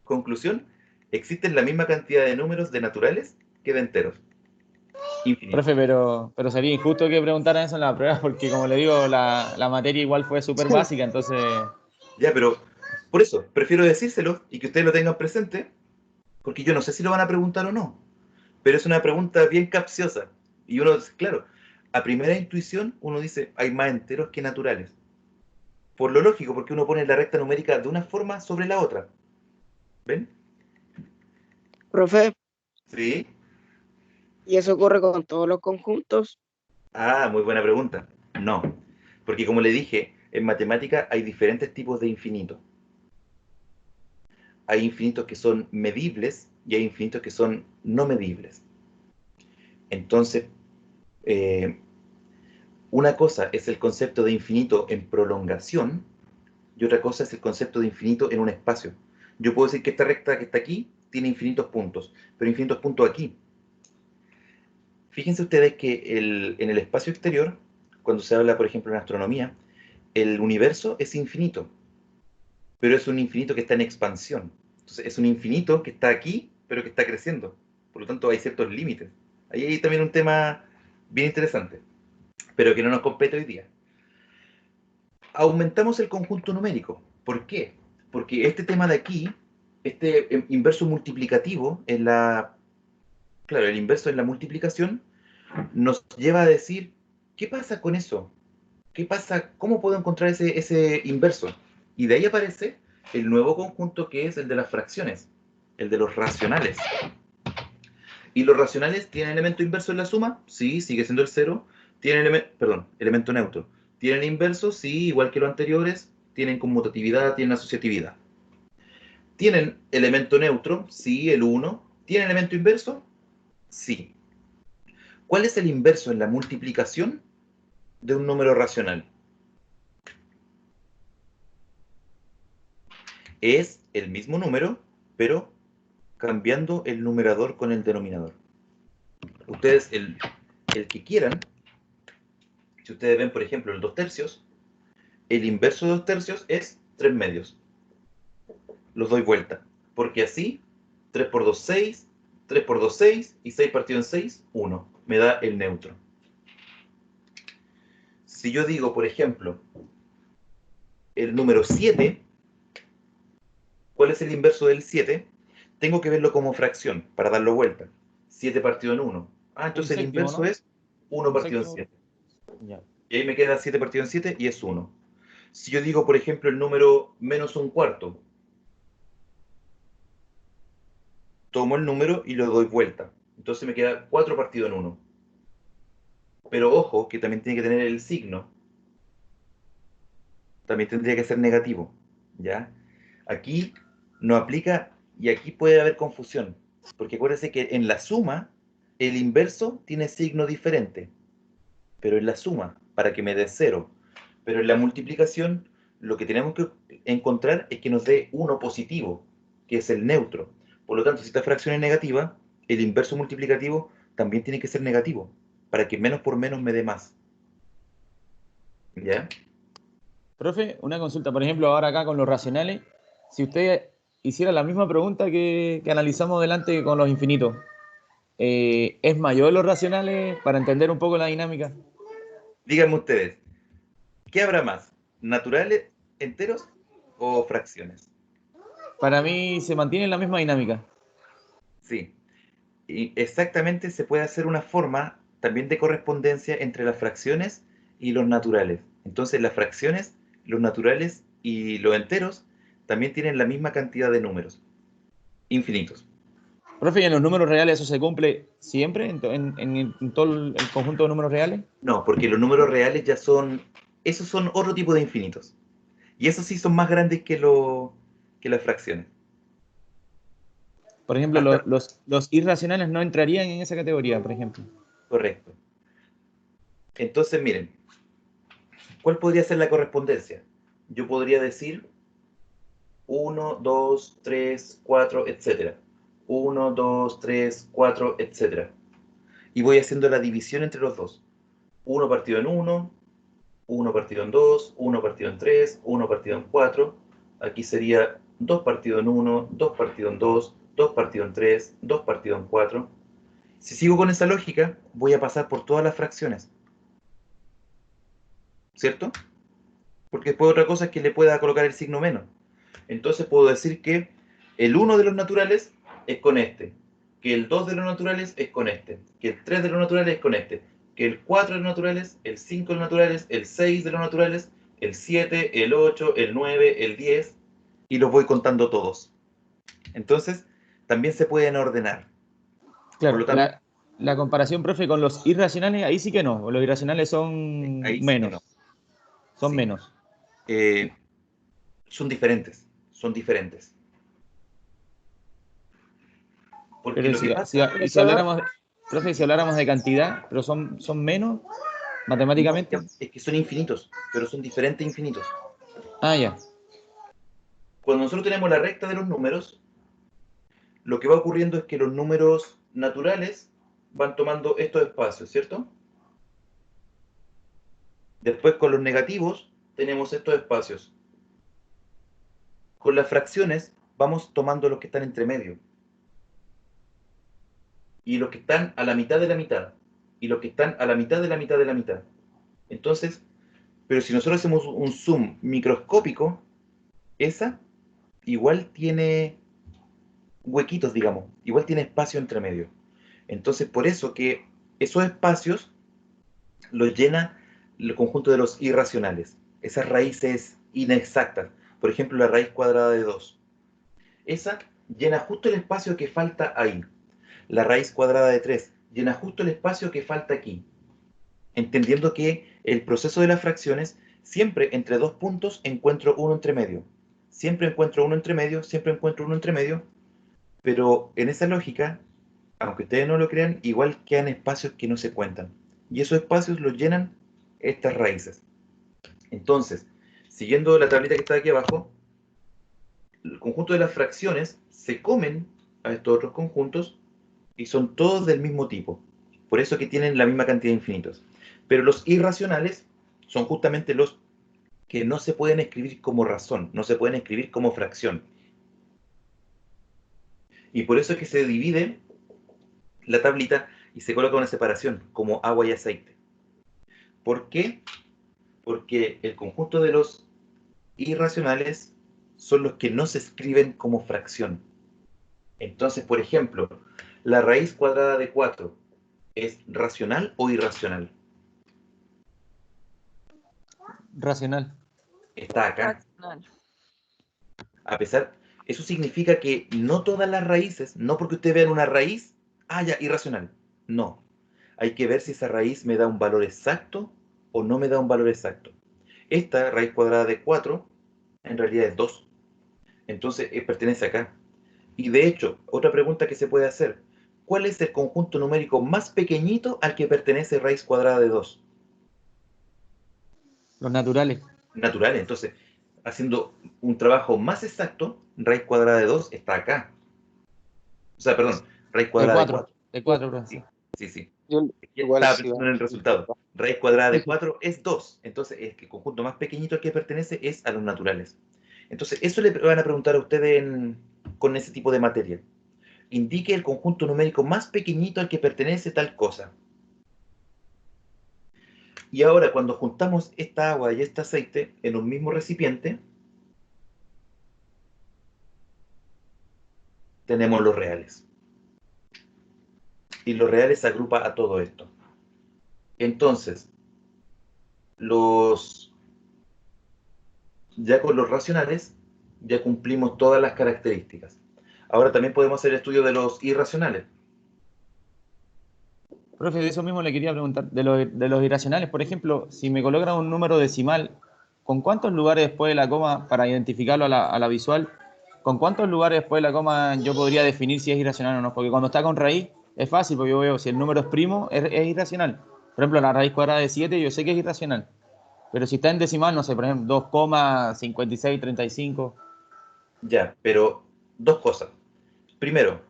conclusión, existen la misma cantidad de números de naturales que de enteros. Infinito. Profe, pero sería injusto que preguntaran eso en la prueba, porque como le digo, la materia igual fue súper básica, entonces... Ya, pero por eso, prefiero decírselo y que ustedes lo tengan presente, porque yo no sé si lo van a preguntar o no, pero es una pregunta bien capciosa. Y uno, claro, a primera intuición uno dice, hay más enteros que naturales. Por lo lógico, porque uno pone la recta numérica de una forma sobre la otra. ¿Ven? Profe, Sí. ¿y eso ocurre con todos los conjuntos? Ah, muy buena pregunta. No, porque como le dije, en matemática hay diferentes tipos de infinito. Hay infinitos que son medibles y hay infinitos que son no medibles. Entonces, una cosa es el concepto de infinito en prolongación y otra cosa es el concepto de infinito en un espacio. Yo puedo decir que esta recta que está aquí tiene infinitos puntos, pero infinitos puntos aquí. Fíjense ustedes que en el espacio exterior, cuando se habla, por ejemplo, en astronomía, el universo es infinito, pero es un infinito que está en expansión. Entonces, es un infinito que está aquí, pero que está creciendo. Por lo tanto, hay ciertos límites. Ahí hay también un tema bien interesante, pero que no nos compete hoy día. Aumentamos el conjunto numérico. ¿Por qué? Porque este tema de aquí, este inverso multiplicativo, claro, el inverso en la multiplicación, nos lleva a decir, ¿qué pasa con eso? ¿Qué pasa? ¿Cómo puedo encontrar ese inverso? Y de ahí aparece el nuevo conjunto que es el de las fracciones, el de los racionales. ¿Y los racionales tienen elemento inverso en la suma? Sí, sigue siendo el 0. Tienen elemento neutro. ¿Tienen inverso? Sí, igual que los anteriores. Tienen conmutatividad, tienen asociatividad. ¿Tienen elemento neutro? Sí, el 1. ¿Tienen elemento inverso? Sí. ¿Cuál es el inverso en la multiplicación de un número racional? Es el mismo número, pero cambiando el numerador con el denominador. Ustedes, el que quieran, si ustedes ven, por ejemplo, el 2/3, el inverso de 2/3 es 3/2. Los doy vuelta, porque así, 3 por 2, 6, 3 por 2, 6, y 6 partido en 6, 1. Me da el neutro. Si yo digo, por ejemplo, el número 7, ¿cuál es el inverso del 7? Tengo que verlo como fracción, para darlo vuelta. 7 partido en 1. Ah, entonces el inverso, ¿no?, es 1 partido en 7. Ya. Y ahí me queda 7 partido en 7 y es 1. Si yo digo, por ejemplo, el número -1/4, tomo el número y lo doy vuelta. Entonces me queda 4 partido en 1. Pero ojo, que también tiene que tener el signo. También tendría que ser negativo, ¿ya? Aquí no aplica y aquí puede haber confusión. Porque acuérdense que en la suma, el inverso tiene signo diferente. Pero en la suma, para que me dé 0. Pero en la multiplicación, lo que tenemos que encontrar es que nos dé 1 positivo, que es el neutro. Por lo tanto, si esta fracción es negativa, el inverso multiplicativo también tiene que ser negativo, para que menos por menos me dé más. ¿Ya? Profe, una consulta, por ejemplo, ahora acá con los racionales, si usted hiciera la misma pregunta que analizamos delante con los infinitos, ¿es mayor los racionales para entender un poco la dinámica? Díganme ustedes, ¿qué habrá más? ¿Naturales enteros o fracciones? Para mí se mantiene la misma dinámica. Sí. Y exactamente, se puede hacer una forma también de correspondencia entre las fracciones y los naturales. Entonces las fracciones, los naturales y los enteros también tienen la misma cantidad de números, infinitos. Profe, ¿y en los números reales eso se cumple siempre, en todo el conjunto de números reales? No, porque los números reales ya son esos son otro tipo de infinitos. Y esos sí son más grandes que las fracciones. Por ejemplo, los irracionales no entrarían en esa categoría, por ejemplo. Correcto. Entonces, miren, ¿cuál podría ser la correspondencia? Yo podría decir 1, 2, 3, 4, etc. 1, 2, 3, 4, etc. Y voy haciendo la división entre los dos. 1 partido en 1, 1 partido en 2, 1 partido en 3, 1 partido en 4. Aquí sería 2 partido en 1, 2 partido en 2, 2 partido en 3, 2 partido en 4. Si sigo con esa lógica, voy a pasar por todas las fracciones. ¿Cierto? Porque después otra cosa es que le pueda colocar el signo menos. Entonces puedo decir que el 1 de los naturales es con este, que el 2 de los naturales es con este, que el 3 de los naturales es con este, que el 4 de los naturales, el 5 de los naturales, el 6 de los naturales, el 7, el 8, el 9, el 10, y los voy contando todos. Entonces, también se pueden ordenar. Claro, Por lo tanto, la comparación, profe, con los irracionales, ahí sí que no. Los irracionales son ahí sí menos. que no. Son Sí. menos. Son diferentes. Son diferentes. Porque Pero lo que pasa... si habláramos, profe, si habláramos de cantidad, pero son menos matemáticamente. No, es que son infinitos, pero son diferentes infinitos. Ah, ya. Cuando nosotros tenemos la recta de los números, lo que va ocurriendo es que los números naturales van tomando estos espacios, ¿cierto? Después con los negativos tenemos estos espacios. Con las fracciones vamos tomando los que están entre medio. Y los que están a la mitad de la mitad. Y los que están a la mitad de la mitad de la mitad. Entonces, pero si nosotros hacemos un zoom microscópico, esa igual tiene huequitos, digamos. Igual tiene espacio entre medio. Entonces, por eso que esos espacios los llena el conjunto de los irracionales. Esas raíces inexactas. Por ejemplo, la raíz cuadrada de 2. Esa llena justo el espacio que falta ahí. La raíz cuadrada de 3 llena justo el espacio que falta aquí. Entendiendo que el proceso de las fracciones, siempre entre dos puntos encuentro uno entre medio. Siempre encuentro uno entre medio, siempre encuentro uno entre medio. Pero en esa lógica, aunque ustedes no lo crean, igual quedan espacios que no se cuentan. Y esos espacios los llenan estas raíces. Entonces, siguiendo la tablita que está aquí abajo, el conjunto de las fracciones se comen a estos otros conjuntos y son todos del mismo tipo. Por eso que tienen la misma cantidad de infinitos. Pero los irracionales son justamente los que no se pueden escribir como razón, no se pueden escribir como fracción. Y por eso es que se divide la tablita y se coloca una separación, como agua y aceite. ¿Por qué? Porque el conjunto de los irracionales son los que no se escriben como fracción. Entonces, por ejemplo, la raíz cuadrada de 4, ¿es racional o irracional? Racional. Está acá. A pesar, eso significa que no todas las raíces, no porque ustedes vean una raíz, ya, irracional. No. Hay que ver si esa raíz me da un valor exacto o no me da un valor exacto. Esta raíz cuadrada de 4, en realidad es 2. Entonces, pertenece acá. Y de hecho, otra pregunta que se puede hacer, ¿cuál es el conjunto numérico más pequeñito al que pertenece raíz cuadrada de 2? Los naturales. Naturales. Entonces, haciendo un trabajo más exacto, raíz cuadrada de 2 está acá. O sea, perdón, raíz cuadrada de 4. De 4, profe. Sí. Igual Estaba sí, pensando en el resultado. Raíz cuadrada de 4 es 2. Entonces, es que el conjunto más pequeñito al que pertenece es a los naturales. Entonces, eso le van a preguntar a ustedes con ese tipo de materia. Indique el conjunto numérico más pequeñito al que pertenece tal cosa. Y ahora, cuando juntamos esta agua y este aceite en un mismo recipiente, tenemos los reales. Y los reales se agrupa a todo esto. Entonces, ya con los racionales, ya cumplimos todas las características. Ahora también podemos hacer estudio de los irracionales. Profe, de eso mismo le quería preguntar, de los irracionales, por ejemplo, si me colocan un número decimal, ¿con cuántos lugares después de la coma, para identificarlo a la visual, con cuántos lugares después de la coma yo podría definir si es irracional o no? Porque cuando está con raíz, es fácil, porque yo veo si el número es primo, es irracional. Por ejemplo, la raíz cuadrada de 7 yo sé que es irracional. Pero si está en decimal, no sé, por ejemplo, 2,5635. Ya, pero dos cosas. Primero,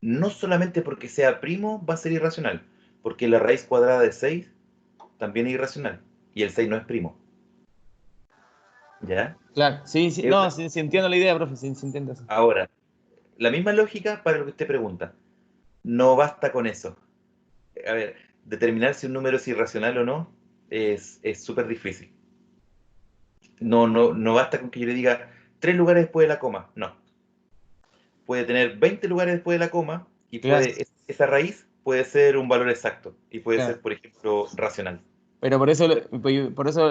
no solamente porque sea primo va a ser irracional, porque la raíz cuadrada de 6 también es irracional, y el 6 no es primo. ¿Ya? Claro, sí, sí, no, sí, sí entiendo la idea, profe, sí, sí entiendo eso. Ahora, la misma lógica para lo que usted pregunta. No basta con eso. A ver, determinar si un número es irracional o no es súper difícil. No basta con que yo le diga 3 lugares después de la coma. No. Puede tener 20 lugares después de la coma y Claro. esa raíz puede ser un valor exacto y puede Claro. ser, por ejemplo, racional. Pero por eso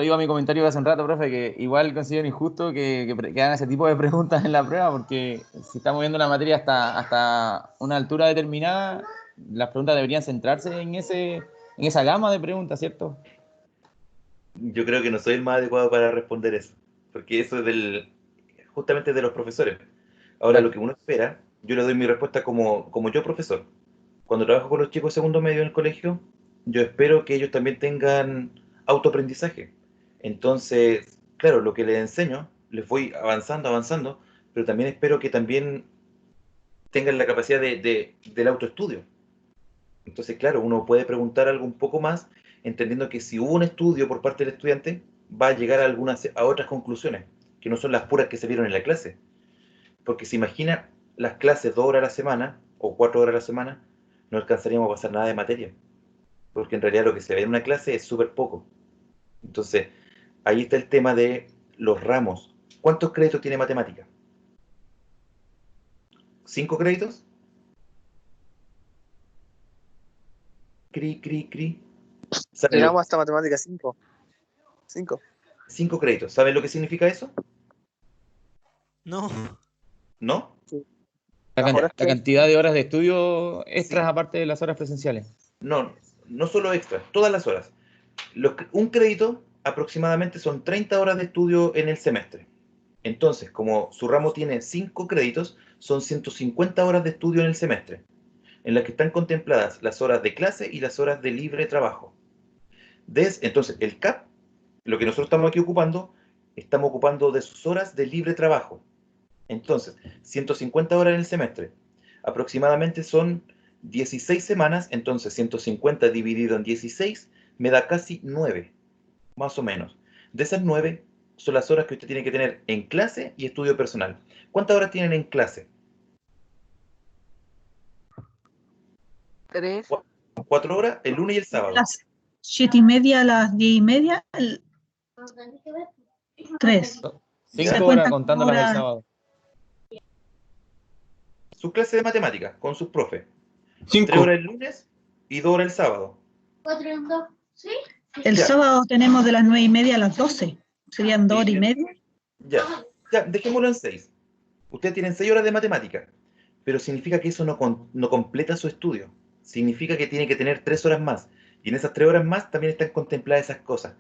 iba mi comentario hace un rato, profe, que igual considero injusto que hagan ese tipo de preguntas en la prueba, porque si estamos viendo la materia hasta una altura determinada, las preguntas deberían centrarse en esa gama de preguntas, ¿cierto? Yo creo que no soy el más adecuado para responder eso, porque eso es justamente de los profesores. Ahora, Claro. lo que uno espera, yo le doy mi respuesta como yo profesor. Cuando trabajo con los chicos de segundo medio en el colegio, yo espero que ellos también tengan autoaprendizaje. Entonces, claro, lo que les enseño, les voy avanzando, pero también espero que también tengan la capacidad del autoestudio. Entonces, claro, uno puede preguntar algo un poco más, entendiendo que si hubo un estudio por parte del estudiante, va a llegar a otras conclusiones, que no son las puras que se vieron en la clase. Porque se imagina las clases 2 horas a la semana, o 4 horas a la semana, no alcanzaríamos a pasar nada de materia. Porque en realidad lo que se ve en una clase es súper poco. Entonces, ahí está el tema de los ramos. ¿Cuántos créditos tiene matemática? ¿5 créditos? Cri. Llegamos hasta matemática 5. 5 créditos. ¿Saben lo que significa eso? No. ¿No? La cantidad de horas de estudio extras aparte de las horas presenciales. No solo extras, todas las horas. Un crédito aproximadamente son 30 horas de estudio en el semestre. Entonces, como su ramo tiene 5 créditos, son 150 horas de estudio en el semestre, en las que están contempladas las horas de clase y las horas de libre trabajo. Entonces, el CAP, lo que nosotros estamos aquí ocupando, estamos ocupando de sus horas de libre trabajo. Entonces, 150 horas en el semestre, aproximadamente son 16 semanas, entonces 150 dividido en 16 me da casi 9, más o menos. De esas 9 son las horas que usted tiene que tener en clase y estudio personal. ¿Cuántas horas tienen en clase? 3. 4 horas, el lunes y el sábado. Las 7:30 a las 10:30, 3. 5 horas contando las del sábado. Su clase de matemáticas con sus profes. 5. 3 horas el lunes y 2 horas el sábado. 4 en 2, ¿sí? El sábado tenemos de las 9:30 a las 12. Serían 2 horas y media. Ya, dejémoslo en 6. Ustedes tienen 6 horas de matemática, pero significa que eso no completa su estudio. Significa que tiene que tener 3 horas más. Y en esas 3 horas más también están contempladas esas cosas.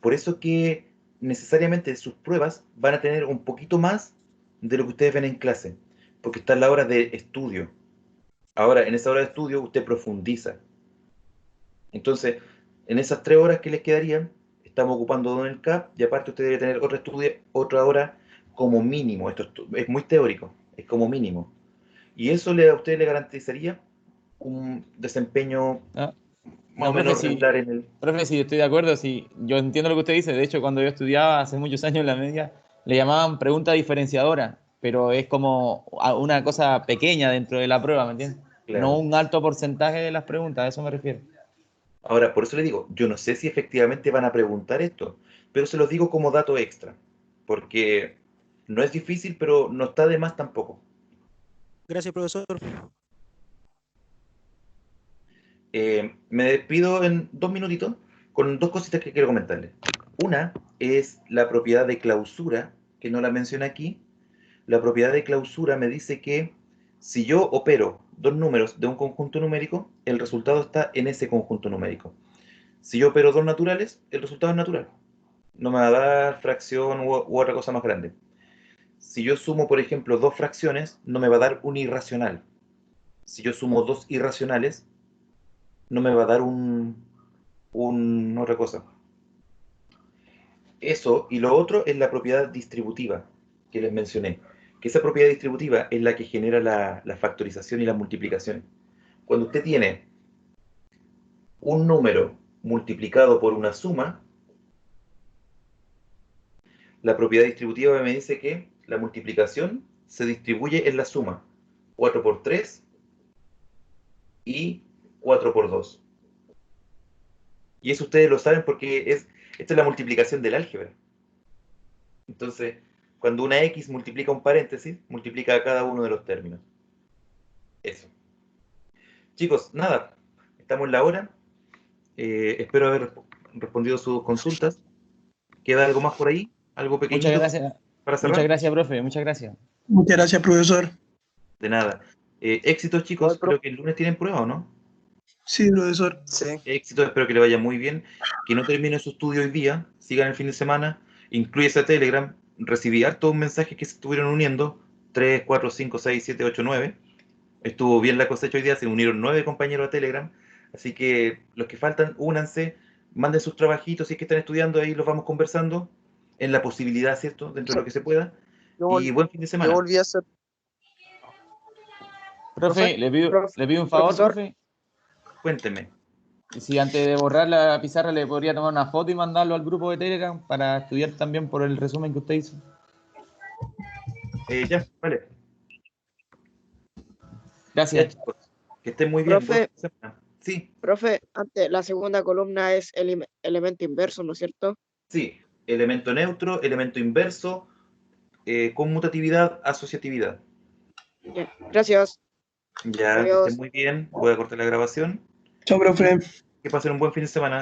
Por eso que necesariamente sus pruebas van a tener un poquito más de lo que ustedes ven en clase, porque está en la hora de estudio. Ahora, en esa hora de estudio usted profundiza. Entonces, en esas 3 horas que les quedarían, estamos ocupando 2 en el CAP, y aparte usted debe tener otra hora como mínimo. Esto es muy teórico, es como mínimo. Y eso a usted le garantizaría un desempeño más o menos regular en el... Profe, sí, estoy de acuerdo, sí, yo entiendo lo que usted dice. De hecho, cuando yo estudiaba hace muchos años en la media, le llamaban pregunta diferenciadora, pero es como una cosa pequeña dentro de la prueba, ¿me entiendes? Claro. No un alto porcentaje de las preguntas, a eso me refiero. Ahora, por eso le digo, yo no sé si efectivamente van a preguntar esto, pero se los digo como dato extra, porque no es difícil, pero no está de más tampoco. Gracias, profesor. Me despido en 2 minutitos con 2 cositas que quiero comentarles. Una es la propiedad de clausura, que no la mencioné aquí. La propiedad de clausura me dice que si yo opero dos números de un conjunto numérico, el resultado está en ese conjunto numérico. Si yo opero dos naturales, el resultado es natural. No me va a dar fracción u otra cosa más grande. Si yo sumo, por ejemplo, dos fracciones, no me va a dar un irracional. Si yo sumo dos irracionales, no me va a dar otra cosa. Eso, y lo otro es la propiedad distributiva que les mencioné. Que esa propiedad distributiva es la que genera la factorización y las multiplicaciones. Cuando usted tiene un número multiplicado por una suma, la propiedad distributiva me dice que la multiplicación se distribuye en la suma. 4 por 3 y 4 por 2. Y eso ustedes lo saben porque esta es la multiplicación del álgebra. Entonces, cuando una X multiplica un paréntesis, multiplica a cada uno de los términos. Eso. Chicos, nada, estamos en la hora. Espero haber respondido sus consultas. ¿Queda algo más por ahí? ¿Algo pequeñito Muchas gracias. para cerrar? Muchas gracias, profe. Muchas gracias. Muchas gracias, profesor. De nada. Éxitos, chicos. Creo que el lunes tienen prueba, ¿o no? Sí, profesor. Sí. Éxitos, espero que le vaya muy bien. Que no termine su estudio hoy día. Sigan el fin de semana. Incluye a Telegram. Recibí hartos mensajes que se estuvieron uniendo. 3, 4, 5, 6, 7, 8, 9. Estuvo bien la cosecha hoy día. Se unieron 9 compañeros a Telegram. Así que los que faltan, únanse. Manden sus trabajitos. Si es que están estudiando, ahí los vamos conversando. En la posibilidad, ¿cierto? Dentro de lo que se pueda. Y buen fin de semana. Yo volví a hacer. Profe, le pido un favor, profesor. profe. Cuénteme. Si antes de borrar la pizarra le podría tomar una foto y mandarlo al grupo de Telegram para estudiar también por el resumen que usted hizo. Ya, vale. Gracias. Ya, chicos. Que estén muy bien. Profe, Sí, profe, antes la segunda columna es el elemento inverso, ¿no es cierto? sí. Elemento neutro, elemento inverso, conmutatividad, asociatividad. Bien, gracias. Ya, que Adiós. estén muy bien. Voy a cortar la grabación. Chao, profe. Que pasen un buen fin de semana.